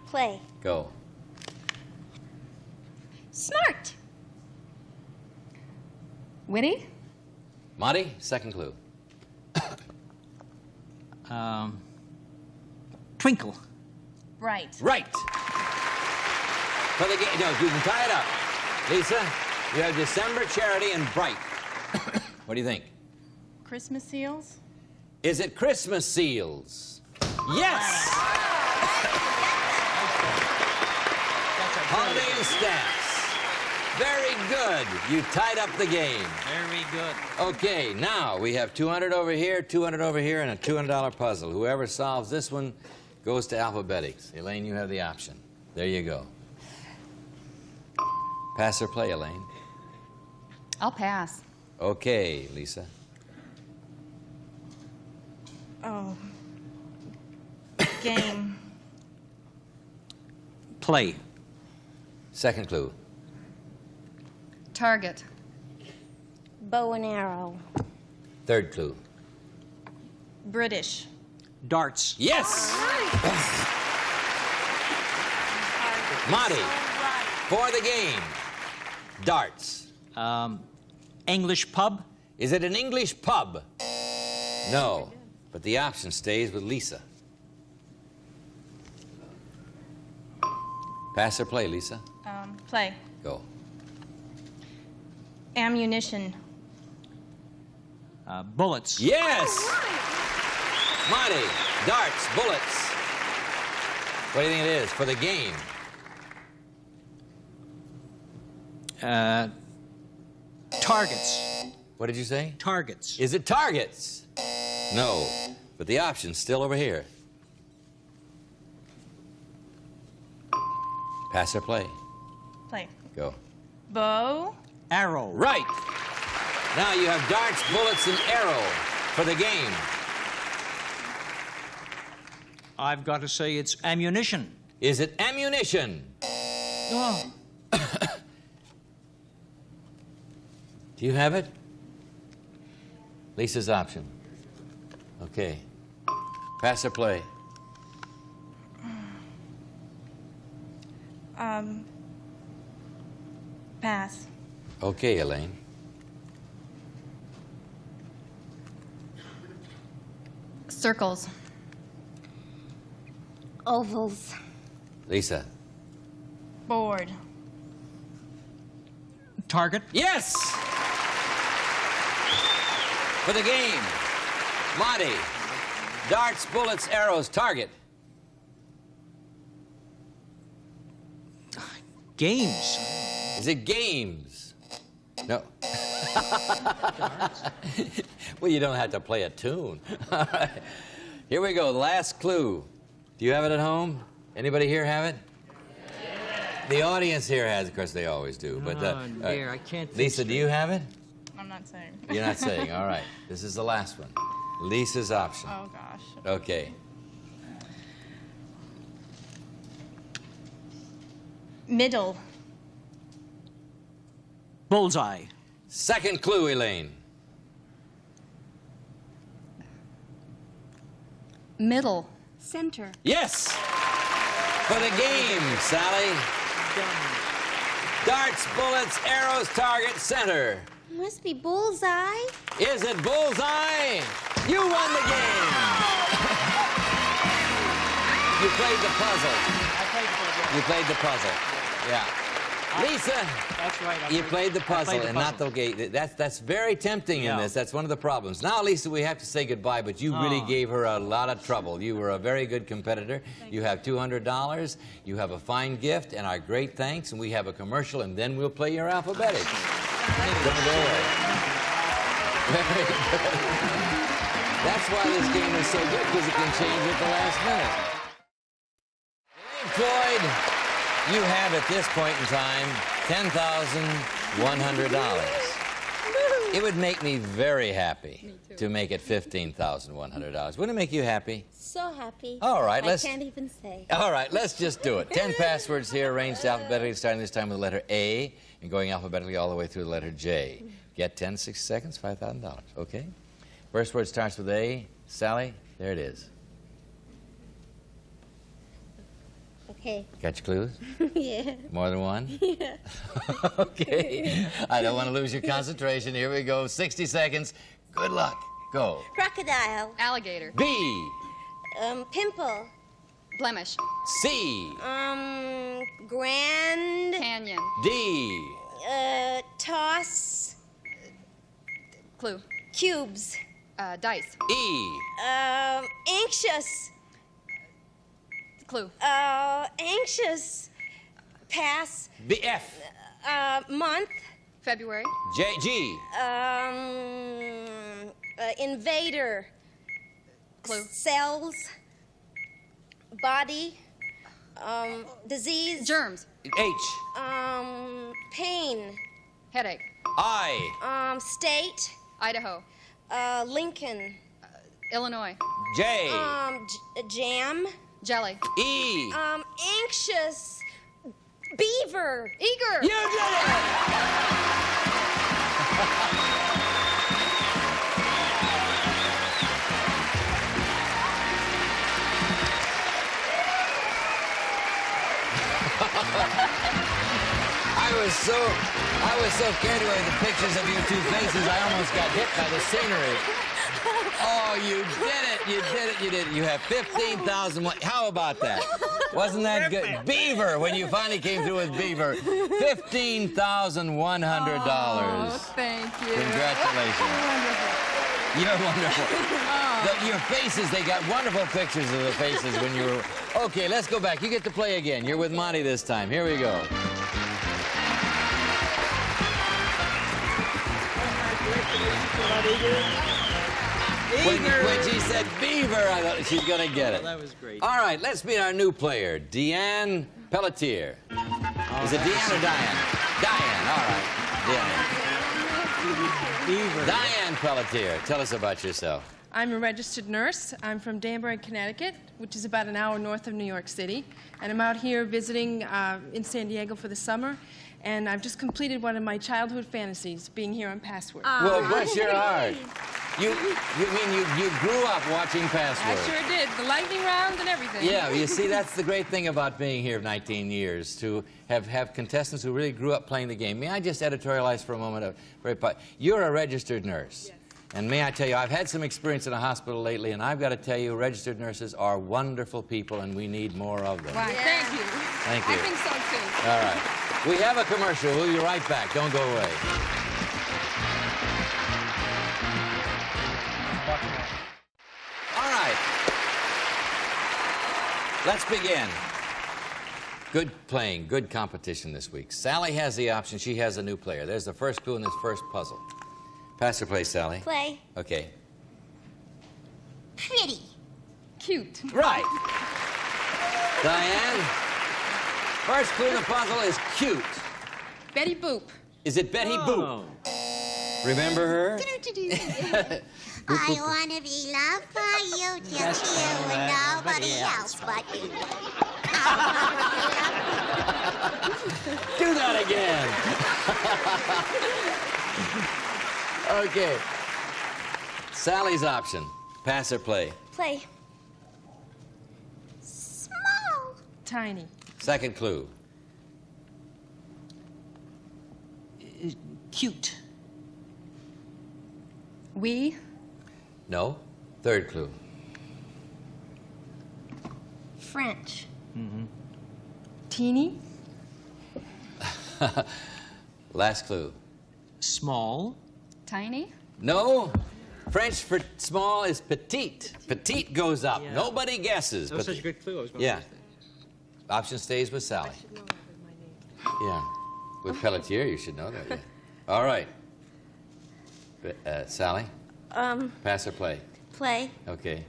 S3: Play.
S8: Go.
S3: Smart.
S10: Witty?
S8: Monty, second clue.
S4: Twinkle.
S3: Right.
S8: Right. For the game, no, you can tie it up. Lisa, you have December, charity, and bright. What do you think?
S24: Christmas seals?
S8: Is it Christmas seals? Yes! Holiday and stamps. Very good. You tied up the game.
S4: Very good.
S8: Okay, now we have 200 over here, 200 over here, and a $200 puzzle. Whoever solves this one goes to alphabetics. Elaine, you have the option. There you go. Pass or play, Elaine?
S10: I'll pass.
S8: Okay, Lisa.
S24: Oh. Game.
S4: Play.
S8: Second clue.
S10: Target.
S3: Bow and arrow.
S8: Third clue.
S24: British.
S4: Darts.
S8: Yes! Monty, for the game. Darts.
S4: English pub.
S8: Is it an English pub? No, but the option stays with Lisa. Pass or play, Lisa?
S24: Play.
S8: Go.
S24: Ammunition.
S4: Bullets.
S8: Yes! Monty, darts, bullets. What do you think it is for the game?
S4: Targets.
S8: What did you say?
S4: Targets.
S8: Is it targets? No, but the option's still over here. Pass or play?
S24: Play.
S8: Go.
S24: Bow.
S4: Arrow.
S8: Right. Now you have darts, bullets, and arrow for the game.
S4: I've got to say it's ammunition.
S8: Is it ammunition?
S4: Oh.
S8: Do you have it? Lisa's option. Okay. Pass or play?
S24: Pass.
S8: Okay, Elaine.
S10: Circles.
S3: Ovals.
S8: Lisa.
S24: Board.
S4: Target.
S8: Yes! For the game. Monty. Darts, bullets, arrows, target.
S4: Games.
S8: Is Is it games? No. Well, you don't have to play a tune. All right. Here we go. Last clue. Do you have it at home? Anybody here have it? The audience here has, of course, they always do. But
S4: dear, I can't think
S8: Lisa, do you have it?
S24: I'm not saying.
S8: You're not saying. All right. This is the last one. Lisa's option.
S24: Oh, gosh.
S8: Okay.
S24: Middle.
S4: Bullseye.
S8: Second clue, Elaine.
S10: Middle.
S24: Center.
S8: Yes! For the game, Sally. Darts, bullets, arrows, target, center.
S3: Must be bullseye.
S8: Is it bullseye? You won the game! You played the puzzle. You played the puzzle. Yeah. Lisa,
S4: that's right.
S8: you played the puzzle and not the gate. That's very tempting in this. That's one of the problems. Now, Lisa, we have to say goodbye, but you really gave her a lot of trouble. You were a very good competitor. You have $200. You have a fine gift and our great thanks, and we have a commercial, and then we'll play your alphabetic. Don't go away. Very good. That's why this game is so good, because it can change at the last minute. Elaine Floyd, you have at this point in time $10,100. It would make me very happy to make it $15,100. Wouldn't it make you happy?
S3: So happy.
S8: All right,
S3: I can't even say.
S8: All right, let's just do it. 10 passwords here, arranged alphabetically, starting this time with the letter A and going alphabetically all the way through the letter J. Get 10, 6 seconds, $5,000. Okay? First word starts with A. Sally, there it is.
S3: Okay.
S8: Got your clues?
S3: Yeah.
S8: More than one?
S3: Yeah.
S8: Okay. I don't want to lose your concentration. Here we go. 60 seconds. Good luck. Go.
S3: Crocodile.
S10: Alligator.
S8: B.
S3: Pimple.
S10: Blemish.
S8: C.
S3: Grand.
S10: Canyon.
S8: D.
S3: Toss.
S10: Clue.
S3: Cubes.
S10: Dice.
S8: E.
S3: Anxious.
S10: Clue.
S3: Anxious. Pass.
S8: B. F.
S3: Month.
S10: February.
S8: J. G.
S3: Invader.
S10: Clue.
S3: Cells. Body. Disease.
S10: Germs.
S8: H.
S3: Pain.
S10: Headache.
S8: I.
S3: State.
S10: Idaho.
S3: Lincoln.
S10: Illinois.
S8: J.
S3: Jam.
S10: Jelly.
S8: E.
S3: Anxious. Beaver.
S10: Eager.
S8: You did it! I was so carried away with the pictures of your two faces, I almost got hit by the scenery. Oh, you did it! You did it! You did it! You have 15,000. How about that? Wasn't that good? Beaver! When you finally came through with Beaver, $15,100.
S10: Oh, thank you.
S8: Congratulations. You're wonderful. Your faces, they got wonderful pictures of the faces when you were... Okay, let's go back. You get to play again. You're with Monty this time. Here we go. When she said Beaver, I thought she's going to get it.
S4: That was great.
S8: All right, let's meet our new player, Deanne Pelletier. Is it Deanne or Diane? Diane, all right. Diane. Diane Pelletier, tell us about yourself.
S2: I'm a registered nurse. I'm from Danbury, Connecticut, which is about an hour north of New York City. And I'm out here visiting in San Diego for the summer. And I've just completed one of my childhood fantasies, being here on Password.
S8: Well, bless your heart. You grew up watching Password.
S2: I sure did. The lightning round and everything.
S8: Yeah, you see, that's the great thing about being here 19 years, to have contestants who really grew up playing the game. May I just editorialize for a moment? You're a registered nurse. Yes. And may I tell you, I've had some experience in a hospital lately, and I've got to tell you, registered nurses are wonderful people, and we need more of them.
S2: Wow, thank you.
S8: Thank you.
S2: I think so, too.
S8: All right. We have a commercial. We'll be right back. Don't go away. All right. Let's begin. Good playing, good competition this week. Sally has the option. She has a new player. There's the first clue in this first puzzle. Pass or play, Sally?
S3: Play.
S8: Okay.
S3: Pretty.
S10: Cute.
S8: Right. Diane, first clue in the puzzle is cute.
S10: Betty Boop.
S8: Is it Betty Boop? Remember her?
S3: I want to be loved by you, just you and nobody else but you.
S8: Do that again. Okay. Sally's option. Pass or play?
S3: Play. Small.
S2: Tiny.
S8: Second clue.
S2: Cute.
S10: We.
S8: No. Third clue.
S3: French.
S2: Teeny.
S8: Last clue.
S12: Small.
S10: Tiny.
S8: No. French for small is petite. Petite goes up.
S12: Yeah.
S8: Nobody guesses.
S12: That was
S8: but
S12: such a good clue. I was going
S8: yeah. Option stays with Sally. Yeah. With Pelletier, you should know that. Yeah. All right. Sally? Pass or play?
S3: Play.
S8: Okay.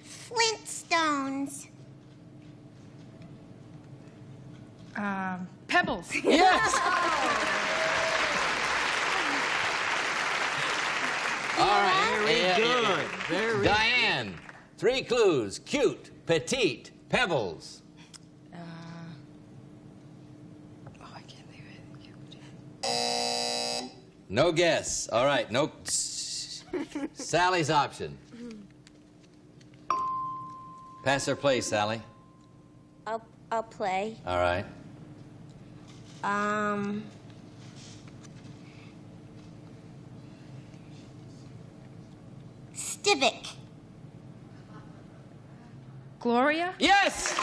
S3: Flintstones.
S2: Pebbles.
S8: Yes! All right.
S12: Very good. Very
S8: Diane, 3 clues. Cute, petite, pebbles.
S10: I can't think of it.
S8: No guess. All right. No. Sally's option. Pass or play, Sally?
S3: I'll play.
S8: All right.
S3: Civic.
S2: Gloria.
S8: Yes!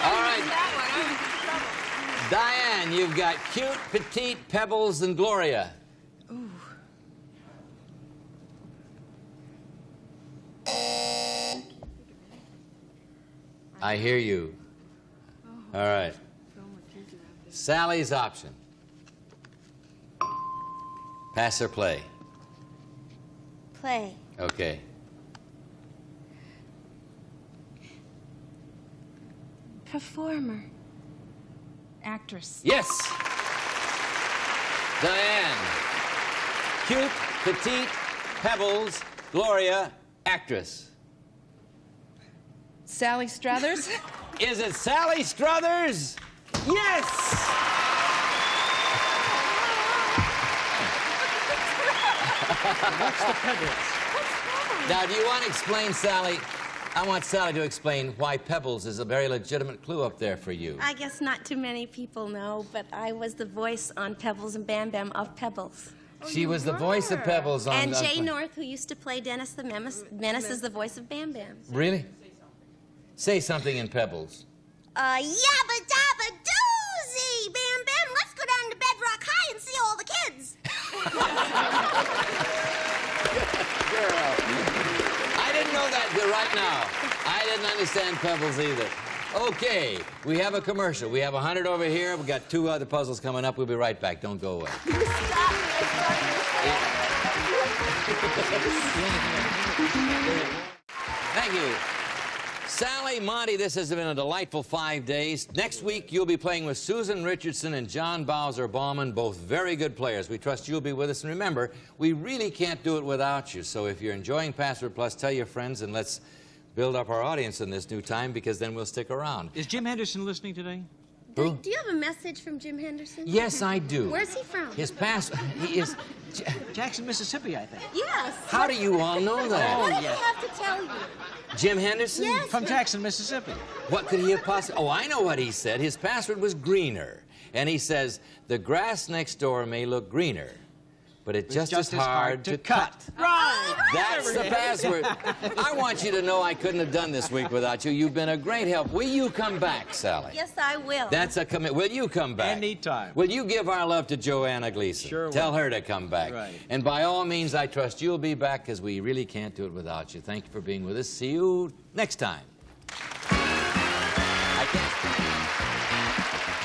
S8: All right. Diane, you've got cute, petite, pebbles, and Gloria.
S2: Ooh.
S8: I hear you. All right. Sally's option. Pass or play?
S3: Play.
S8: Okay.
S3: Performer.
S2: Actress.
S8: Yes! Diane. Cute, petite, pebbles, Gloria, actress.
S2: Sally Struthers.
S8: Is it Sally Struthers? Yes!
S12: What's the pebbles?
S8: Now, do you want to explain, Sally? I want Sally to explain why Pebbles is a very legitimate clue up there for you.
S3: I guess not too many people know, but I was the voice on Pebbles and Bam Bam of Pebbles.
S8: She was the voice of Pebbles on...
S3: And Jay North, who used to play Dennis the Menace, is the voice of Bam Bam.
S8: Really? Say something in Pebbles.
S3: Yabba dabba doozy! Bam Bam, let's go down to Bedrock High and see all the kids.
S8: Girl. I didn't know that till right now. I didn't understand Pebbles either. Okay, we have a commercial. We have 100 over here. We've got 2 other puzzles coming up. We'll be right back. Don't go away. Thank you. Sally, Monty, this has been a delightful 5 days. Next week, you'll be playing with Susan Richardson and John Bowser-Bauman, both very good players. We trust you'll be with us. And remember, we really can't do it without you. So if you're enjoying Password Plus, tell your friends, and let's build up our audience in this new time, because then we'll stick around.
S12: Is Jim Henderson listening today?
S8: Who?
S3: Do you have a message from Jim Henderson?
S8: Yes, I do.
S3: Where's he from?
S8: His past, he is...
S12: Jackson, Mississippi, I think.
S3: Yes.
S8: How do you all know that?
S3: What did I have to tell you?
S8: Jim Henderson?
S3: Yes.
S12: From Jackson, Mississippi.
S8: What could he have possibly... Oh, I know what he said. His password was greener. And he says, the grass next door may look greener, but it's just as hard to cut.
S12: Right.
S8: That's the password. I want you to know I couldn't have done this week without you. You've been a great help. Will you come back, Sally?
S3: Yes, I will.
S8: That's a commit. Will you come back?
S5: Anytime.
S8: Will you give our love to Joanna Gleason?
S5: Sure will.
S8: Tell her to come back.
S5: Right.
S8: And by all means, I trust you'll be back because we really can't do it without you. Thank you for being with us. See you next time.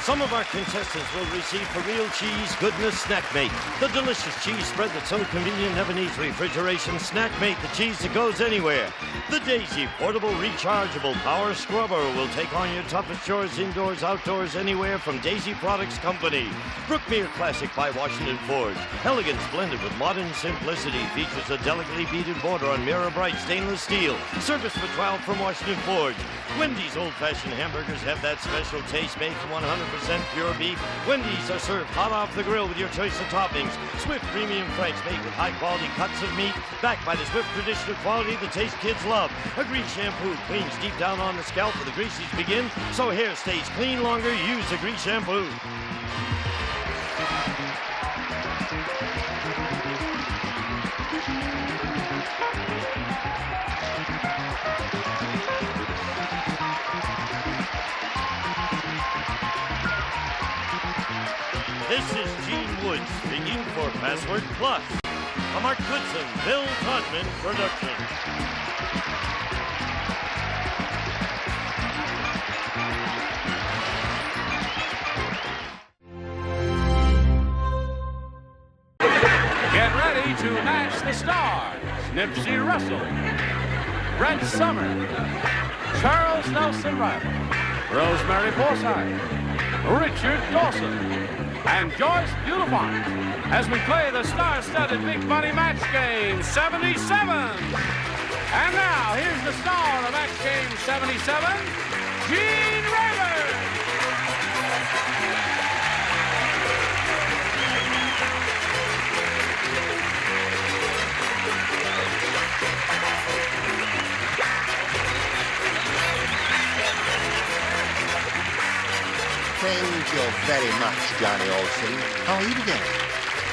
S13: Some of our contestants will receive For Real Cheese Goodness Snack Mate, the delicious cheese spread that's so convenient, never needs refrigeration. Snack Mate, the cheese that goes anywhere. The Daisy Portable Rechargeable Power Scrubber will take on your toughest chores indoors, outdoors, anywhere from Daisy Products Company. Brookmere Classic by Washington Forge. Elegance blended with modern simplicity. Features a delicately beaded border on mirror bright stainless steel. Service for 12 from Washington Forge. Wendy's old-fashioned hamburgers have that special taste made from 100% pure beef. Wendy's are served hot off the grill with your choice of toppings. Swift Premium Franks made with high-quality cuts of meat, backed by the Swift tradition of quality the taste kids love. A grease shampoo cleans deep down on the scalp where the greases begin, so hair stays clean longer. Use the grease shampoo. This is Gene Woods speaking for Password Plus, a Mark Goodson, Bill Todman production.
S6: Get ready to match the stars. Nipsey Russell, Brent Summer, Charles Nelson Riley, Rosemary Forsythe, Richard Dawson, and Joyce Beautifont as we play the star-studded Big Money Match Game 77. And now, here's the star of Match Game 77, Gene Rayburn.
S14: Thank you very much, Johnny Olson. How are you today?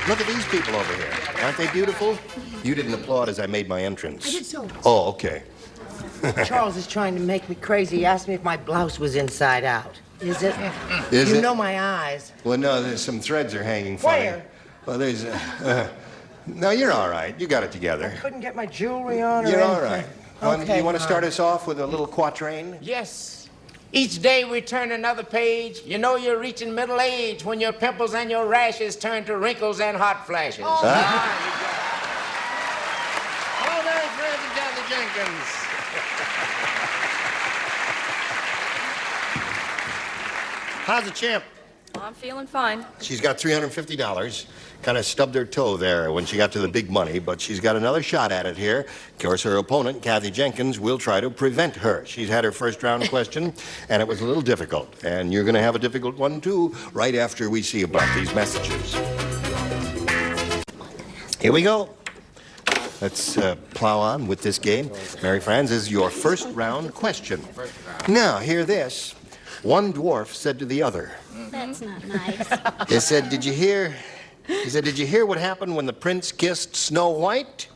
S14: Look at these people over here. Aren't they beautiful? You didn't applaud as I made my entrance.
S15: I did so.
S14: Oh, okay.
S15: Charles is trying to make me crazy. He asked me if my blouse was inside out. Is it?
S14: Is
S15: you
S14: it?
S15: know my eyes.
S14: Well, no, there's some threads are hanging funny.
S15: Where?
S14: Well, there's... no, you're all right. You got it together.
S15: Couldn't get my jewelry on or
S14: You're all
S15: anything.
S14: right.
S15: Okay,
S14: you want to start
S15: fine.
S14: us off with a little quatrain?
S25: Yes. Each day we turn another page. You know you're reaching middle age when your pimples and your rashes turn to wrinkles and hot flashes.
S14: Oh.
S25: Hello there, Fred and Kathy Jenkins.
S14: How's the champ?
S26: Well, I'm feeling fine.
S14: She's got $350. Kind of stubbed her toe there when she got to the big money, but she's got another shot at it here. Of course, her opponent, Kathy Jenkins, will try to prevent her. She's had her first round question, and it was a little difficult. And you're going to have a difficult one, too, right after we see about these messages. Here we go. Let's plow on with this game. Mary Franz, is your first round question. Now, hear this. One dwarf said to the other.
S3: That's not nice.
S14: He said, did you hear what happened when the prince kissed Snow White?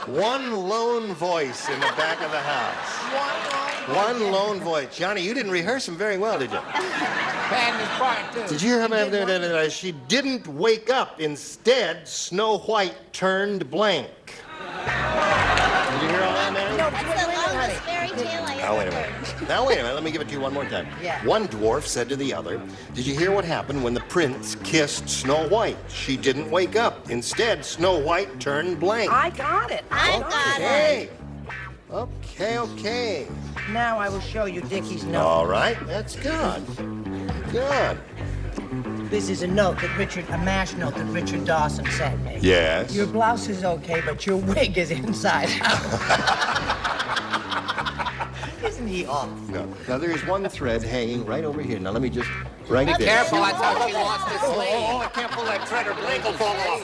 S14: One lone voice in the back of the house. One lone voice. Johnny, you didn't rehearse them very well, did you?
S25: Patting his part, too.
S14: Did you hear her? She didn't wake up. Instead, Snow White turned blank. Did you hear all that, Mary?
S3: That's the longest fairy tale I
S14: Now,
S3: ever
S14: wait a minute. Now, wait a minute. Let me give it to you one more time.
S3: Yeah.
S14: One dwarf said to the other, did you hear what happened when the prince kissed Snow White? She didn't wake up. Instead, Snow White turned blank.
S15: I got it.
S3: I got
S14: Okay. Okay.
S15: Now I will show you Dickie's note.
S14: All right. That's good. Good.
S15: This is a note that a MASH note that Richard Dawson sent me.
S14: Yes.
S15: Your blouse is okay, but your wig is inside out. Isn't he awful?
S14: No. Now, there is one thread hanging right over here. Now, let me just write it
S25: Be
S14: down.
S25: careful, that's how she lost this sleeve.
S14: Oh, I can't pull that thread or blade will fall off.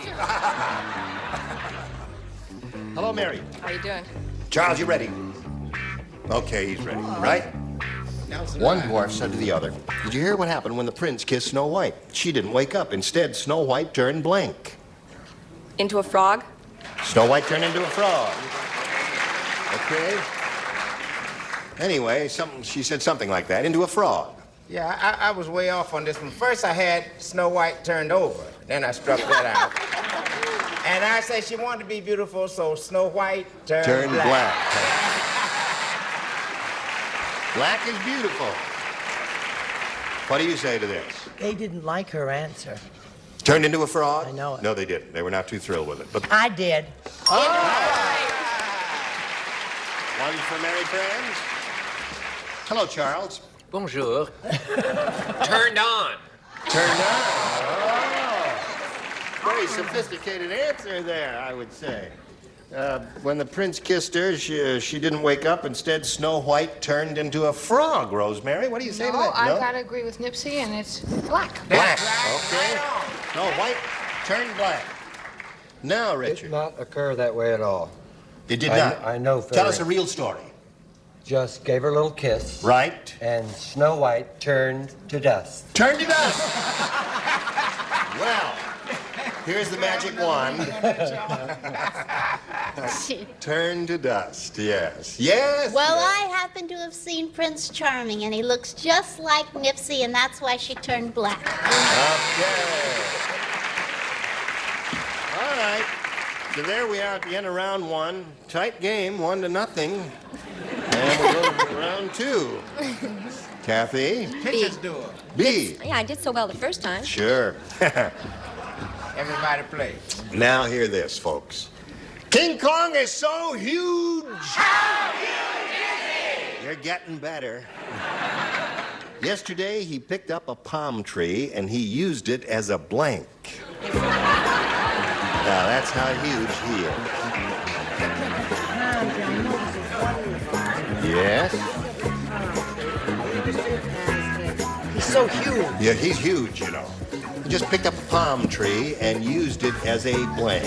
S14: Hello, Mary.
S26: How you doing?
S14: Charles, you ready? Okay, he's ready. Right? One dwarf said to the other, "Did you hear what happened when the prince kissed Snow White? She didn't wake up. Instead, Snow White turned blank."
S23: Into a frog?
S14: Snow White turned into a frog. Okay. Anyway, she said something like that, into a frog.
S25: Yeah, I was way off on this one. First I had Snow White turned over. Then I struck that out. And I said she wanted to be beautiful, so Snow White turned black.
S14: Black is beautiful. What do you say to this?
S15: They didn't like her answer.
S14: Turned into a frog?
S15: I know it.
S14: No, they didn't. They were not too thrilled with it. But
S15: I did.
S14: one for married friends. Hello, Charles.
S5: Bonjour. Turned on.
S14: Turned on. Oh. Very sophisticated answer there, I would say. When the prince kissed her, she didn't wake up. Instead, Snow White turned into a frog, Rosemary. What do you say to that?
S7: I gotta agree with Nipsey, and it's black.
S14: Black. Okay. Snow White turned black. Now, Richard.
S18: It did not occur that way at all.
S14: It did not?
S18: I know.
S14: Tell us a real story.
S18: Just gave her a little kiss.
S14: Right.
S18: And Snow White turned to dust.
S14: Turned to dust. Well, here's the magic wand. Turn to dust, yes. Yes!
S3: Well, I happen to have seen Prince Charming, and he looks just like Nipsey, and that's why she turned black.
S14: Okay. All right. So there we are at the end of round one. Tight game, 1-0. And we'll go to round two. Kathy?
S25: Pitchers do it.
S14: B.
S19: Yeah, I did so well the first time.
S14: Sure.
S25: Everybody play.
S14: Now hear this, folks. King Kong is so huge.
S19: How huge is he?
S14: You're getting better. Yesterday, he picked up a palm tree and he used it as a blank. Now, that's how huge he is. Yes?
S15: He's so huge.
S14: Yeah, he's huge, you know. He just picked up a palm tree and used it as a blank.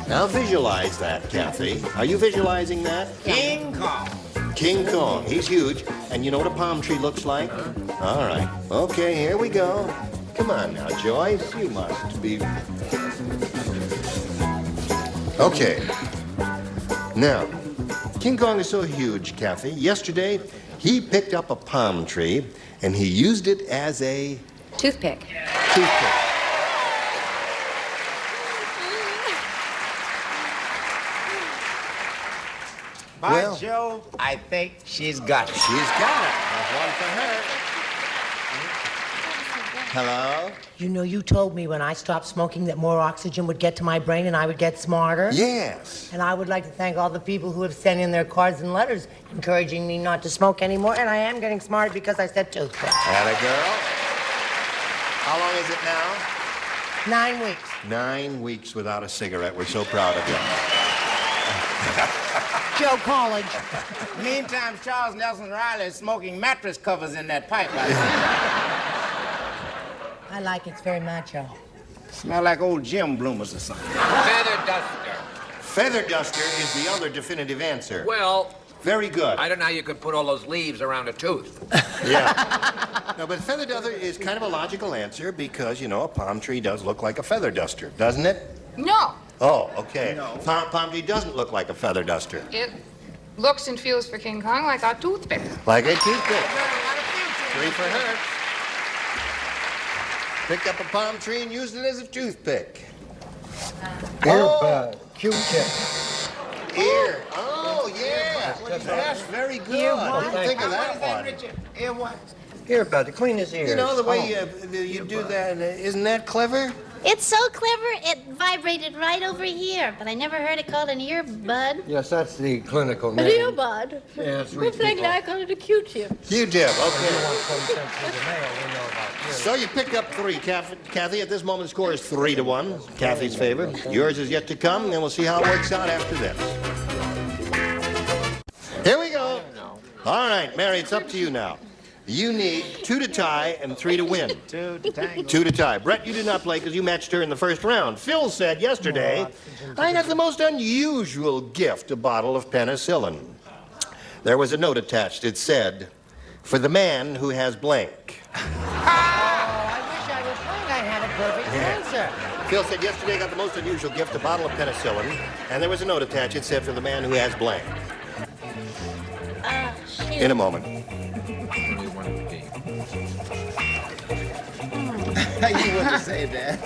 S14: Now visualize that, Kathy. Are you visualizing that?
S25: King Kong.
S14: King Kong. He's huge. And you know what a palm tree looks like? All right. Okay, here we go. Come on now, Joyce. You must be... Okay. Now, King Kong is so huge, Kathy. Yesterday, he picked up a palm tree and he used it as a...
S19: Toothpick.
S14: Toothpick.
S25: By Joe, I think she's got it.
S14: She's got it. There's one for her. Hello?
S15: You know, you told me when I stopped smoking that more oxygen would get to my brain and I would get smarter.
S14: Yes.
S15: And I would like to thank all the people who have sent in their cards and letters encouraging me not to smoke anymore. And I am getting smarter because I said toothpick.
S14: Atta girl. How long is it now?
S15: 9 weeks.
S14: 9 weeks without a cigarette. We're so proud of you.
S15: Joe College.
S25: Meantime, Charles Nelson Riley is smoking mattress covers in that pipe.
S15: I like it. It's very macho.
S25: Smell like old Jim Bloomers or something.
S5: Feather duster.
S14: Feather duster is the other definitive answer.
S5: Well,
S14: very good.
S5: I don't know how you could put all those leaves around a tooth.
S14: Yeah. No, but feather duster is kind of a logical answer because, you know, a palm tree does look like a feather duster, doesn't it?
S7: No,
S14: Oh, okay.
S25: No.
S14: Palm tree doesn't look like a feather duster.
S7: it looks and feels for King Kong like a toothpick.
S14: Like a toothpick. 3 for her. Picked up a palm tree and used it as a toothpick.
S18: Earbud. Q-tip.
S14: Ear. Oh, yeah. That's very good. I didn't think of that one.
S25: Ear what?
S18: Earbud to clean his ears.
S14: You know, the way you do that, isn't that clever?
S3: It's so clever, it vibrated right over here, but I never heard it called an earbud.
S18: Yes, that's the clinical
S3: An
S18: name.
S3: earbud?
S18: Yes, we
S3: Looks like
S18: people.
S3: I called it a Q-tip.
S14: Q-tip, okay.
S18: So
S14: So you picked up 3, Kathy. At this moment, the score is 3-1. Kathy's favor. Yours is yet to come, and we'll see how it works out after this. Here we go. All right, Mary, it's up to you now. You need 2 to tie and 3 to win.
S25: 2 to tango.
S14: 2 to tie. Brett, you did not play because you matched her in the first round. Phil said yesterday, I got the most unusual gift, a bottle of penicillin. There was a note attached. It said, for the man who has blank.
S15: I wish I was wrong. I had a perfect answer.
S14: Phil said yesterday I got the most unusual gift, a bottle of penicillin, and there was a note attached. It said for the man who has blank. In a moment.
S25: You wouldn't say that.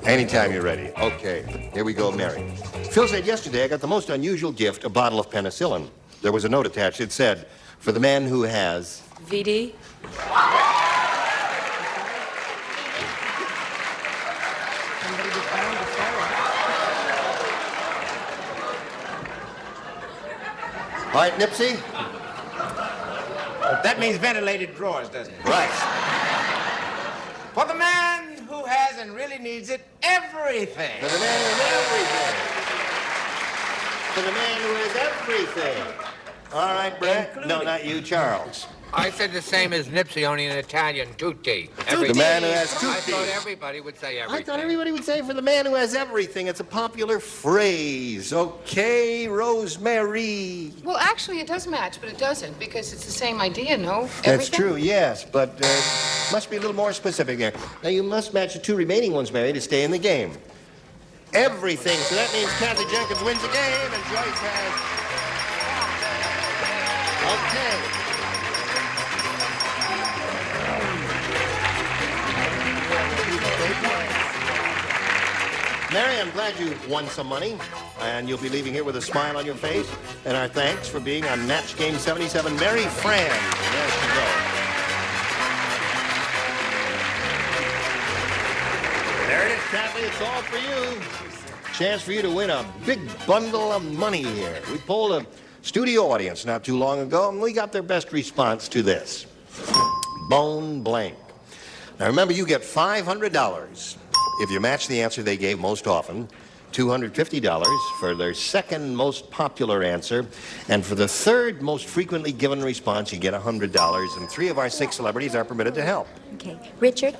S14: Anytime you're ready. Okay, here we go, Mary. Phil said yesterday I got the most unusual gift, a bottle of penicillin. There was a note attached. It said, for the man who has...
S19: VD?
S14: All right, Nipsey?
S25: That means ventilated drawers, doesn't it?
S14: Right.
S25: For the man who has and really needs it, everything.
S14: For the man who has everything. For the man who has everything. All right, Brett. No, not you, Charles.
S5: I said the same as Nipsey, only in Italian, tutti.
S14: The man who has tutti.
S5: I thought everybody would say everything.
S14: I thought everybody would say for the man who has everything. It's a popular phrase. Okay, Rosemary.
S7: Well, actually, it does match, but it doesn't because it's the same idea, no?
S14: That's true, yes, but must be a little more specific there. Now, you must match the two remaining ones, Mary, to stay in the game. Everything. So that means Kathy Jenkins wins the game, and Joyce has... Okay. Mary, I'm glad you won some money, and you'll be leaving here with a smile on your face. And our thanks for being on Match Game 77, Mary Fran. There she goes. There it is, Kathy. It's all for you. Chance for you to win a big bundle of money here. We polled a studio audience not too long ago, and we got their best response to this. Bone blank. Now remember, you get $500 if you match the answer they gave most often, $250 for their second most popular answer, and for the third most frequently given response, you get $100, and 3 of our 6 celebrities are permitted to help.
S19: Okay. Richard?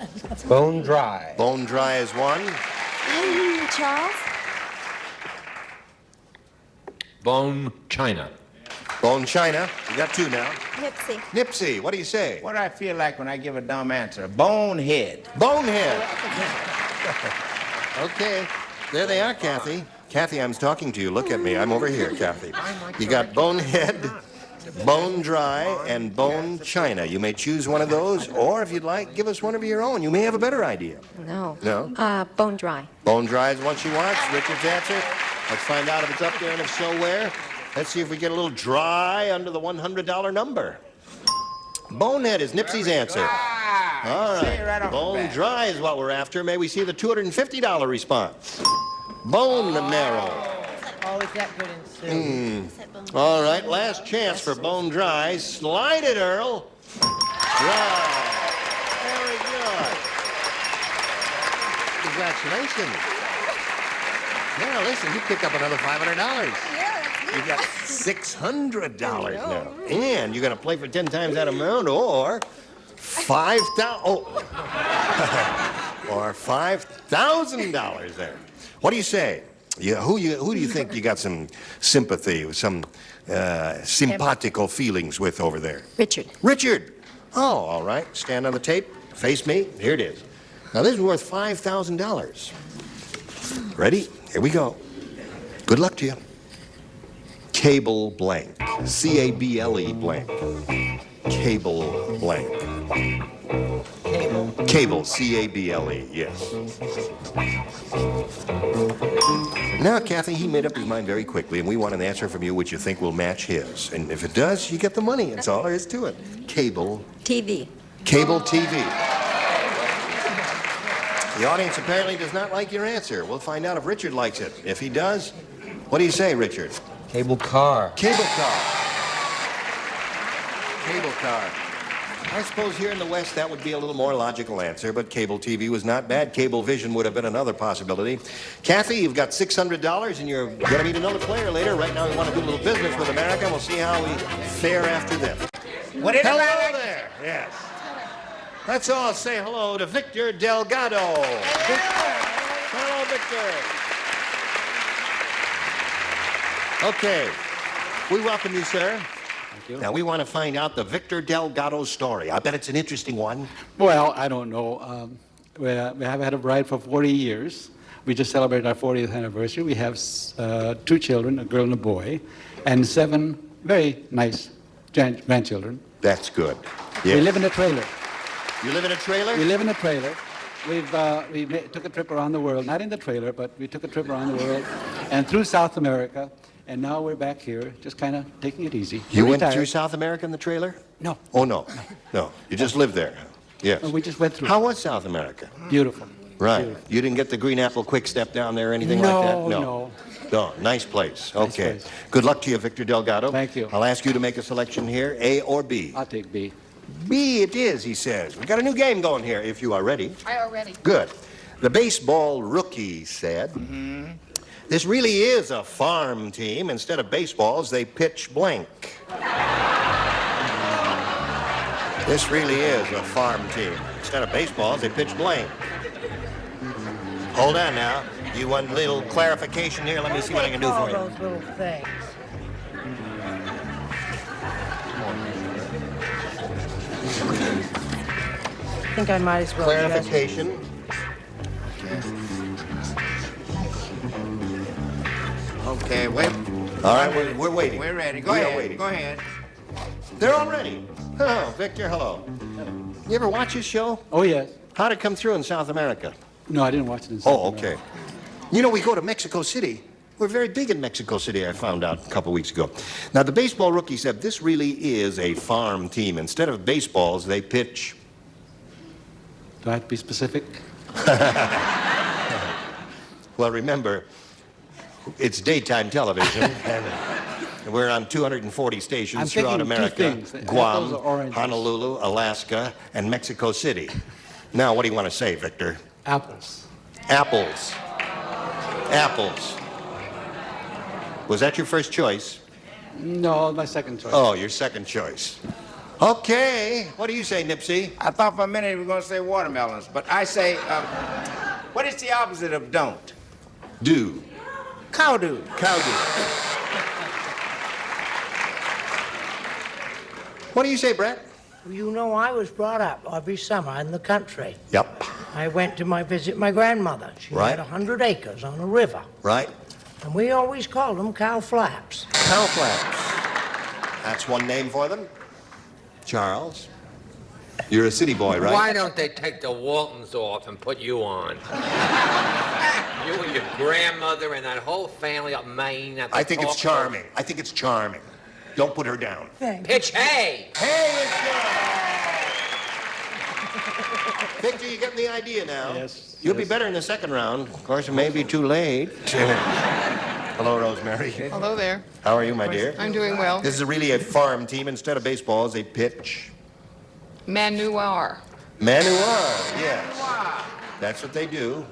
S18: Bone dry.
S14: Bone dry is one.
S19: Charles?
S5: Bone china.
S14: Bone china. You got 2 now.
S19: Nipsey.
S14: Nipsey, what do you say?
S25: What do I feel like when I give a dumb answer? Bonehead.
S14: Bonehead. Okay. There they are, Kathy. Kathy, I'm talking to you. Look at me. I'm over here, Kathy. You got bonehead, bone dry, and bone china. You may choose one of those, or if you'd like, give us one of your own. You may have a better idea.
S19: No.
S14: No?
S19: Bone dry.
S14: Bone dry is one she wants. Richard's answer. Let's find out if it's up there, and if so, where. Let's see if we get a little dry under the $100 number. Bonehead is Nipsey's answer. All right. Bone dry is what we're after. May we see the $250 response? Bone marrow.
S15: Oh, is that good and Sue?
S14: All right. Last chance for bone dry. Slide it, Earl. Dry. Very good. Congratulations. Now, listen, you picked up another $500. You got $600 now. And you're going to play for 10 times that amount, or or $5,000 there. What do you say? Who do you think you got some sympathy, some simpatico feelings with over there?
S19: Richard.
S14: Richard. Oh, all right. Stand on the tape. Face me. Here it is. Now, this is worth $5,000. Ready? Here we go. Good luck to you. Cable blank. C-A-B-L-E blank. Cable blank. Cable, C-A-B-L-E, yes. Now, Kathy, he made up his mind very quickly, and we want an answer from you which you think will match his. And if it does, you get the money. That's all there is to it. Cable.
S19: TV.
S14: Cable TV. The audience apparently does not like your answer. We'll find out if Richard likes it. If he does, what do you say, Richard?
S18: Cable car.
S14: Cable car. Cable car. I suppose here in the West that would be a little more logical answer, but cable TV was not bad. Cable vision would have been another possibility. Kathy, you've got $600, and you're going to meet another player later. Right now we want to do a little business with America. We'll see how we fare after this. Hello there. Yes. Let's all say hello to Victor Delgado. Hello, Victor. Okay. We welcome you, sir. Thank you. Now, we want to find out the Victor Delgado story. I bet it's an interesting one.
S9: Well, I don't know. We have had a bride for 40 years. We just celebrated our 40th anniversary. We have 2 children, a girl and a boy, and 7 very nice grandchildren.
S14: That's good.
S9: Yes. We live in a trailer.
S14: You live in a trailer?
S9: We live in a trailer. We took a trip around the world, not in the trailer, but we took a trip around the world and through South America, and now we're back here, just kind of taking it easy.
S14: You went through South America in the trailer?
S9: No.
S14: Oh, no. No. You just lived there? Yes.
S9: No, we just went through.
S14: How was South America?
S9: Beautiful.
S14: Right.
S9: Beautiful.
S14: You didn't get the Green Apple Quick Step down there or anything like that? No. No. Nice place. Okay.
S9: Nice place.
S14: Good luck to you, Victor Delgado.
S9: Thank you.
S14: I'll ask you to make a selection here, A or B.
S9: I'll take B.
S14: B it is, he says. We've got a new game going here, if you are ready.
S7: I already.
S14: Good. The baseball rookie said, this really is a farm team. Instead of baseballs, they pitch blank. This really is a farm team. Instead of baseballs, they pitch blank. Hold on now. You want a little clarification here? Let me see what I can do for you.
S15: All those little things. I think I might as well.
S14: Clarification.
S25: Okay, wait.
S14: All right, we're waiting.
S25: We're ready. Go ahead. Go ahead.
S14: They're all ready. Oh, Victor, hello. You ever watch this show?
S9: Oh, yes.
S14: How'd it come through in South America?
S9: No, I didn't watch it in South America.
S14: Okay. You know, we go to Mexico City. We're very big in Mexico City, I found out a couple weeks ago. Now, the baseball rookie said this really is a farm team. Instead of baseballs, they pitch.
S9: Do I have to be specific?
S14: Well, remember, it's daytime television, and we're on 240 stations throughout America. Guam, Honolulu, Alaska, and Mexico City. Now, what do you want to say, Victor?
S9: Apples.
S14: Apples. Apples. Was that your first choice?
S9: No, my second choice.
S14: Oh, your second choice. Okay. What do you say, Nipsey?
S25: I thought for a minute you were going to say watermelons, but I say, what is the opposite of don't?
S14: Do.
S25: Cow do.
S14: Cow do. What do you say, Brett?
S15: You know, I was brought up every summer in the country.
S14: Yep.
S15: I went to visit my grandmother. She had 100 acres on a river.
S14: Right.
S15: And we always called them cow flaps.
S14: Cow flaps. That's one name for them. Charles, you're a city boy, right?
S5: Why don't they take the Waltons off and put you on? You and your grandmother and that whole family up Maine.
S14: I think it's charming. I think it's charming. Don't put her down.
S5: Pitch hay.
S14: Hay is good. Victor, you getting the idea now?
S9: Yes.
S14: You'll be better in the second round. Of course, it may be too late. Hello, Rosemary.
S7: Hello there.
S14: How are you, my dear?
S7: I'm doing well.
S14: This is really a farm team. Instead of baseballs, they pitch.
S7: Manure.
S14: Manure, yes. That's what they do.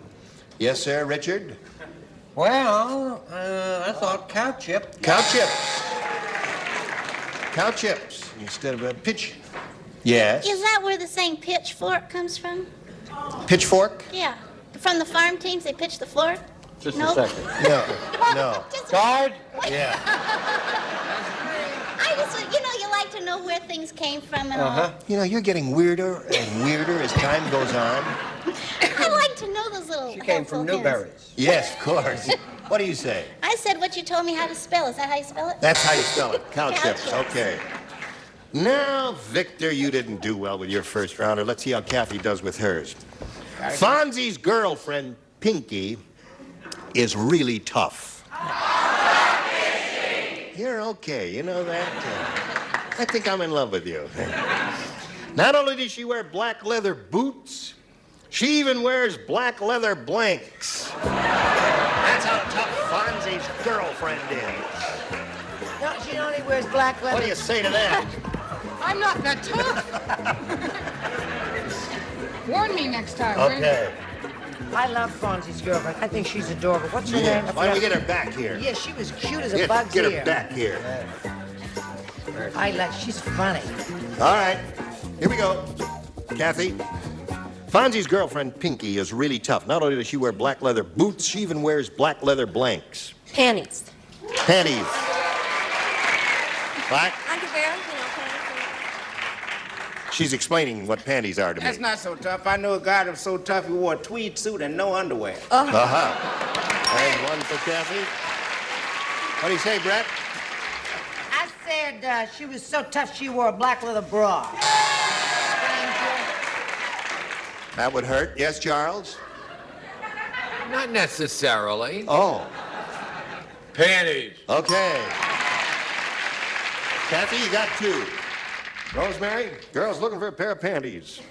S14: Yes, sir, Richard?
S18: Well, I thought cow chip.
S14: Cow chips. Cow chips instead of a pitch. Yes.
S3: Is that where the saying pitchfork comes from?
S14: Pitchfork?
S3: Yeah. From the farm teams, they pitch the floor?
S14: Just
S3: Nope.
S14: a second. No.
S18: Guard?
S14: Yeah.
S3: I just, you like to know where things came from and all.
S14: You know, you're getting weirder and weirder as time goes on.
S3: I like to know those little
S18: She came from
S3: helpful hints.
S18: Newberry's.
S14: Yes, of course. What do you say?
S3: I said what you told me how to spell. Is that how you spell it?
S14: That's how you spell it. Cow
S3: Cow
S14: chips.
S3: chips.
S14: Okay. Now, Victor, you didn't do well with your first rounder. Let's see how Kathy does with hers. Fonzie's girlfriend, Pinky, is really tough. You're okay. You know that? I think I'm in love with you. Not only does she wear black leather boots, she even wears black leather blanks. That's how tough Fonzie's girlfriend is.
S15: No, she only wears black leather.
S14: What do you say to that?
S7: I'm not that tough. Warn me next time. will you?
S14: Okay.
S15: I love Fonzie's girlfriend. I think she's adorable. What's her
S14: Yeah.
S15: name?
S14: Why don't we get her back here?
S15: Yeah, she was cute as a
S14: Get
S15: bug's
S14: her
S15: ear.
S14: back here.
S15: She's funny.
S14: All right. Here we go. Kathy. Fonzie's girlfriend, Pinky, is really tough. Not only does she wear black leather boots, she even wears black leather blanks.
S19: Panties.
S14: Panties. What?
S3: Underwear, you know, pants.
S14: She's explaining what panties are to me.
S25: That's not so tough. I knew a guy that was so tough he wore a tweed suit and no underwear.
S14: Uh-huh. There's one for Kathy. What do you say, Brett?
S15: I said she was so tough she wore a black leather bra.
S14: That would hurt. Yes, Charles?
S5: Not necessarily.
S14: Oh.
S5: Panties.
S14: Okay. Kathy, you got 2. Rosemary, girl's looking for a pair of panties.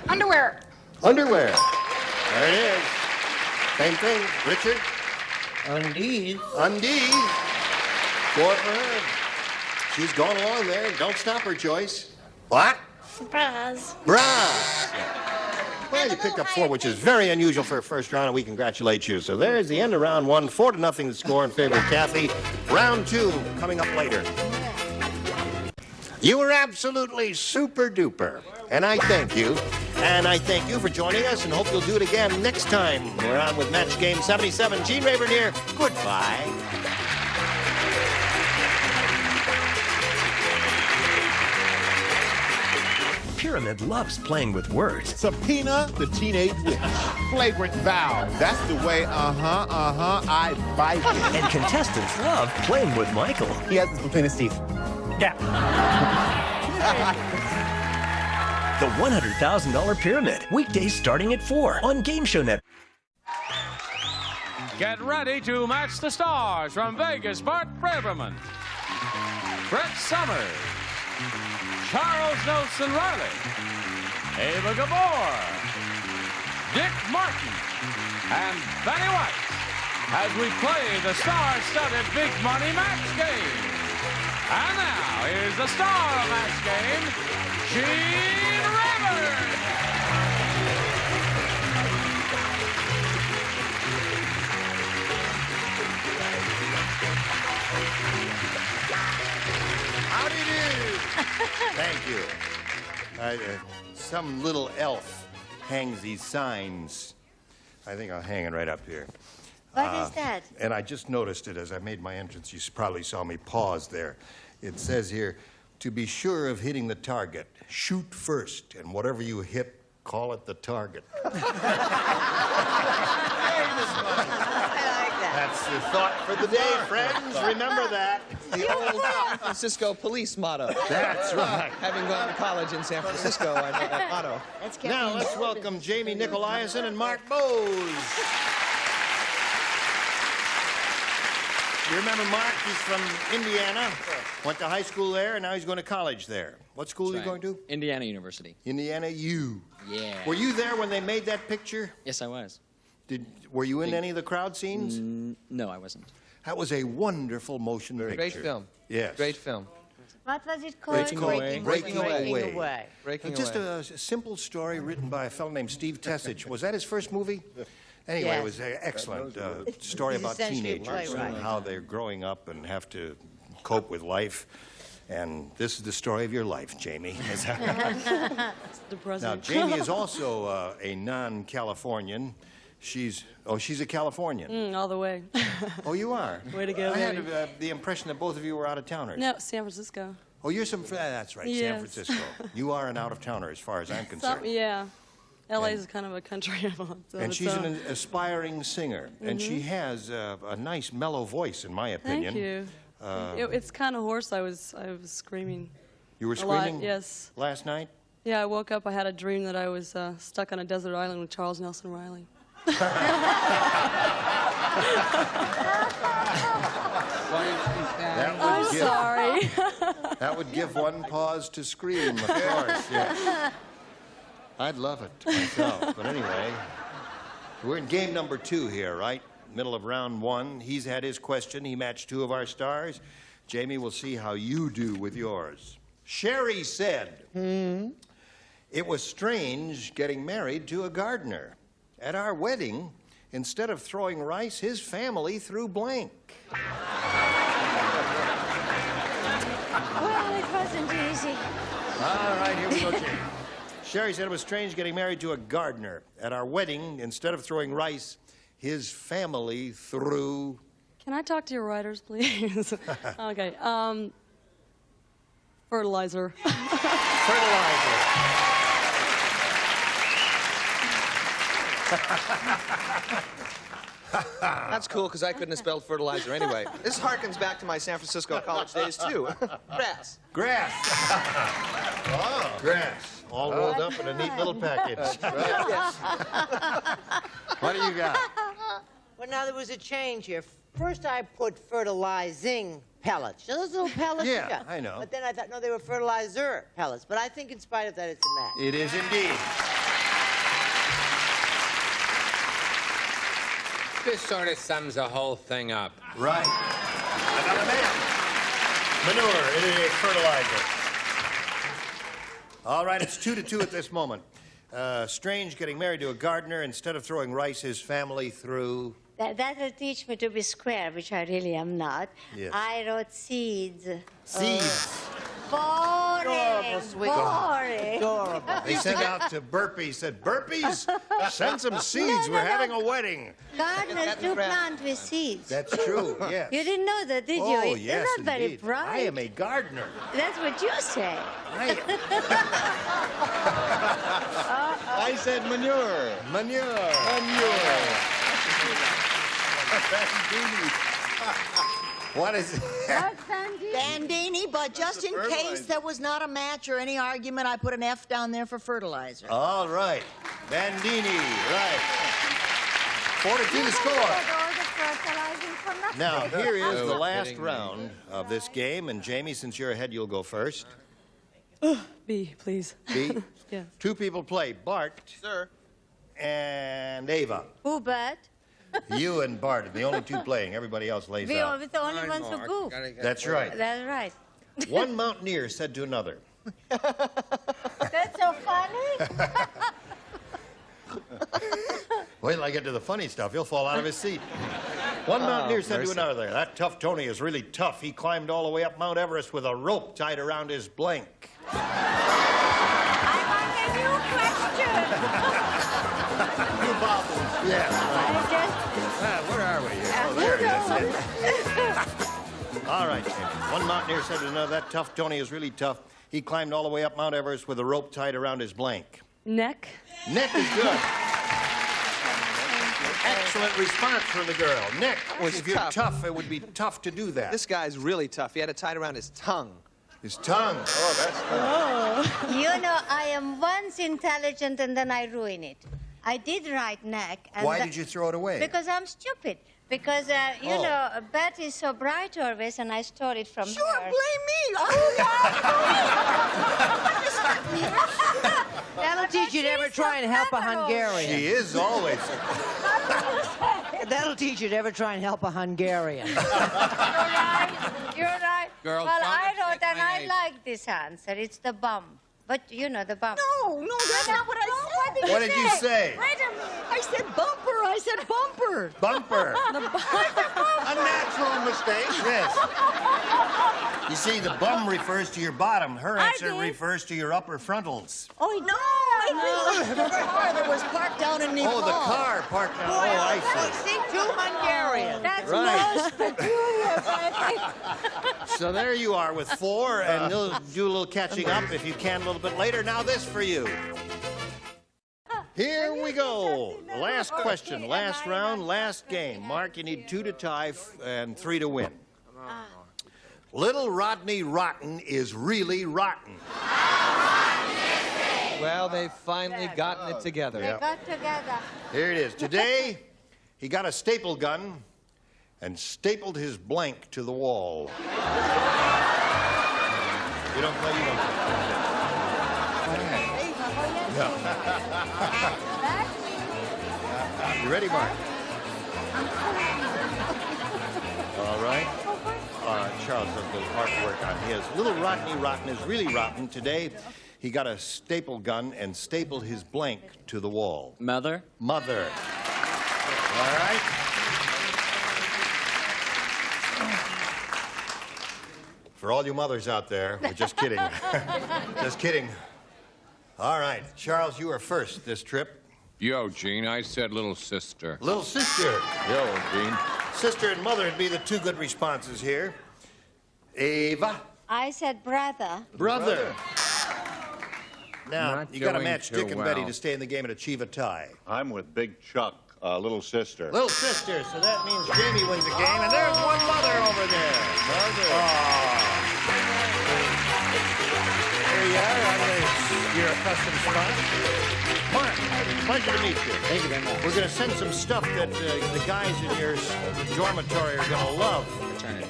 S7: Underwear.
S14: Underwear. There it is. Same thing. Richard?
S18: Undies.
S14: Undies. 4 for her. She's going along there. Don't stop her, Joyce. What?
S3: Bras.
S14: Bras. Well, you picked up 4, which is very unusual for a first round, and we congratulate you. So there's the end of round 1. 4-0 the score in favor of Kathy. Round 2 coming up later. You were absolutely super duper, and I thank you. And I thank you for joining us, and hope you'll do it again next time. We're on with Match Game 77. Gene Rayburn here. Goodbye.
S1: Pyramid loves playing with words.
S11: Subpoena the teenage witch. Flagrant vow. That's the way, I bite it.
S1: And contestants love playing with Michael.
S11: He has this between his teeth.
S1: Yeah. The $100,000 Pyramid. Weekdays starting at 4 on Game Show Net.
S6: Get ready to match the stars from Vegas. Bart Braverman, Brett Summers, Charles Nelson Riley, Ava Gabor, Dick Martin, and Benny White as we play the star-studded Big Money Match Game. And now, here's the star of Match Game, Gene Rayburn.
S14: Howdy do. Thank you. Some little elf hangs these signs. I think I'll hang it right up here.
S3: What is that?
S14: And I just noticed it as I made my entrance. You probably saw me pause there. It says here, to be sure of hitting the target, shoot first, and whatever you hit, call it the target. That's the thought for the day, friends. Remember that.
S16: The old San Francisco police motto.
S14: That's right.
S16: Having gone to college in San Francisco, I know that motto.
S14: Now let's welcome Jamie Nicolaisen and Mark Bowes. You remember Mark? He's from Indiana. Went to high school there, and now he's going to college there. What school are you going to?
S16: Indiana University.
S14: Indiana U.
S16: Yeah.
S14: Were you there when they made that picture?
S16: Yes, I was.
S14: Were you in any of the crowd scenes?
S16: No, I wasn't.
S14: That was a wonderful motion picture.
S16: Great film.
S14: Yes.
S16: Great film.
S3: What was it called?
S14: It's called Breaking Away.
S16: Breaking
S14: Just
S16: Away.
S14: a simple story written by a fellow named Steve Tessich. Was that his first movie? Anyway,
S15: Yes.
S14: it was an excellent story
S15: He's
S14: about
S15: essentially a
S14: teenagers and
S15: playwright.
S14: how they're growing up and have to cope with life. And this is the story of your life, Jamie. Now, Jamie is also a non-Californian. She's a Californian.
S17: All the way.
S14: Oh, you are?
S17: Way to go,
S14: I had
S17: baby.
S14: the impression that both of you were out-of-towners.
S17: No, San Francisco.
S14: Oh, you're that's right, San
S17: Yes.
S14: Francisco. You are an out-of-towner as far as I'm concerned.
S17: Yeah. LA is kind of a country of its
S14: And she's
S17: own.
S14: an aspiring singer, and she
S17: Mhm.
S14: has a nice mellow voice, in my opinion.
S17: Thank you. It's kind of hoarse. I was screaming.
S14: You were
S17: a lot,
S14: screaming
S17: yes.
S14: last night?
S17: Yeah, I woke up. I had a dream that I was stuck on a desert island with Charles Nelson Riley. I'm sorry.
S14: That would give one pause to scream, of course. Yes. I'd love it myself. But anyway, we're in game number 2 here, right? Middle of round 1. He's had his question. He matched 2 of our stars. Jamie, we'll see how you do with yours. Sherry said, it was strange getting married to a gardener. At our wedding, instead of throwing rice, his family threw blank.
S3: Well, it wasn't easy.
S14: All right, here we go, Jamie. Sherry said it was strange getting married to a gardener. At our wedding, instead of throwing rice, his family threw...
S17: Can I talk to your writers, please? Okay. Fertilizer.
S14: Fertilizer.
S16: That's cool, because I couldn't have spelled fertilizer anyway. This harkens back to my San Francisco college days, too. Grass.
S14: Grass. Oh, grass. All rolled up in a neat little package. What do you got?
S15: Well, now there was a change here. First, I put fertilizing pellets. You know those little pellets?
S14: Yeah, I know.
S15: But then I thought, no, they were fertilizer pellets. But I think in spite of that, it's a match.
S14: It is indeed.
S5: This sort of sums the whole thing up.
S14: Right. Another man. Manure. It is fertilizer. All right, it's 2-2 at this moment. Strange getting married to a gardener. Instead of throwing rice, his family threw...
S3: That'll teach me to be square, which I really am not.
S14: Yes.
S3: I wrote seeds.
S14: Seeds.
S3: Boring.
S15: Adorable, sweet.
S3: Boring.
S15: Adorable.
S14: They sent out to Burpee, said, Burpees, send some seeds. We're having a wedding.
S3: Gardeners do plant with seeds.
S14: That's true, yes.
S3: You didn't know that, did you?
S14: Oh,
S3: You're
S14: yes,
S3: not very
S14: indeed.
S3: bright.
S14: I am a gardener.
S3: That's what you say.
S16: I said manure.
S14: Manure. What is it?
S4: Bandini, but just in case there was not a match or any argument, I put an F down there for fertilizer.
S14: All right. Bandini, right. 4-2 to score. Now, here is the last round of this game. And, Jamie, since you're ahead, you'll go first.
S17: B, please.
S14: B?
S17: Yeah.
S14: Two people play, Bart.
S16: Sir.
S14: And Ava.
S3: Who, Bert?
S14: You and Bart are the only two playing. Everybody else lays out.
S3: We're the only ones who goof.
S14: That's right.
S3: That's right.
S14: One mountaineer said to another.
S3: That's so funny.
S14: Wait till I get to the funny stuff. He'll fall out of his seat. One mountaineer said to another, that tough Tony is really tough. He climbed all the way up Mount Everest with a rope tied around his blank.
S3: I want a new question.
S14: You bobbles. Yes. Where are we? Oh, there he is. All right, Jamie. One mountaineer said to another, that tough Tony is really tough. He climbed all the way up Mount Everest with a rope tied around his blank.
S17: Neck.
S14: Neck is good. Excellent response from the girl. Neck, if you're tough, it would be tough to do that.
S16: This guy's really tough. He had it tied around his tongue.
S14: His tongue. Oh, that's tough.
S3: You know, I am once intelligent and then I ruin it. I did write neck. And
S14: Why did you throw it away?
S3: Because I'm stupid. Because, you know, Beth is so bright always, and I stole it from her.
S4: Sure, blame me. Oh,
S15: That'll teach you to ever try and help a Hungarian.
S14: She is always.
S15: That'll teach you to ever try and help a Hungarian.
S3: You're right. You're right.
S5: Girls,
S3: well,
S5: don't
S3: I wrote,
S5: accept
S3: and
S5: my
S3: I
S5: age.
S3: like this answer. It's the bum. But, you know, the bum.
S4: No, that's not what I said.
S14: What did you say?
S3: Wait a minute.
S4: I said bumper. I said bumper.
S14: Bumper. A natural mistake, yes. You see, the bum refers to your bottom. Her answer refers to your upper frontals.
S4: Oh, no. The car that was parked down in Nepal.
S14: Oh, the car parked down. Oh, I see.
S15: See, two Hungarians.
S3: That's
S14: Right.
S3: most peculiar, I think.
S14: So there you are with 4, and you'll do a little catching up if you can a little bit later. Now this for you. Here we go. Last question, last round, last game. Mark, you need 2 to tie and 3 to win. Little Rodney Rotten is really rotten.
S16: Well, they've finally gotten it together.
S3: They got together.
S14: Here it is. Today, he got a staple gun and stapled his blank to the wall. You don't play, you don't play. You ready, Mark? All right. Charles does a little artwork on his. Little Rodney Rotten is really rotten. Today, he got a staple gun and stapled his blank to the wall.
S16: Mother?
S14: Mother. All right. For all you mothers out there, we're just kidding. Just kidding. All right, Charles, you are first this trip.
S5: Yo, Gene, I said little sister.
S14: Little sister.
S5: Yo, Gene.
S14: Sister and mother would be the two good responses here. Ava.
S3: I said brother.
S14: Brother. Now,
S11: Not
S14: you got to
S11: going
S14: match
S11: too
S14: Dick and Betty
S11: well.
S14: to stay in the game and achieve a tie.
S11: I'm with Big Chuck, little sister.
S14: Little sister, so that means Jamie wins the game, and there's one mother over there. Mother. Here you are on your accustomed spot. Mark, pleasure to meet you.
S8: Thank you very much.
S14: We're going to send some stuff that the guys in your dormitory are going to love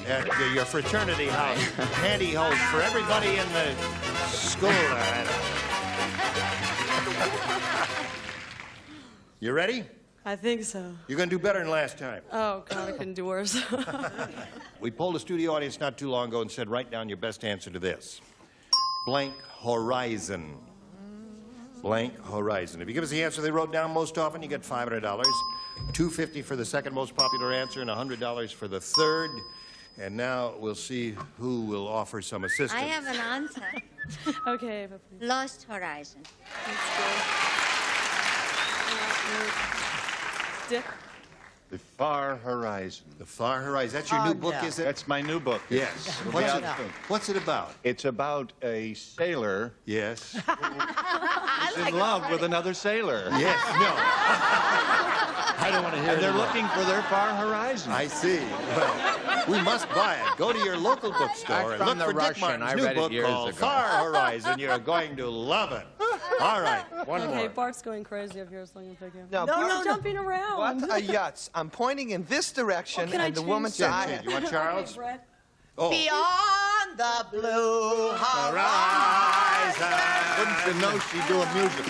S14: at your fraternity house. Pantyhose for everybody in the school. You ready?
S17: I think so.
S14: You're going to do better than last time.
S17: Oh, God, I couldn't do worse.
S14: We polled a studio audience not too long ago and said, write down your best answer to this. Blank horizon. Blank horizon. If you give us the answer they wrote down most often, you get $500. $250 for the second most popular answer and $100 for the third. And now we'll see who will offer some assistance.
S3: I have an answer.
S17: Okay, Ava, please.
S3: Lost Horizon.
S17: Dick?
S11: The Far Horizon.
S14: The Far Horizon. That's your new book, is it?
S11: That's my new book.
S14: Yes. What's it about?
S11: It's about a sailor.
S14: Yes.
S11: Who's in love with another sailor.
S14: Yes. No. I don't want to hear
S11: And they're
S14: anymore.
S11: looking for their far horizon.
S14: I see. Well, we must buy it. Go to your local bookstore and look for Dick Martin's new book called Far Horizon. You're going to love it. All right, one
S17: Okay,
S14: more.
S17: Bart's going crazy up here, so I'm going to pick him.
S16: No,
S17: You're jumping around.
S16: What a yutz. I'm pointing in this direction,
S17: can I
S16: and the
S17: change
S16: woman's
S17: the-
S16: eye.
S14: You want Charles?
S17: Okay, Brett.
S14: Oh.
S4: Beyond the blue horizon.
S11: Wouldn't you know she's doing music?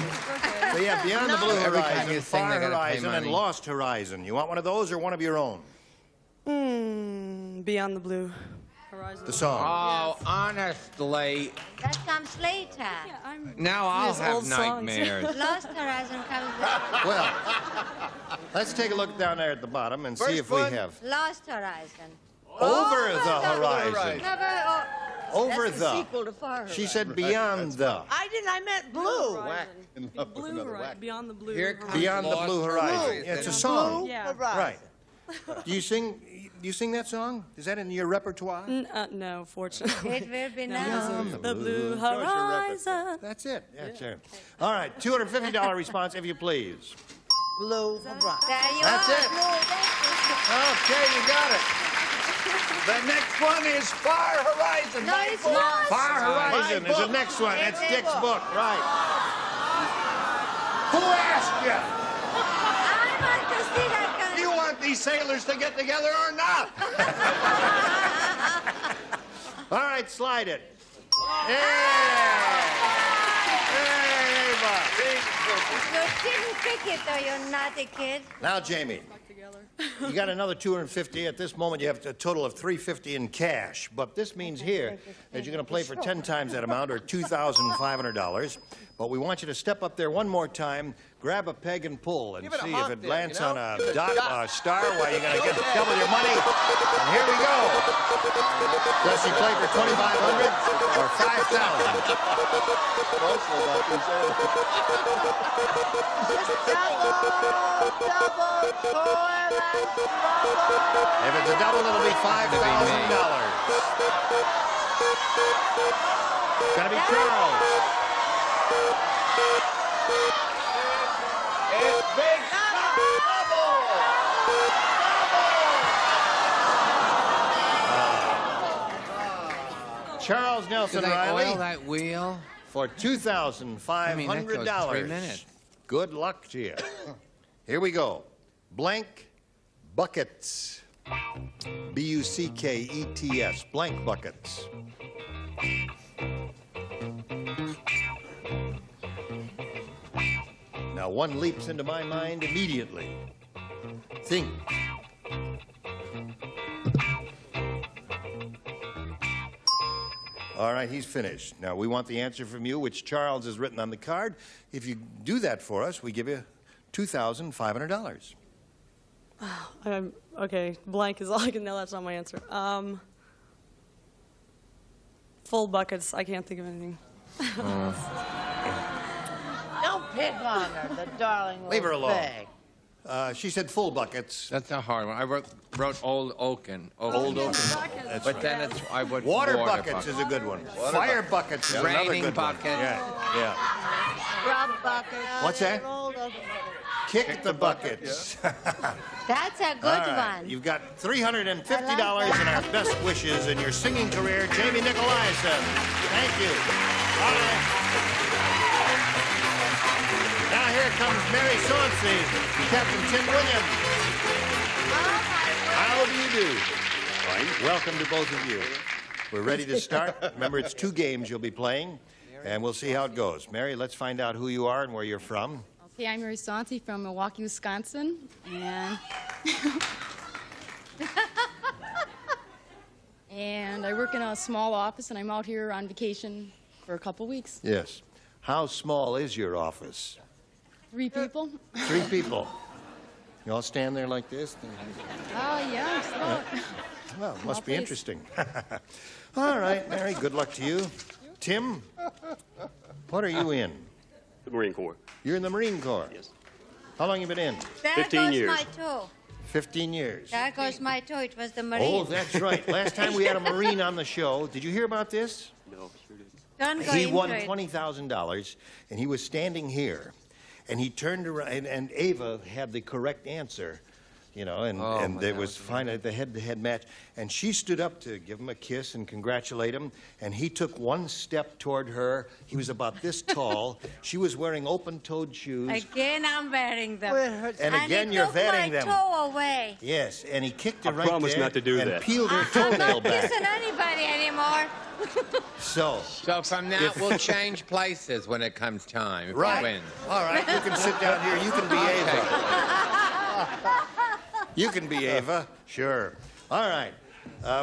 S14: So yeah, Beyond the Blue
S8: Every time
S14: Horizon,
S8: you sing,
S14: Far
S8: they gotta pay
S14: Horizon, and
S8: money.
S14: Lost Horizon. You want one of those or one of your own?
S17: Beyond the Blue Horizon.
S14: The song.
S5: Oh, honestly,
S3: That comes later.
S5: now I'll
S17: These
S5: have
S17: old songs.
S5: nightmares.
S3: Lost Horizon comes later.
S14: Well, let's take a look down there at the bottom and see if we have
S3: Lost Horizon.
S14: Over the Horizon.
S3: No, but,
S14: Over
S4: That's the sequel to Far
S14: She
S4: Horizon.
S14: said Beyond the.
S4: I didn't. I meant blue.
S11: In love with
S17: Blue
S11: another
S17: Horizon.
S11: whack.
S17: Beyond the Blue
S5: Here
S17: Horizon.
S5: comes
S14: Beyond the
S5: Lost
S14: Blue Horizon.
S5: Horizon.
S14: Yeah, it's a song.
S17: Yeah.
S14: Right. Do you sing that song? Is that in your repertoire?
S17: No, fortunately.
S3: it will be
S17: No,
S3: now.
S17: the Blue Horizon.
S14: That's it. Yeah, sure. All right, $250 response, if you please.
S4: Blue horizon.
S3: There you
S14: That's
S3: are.
S14: it.
S3: Blue,
S14: Okay, you got it.
S11: The next one is Far Horizon.
S3: No, it's not.
S14: Far Horizon is the next one. That's
S3: It's
S14: Dick's
S3: a
S14: book, right. Who asked you?
S3: I want to see that kind
S11: Do you want these sailors to get together or not?
S14: All right, slide it. Yeah. Hey, Ava.
S3: You didn't pick it, though, you naughty kid.
S14: Now, Jamie, you got another $250. At this moment, you have a total of $350 in cash. But this means here that you're going to play for 10 times that amount, or $2,500. But we want you to step up there one more time, grab a peg and pull, and
S16: Give it a
S14: see
S16: hump
S14: if it
S16: there,
S14: lands
S16: you know?
S14: on a
S16: Give it a
S14: dot
S16: shot.
S14: or a star. Well, you're going to get double your money. And here we go. Does she play for $2,500 or $5,000? If it's a double, it'll be $5,000. Gonna be Charles.
S11: It's big
S14: Charles Nelson
S5: Do they
S14: Riley
S5: oil that wheel?
S14: for $2,500.
S5: I mean, that goes 3 minutes.
S14: Good luck to you. Here we go. Blank buckets. B-U-C-K-E-T-S. Blank buckets. Now, one leaps into my mind immediately. Think. All right, he's finished. Now, we want the answer from you, which Charles has written on the card. If you do that for us, we give you $2,500.
S17: Okay, blank is all I can know. That's not my answer. Full buckets. I can't think of anything.
S15: Don't pick on her, the darling
S14: Leave her
S15: little
S14: alone.
S15: thing.
S14: She said full buckets.
S5: That's a hard one. I wrote Old Oaken.
S14: Old Oaken. That's
S5: But
S14: right.
S5: then it's I would
S14: Water buckets is a good one. Fire buckets is another
S5: Raining
S14: good
S5: bucket.
S14: one. Yeah.
S4: Rub bucket.
S14: What's that? Kick the buckets.
S3: That's a good
S14: All right.
S3: one.
S14: You've got $350 and our best wishes in your singing career, Jamie Nicolaisen. Thank you. All right. Now here comes Mary Sauncey, Captain Tim Williams. How do you do? Fine. Welcome to both of you. We're ready to start. Remember, it's 2 games you'll be playing, and we'll see how it goes. Mary, let's find out who you are and where you're from.
S10: Okay, I'm Mary Santi from Milwaukee, Wisconsin, and and I work in a small office, and I'm out here on vacation for a couple weeks.
S14: Yes. How small is your office?
S10: 3 people.
S14: 3 people. You all stand there like this?
S10: Oh, yeah. So.
S14: Well, it must be
S10: place.
S14: interesting. All right, Mary, good luck to you. Tim, what are you in?
S20: The Marine Corps.
S14: You're in the Marine Corps?
S20: Yes.
S14: How long you been in?
S3: There
S20: 15
S3: goes
S20: years.
S3: my toe.
S14: 15 years.
S3: There goes my toe. It was the Marine.
S14: Oh, that's right. Last time we had a Marine on the show. Did you hear about this?
S20: No, sure didn't.
S3: Don't go
S14: He
S3: into
S14: won
S3: it.
S14: $20,000, and he was standing here, and he turned around, and Ava had the correct answer, you know, and it was fine at the head-to-head match, and she stood up to give him a kiss and congratulate him, and he took 1 step toward her. He was about this tall. She was wearing open-toed shoes.
S3: Again, I'm wearing them.
S14: And again,
S3: he
S14: you're
S3: took
S14: wearing
S3: my
S14: them.
S3: toe away.
S14: Yes, and he kicked her
S20: I
S14: right
S20: promise
S14: there
S20: not to do
S14: and
S20: that.
S14: peeled her
S3: I'm
S14: toenail
S3: not
S14: back.
S3: kissing anybody anymore.
S14: So
S5: from now, we'll change places when it comes time. If
S14: Right.
S5: you win.
S14: All right, you can sit down here. You can be Ava. You can be Ava. Sure. All right.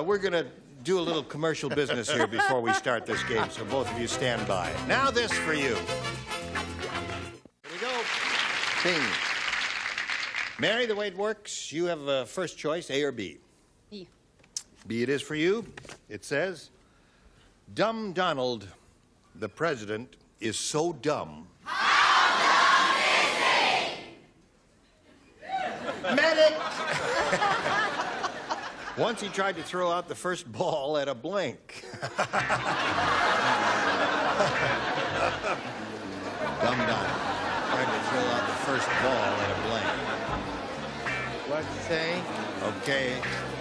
S14: We're going to do a little commercial business here before we start this game, so both of you stand by. Now this for you. Here we go. Bing. Mary, the way it works, you have first choice, A or B.
S10: B.
S14: B it is for you. It says, Dumb Donald, the president, is so dumb. Medic! Once he tried to throw out the first ball at a blank. Dumb Donald tried to throw out the first ball at a blank.
S5: What'd you say?
S14: Okay,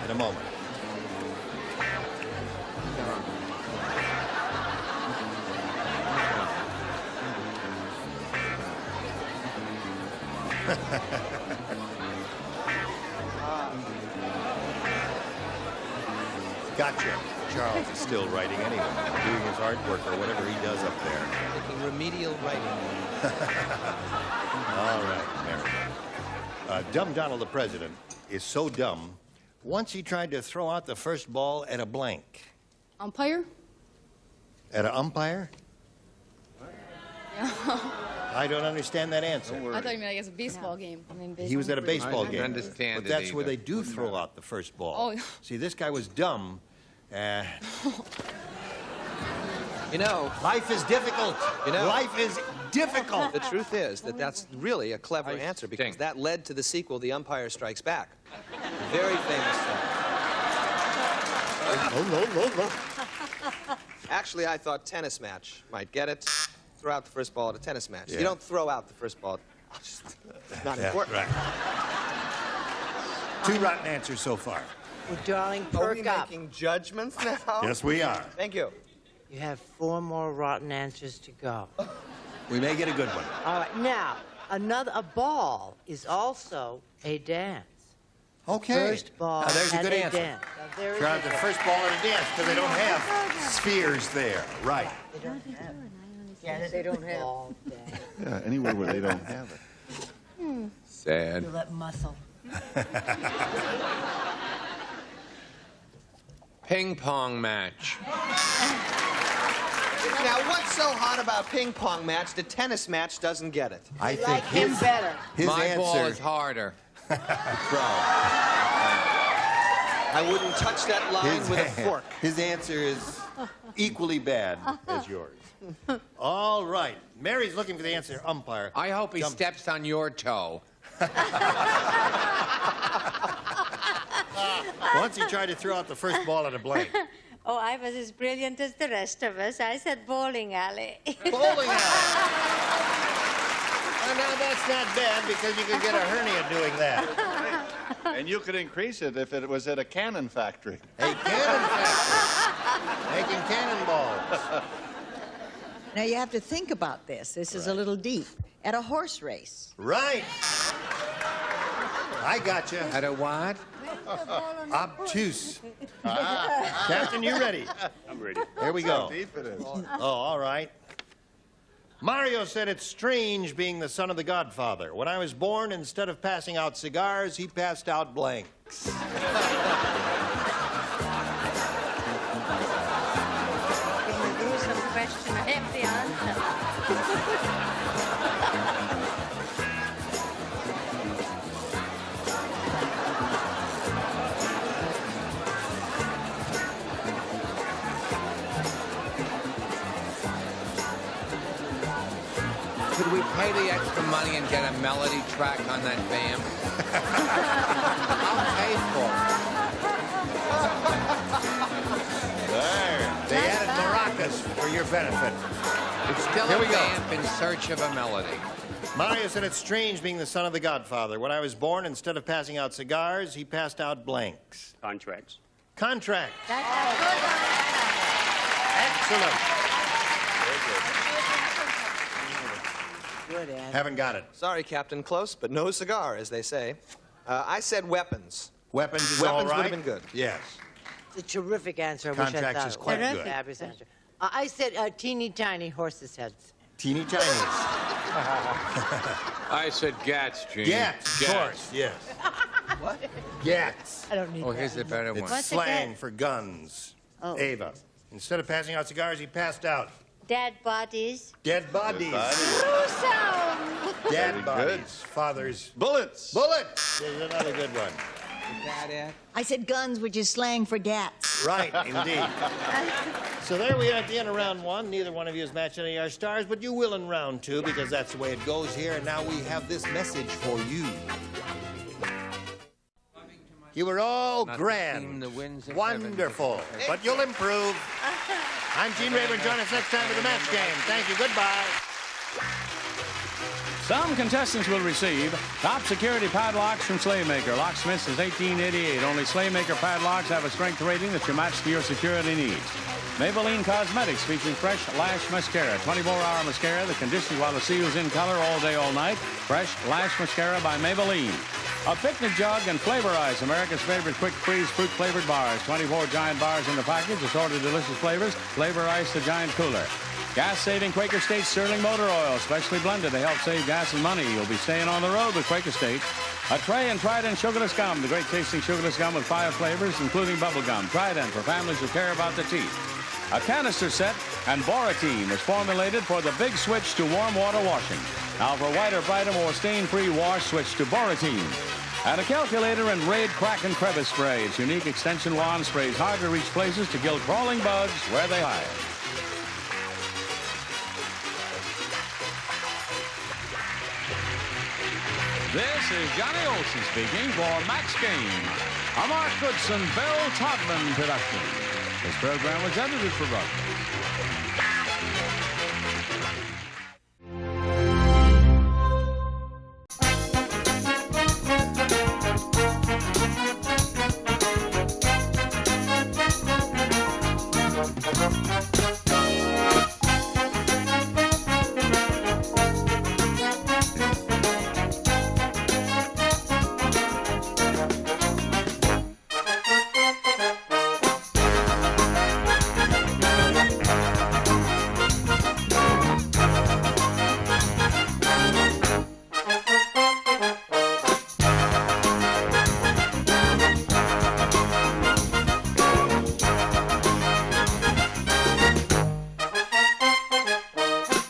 S14: in a moment. Gotcha. Charles is still writing anyway, doing his artwork or whatever he does up there.
S16: Making remedial writing.
S14: All right, Mary. Dumb Donald, the president, is so dumb. Once he tried to throw out the first ball at a blank.
S10: Umpire?
S14: At an umpire?
S10: Yeah.
S14: I don't understand that answer.
S10: I thought you meant, I guess, a baseball game. I mean,
S14: He was at a baseball game.
S5: understand
S14: But
S5: it
S14: that's where
S5: either.
S14: they do throw out the first ball.
S10: Oh.
S14: See, this guy was dumb.
S16: You know,
S14: life is difficult.
S16: You know,
S14: Life is difficult.
S16: The truth is that that's really a clever answer because that led to the sequel, The Umpire Strikes Back. Very famous. Actually, I thought tennis match might get it. Throw out the first ball at a tennis match.
S14: Yeah.
S16: You don't throw out the first ball. It's not
S14: Yeah,
S16: important.
S14: right. 2 rotten answers so far.
S15: Well, darling,
S16: Are we
S15: perk up.
S16: making judgments now?
S14: Yes, we are.
S16: Thank you.
S15: You have 4 more rotten answers to go.
S14: We may get a good one.
S15: All right, now, a ball is also a dance.
S14: Okay.
S15: First ball
S14: Now, there's a
S15: at
S14: good answer.
S15: dance. Now, there is
S14: Throw
S15: a
S14: out the
S15: dance.
S14: first ball at a dance because they don't have spheres there. Right.
S15: They don't have. Yeah, they don't have. Ball dance.
S11: Yeah, anywhere where they don't have it.
S5: Sad.
S15: Feel that muscle.
S5: Ping pong match.
S16: Now, what's so hot about ping pong match? The tennis match doesn't get it.
S14: I think
S15: Like him better.
S14: his
S5: My
S14: answer.
S5: ball is harder to throw.
S16: I wouldn't touch that line with a fork.
S14: His answer is equally bad as yours. All right. Mary's looking for the answer. Umpire.
S5: I hope he
S14: Dumb-
S5: steps on your toe.
S14: Once he tried to throw out the first ball at a blank.
S3: Oh, I was as brilliant as the rest of us. I said bowling alley.
S14: Bowling alley. Well, now that's not bad because you could get a hernia doing that.
S2: And you could increase it if it was at a cannon factory.
S14: A cannon factory. Making cannonballs.
S4: Now, you have to think about this. This is a little deep. At a horse race.
S14: Right. I got you.
S5: At a what?
S14: Obtuse. Captain, you ready?
S2: I'm ready.
S14: Here we go.
S2: How deep it is.
S14: Oh, all right. Mario said it's strange being the son of the Godfather. When I was born, instead of passing out cigars, he passed out blanks.
S3: Here's some question. I have the answer.
S5: Could we pay the extra money and get a melody track on that band? I'll pay for it.
S14: There. They added maracas for your benefit.
S5: It's still
S14: Here
S5: a
S14: we go.
S5: vamp in search of a melody.
S14: Mario said it's strange being the son of the Godfather. When I was born, instead of passing out cigars, he passed out blanks.
S2: Contracts.
S14: Contract.
S3: That's a good one.
S14: Excellent.
S15: Good, Ed.
S14: Haven't got it.
S16: Sorry, Captain. Close, but no cigar, as they say. I said weapons.
S14: Weapons is
S16: Weapons
S14: all right?
S16: would have been good.
S14: Yes.
S15: It's a terrific answer. I wish I
S14: Contracts
S15: thought
S14: is
S15: it
S14: quite
S15: was.
S14: good.
S15: Fabulous answer. I said teeny tiny horses' heads.
S14: Teeny tiny.
S5: I said Gats, Gene.
S14: Gats, of course, yes.
S15: What?
S14: Gats.
S15: I don't need
S5: Oh,
S15: that.
S5: here's the better one.
S14: It's
S3: What's a
S14: slang
S3: gat?
S14: for guns.
S3: Oh.
S14: Ava. Instead of passing out cigars, he passed out
S3: Dead bodies.
S14: dead bodies.
S3: Gruesome.
S14: Dead
S2: Very
S14: bodies.
S2: good.
S14: Fathers.
S2: Bullets.
S14: Bullets is another good one.
S5: That it?
S4: I said guns, which is slang for dats.
S14: Right, indeed. So there we are at the end of round one. Neither one of you has matched any of our stars, but you will in round two because that's the way it goes here. And now we have this message for you. You were all
S5: Not the
S14: grand,
S5: team that wins in
S14: wonderful, but you'll improve. I'm Gene Rayburn. Join us next time for the match game. Thank you. Goodbye.
S6: Some contestants will receive top security padlocks from Slaymaker. Locksmith since 1888. Only Slaymaker padlocks have a strength rating that you match to your security needs. Maybelline Cosmetics featuring Fresh Lash Mascara. 24-hour mascara that conditions while the seal's in color all day, all night. Fresh Lash Mascara by Maybelline. A picnic jug and Flavor Ice, America's favorite quick freeze fruit-flavored bars. 24 giant bars in the package, assorted delicious flavors. Flavor Ice, the giant cooler. Gas-saving Quaker State Sterling Motor Oil, specially blended to help save gas and money. You'll be staying on the road with Quaker State. A Tray and Trident Sugarless Gum, the great tasting sugarless gum with 5 flavors, including bubble gum. Trident for families who care about the teeth. A canister set and Boratine is formulated for the big switch to warm water washing. Now for whiter, brighter, more stain-free wash, switch to Boratine. And a calculator and Raid Crack and Crevice Spray. Its unique extension wand sprays hard-to-reach places to kill crawling bugs where they hide. This is Johnny Olson speaking for Max Game, a Mark Goodson, Bill Todman production. This program was edited for broadcast.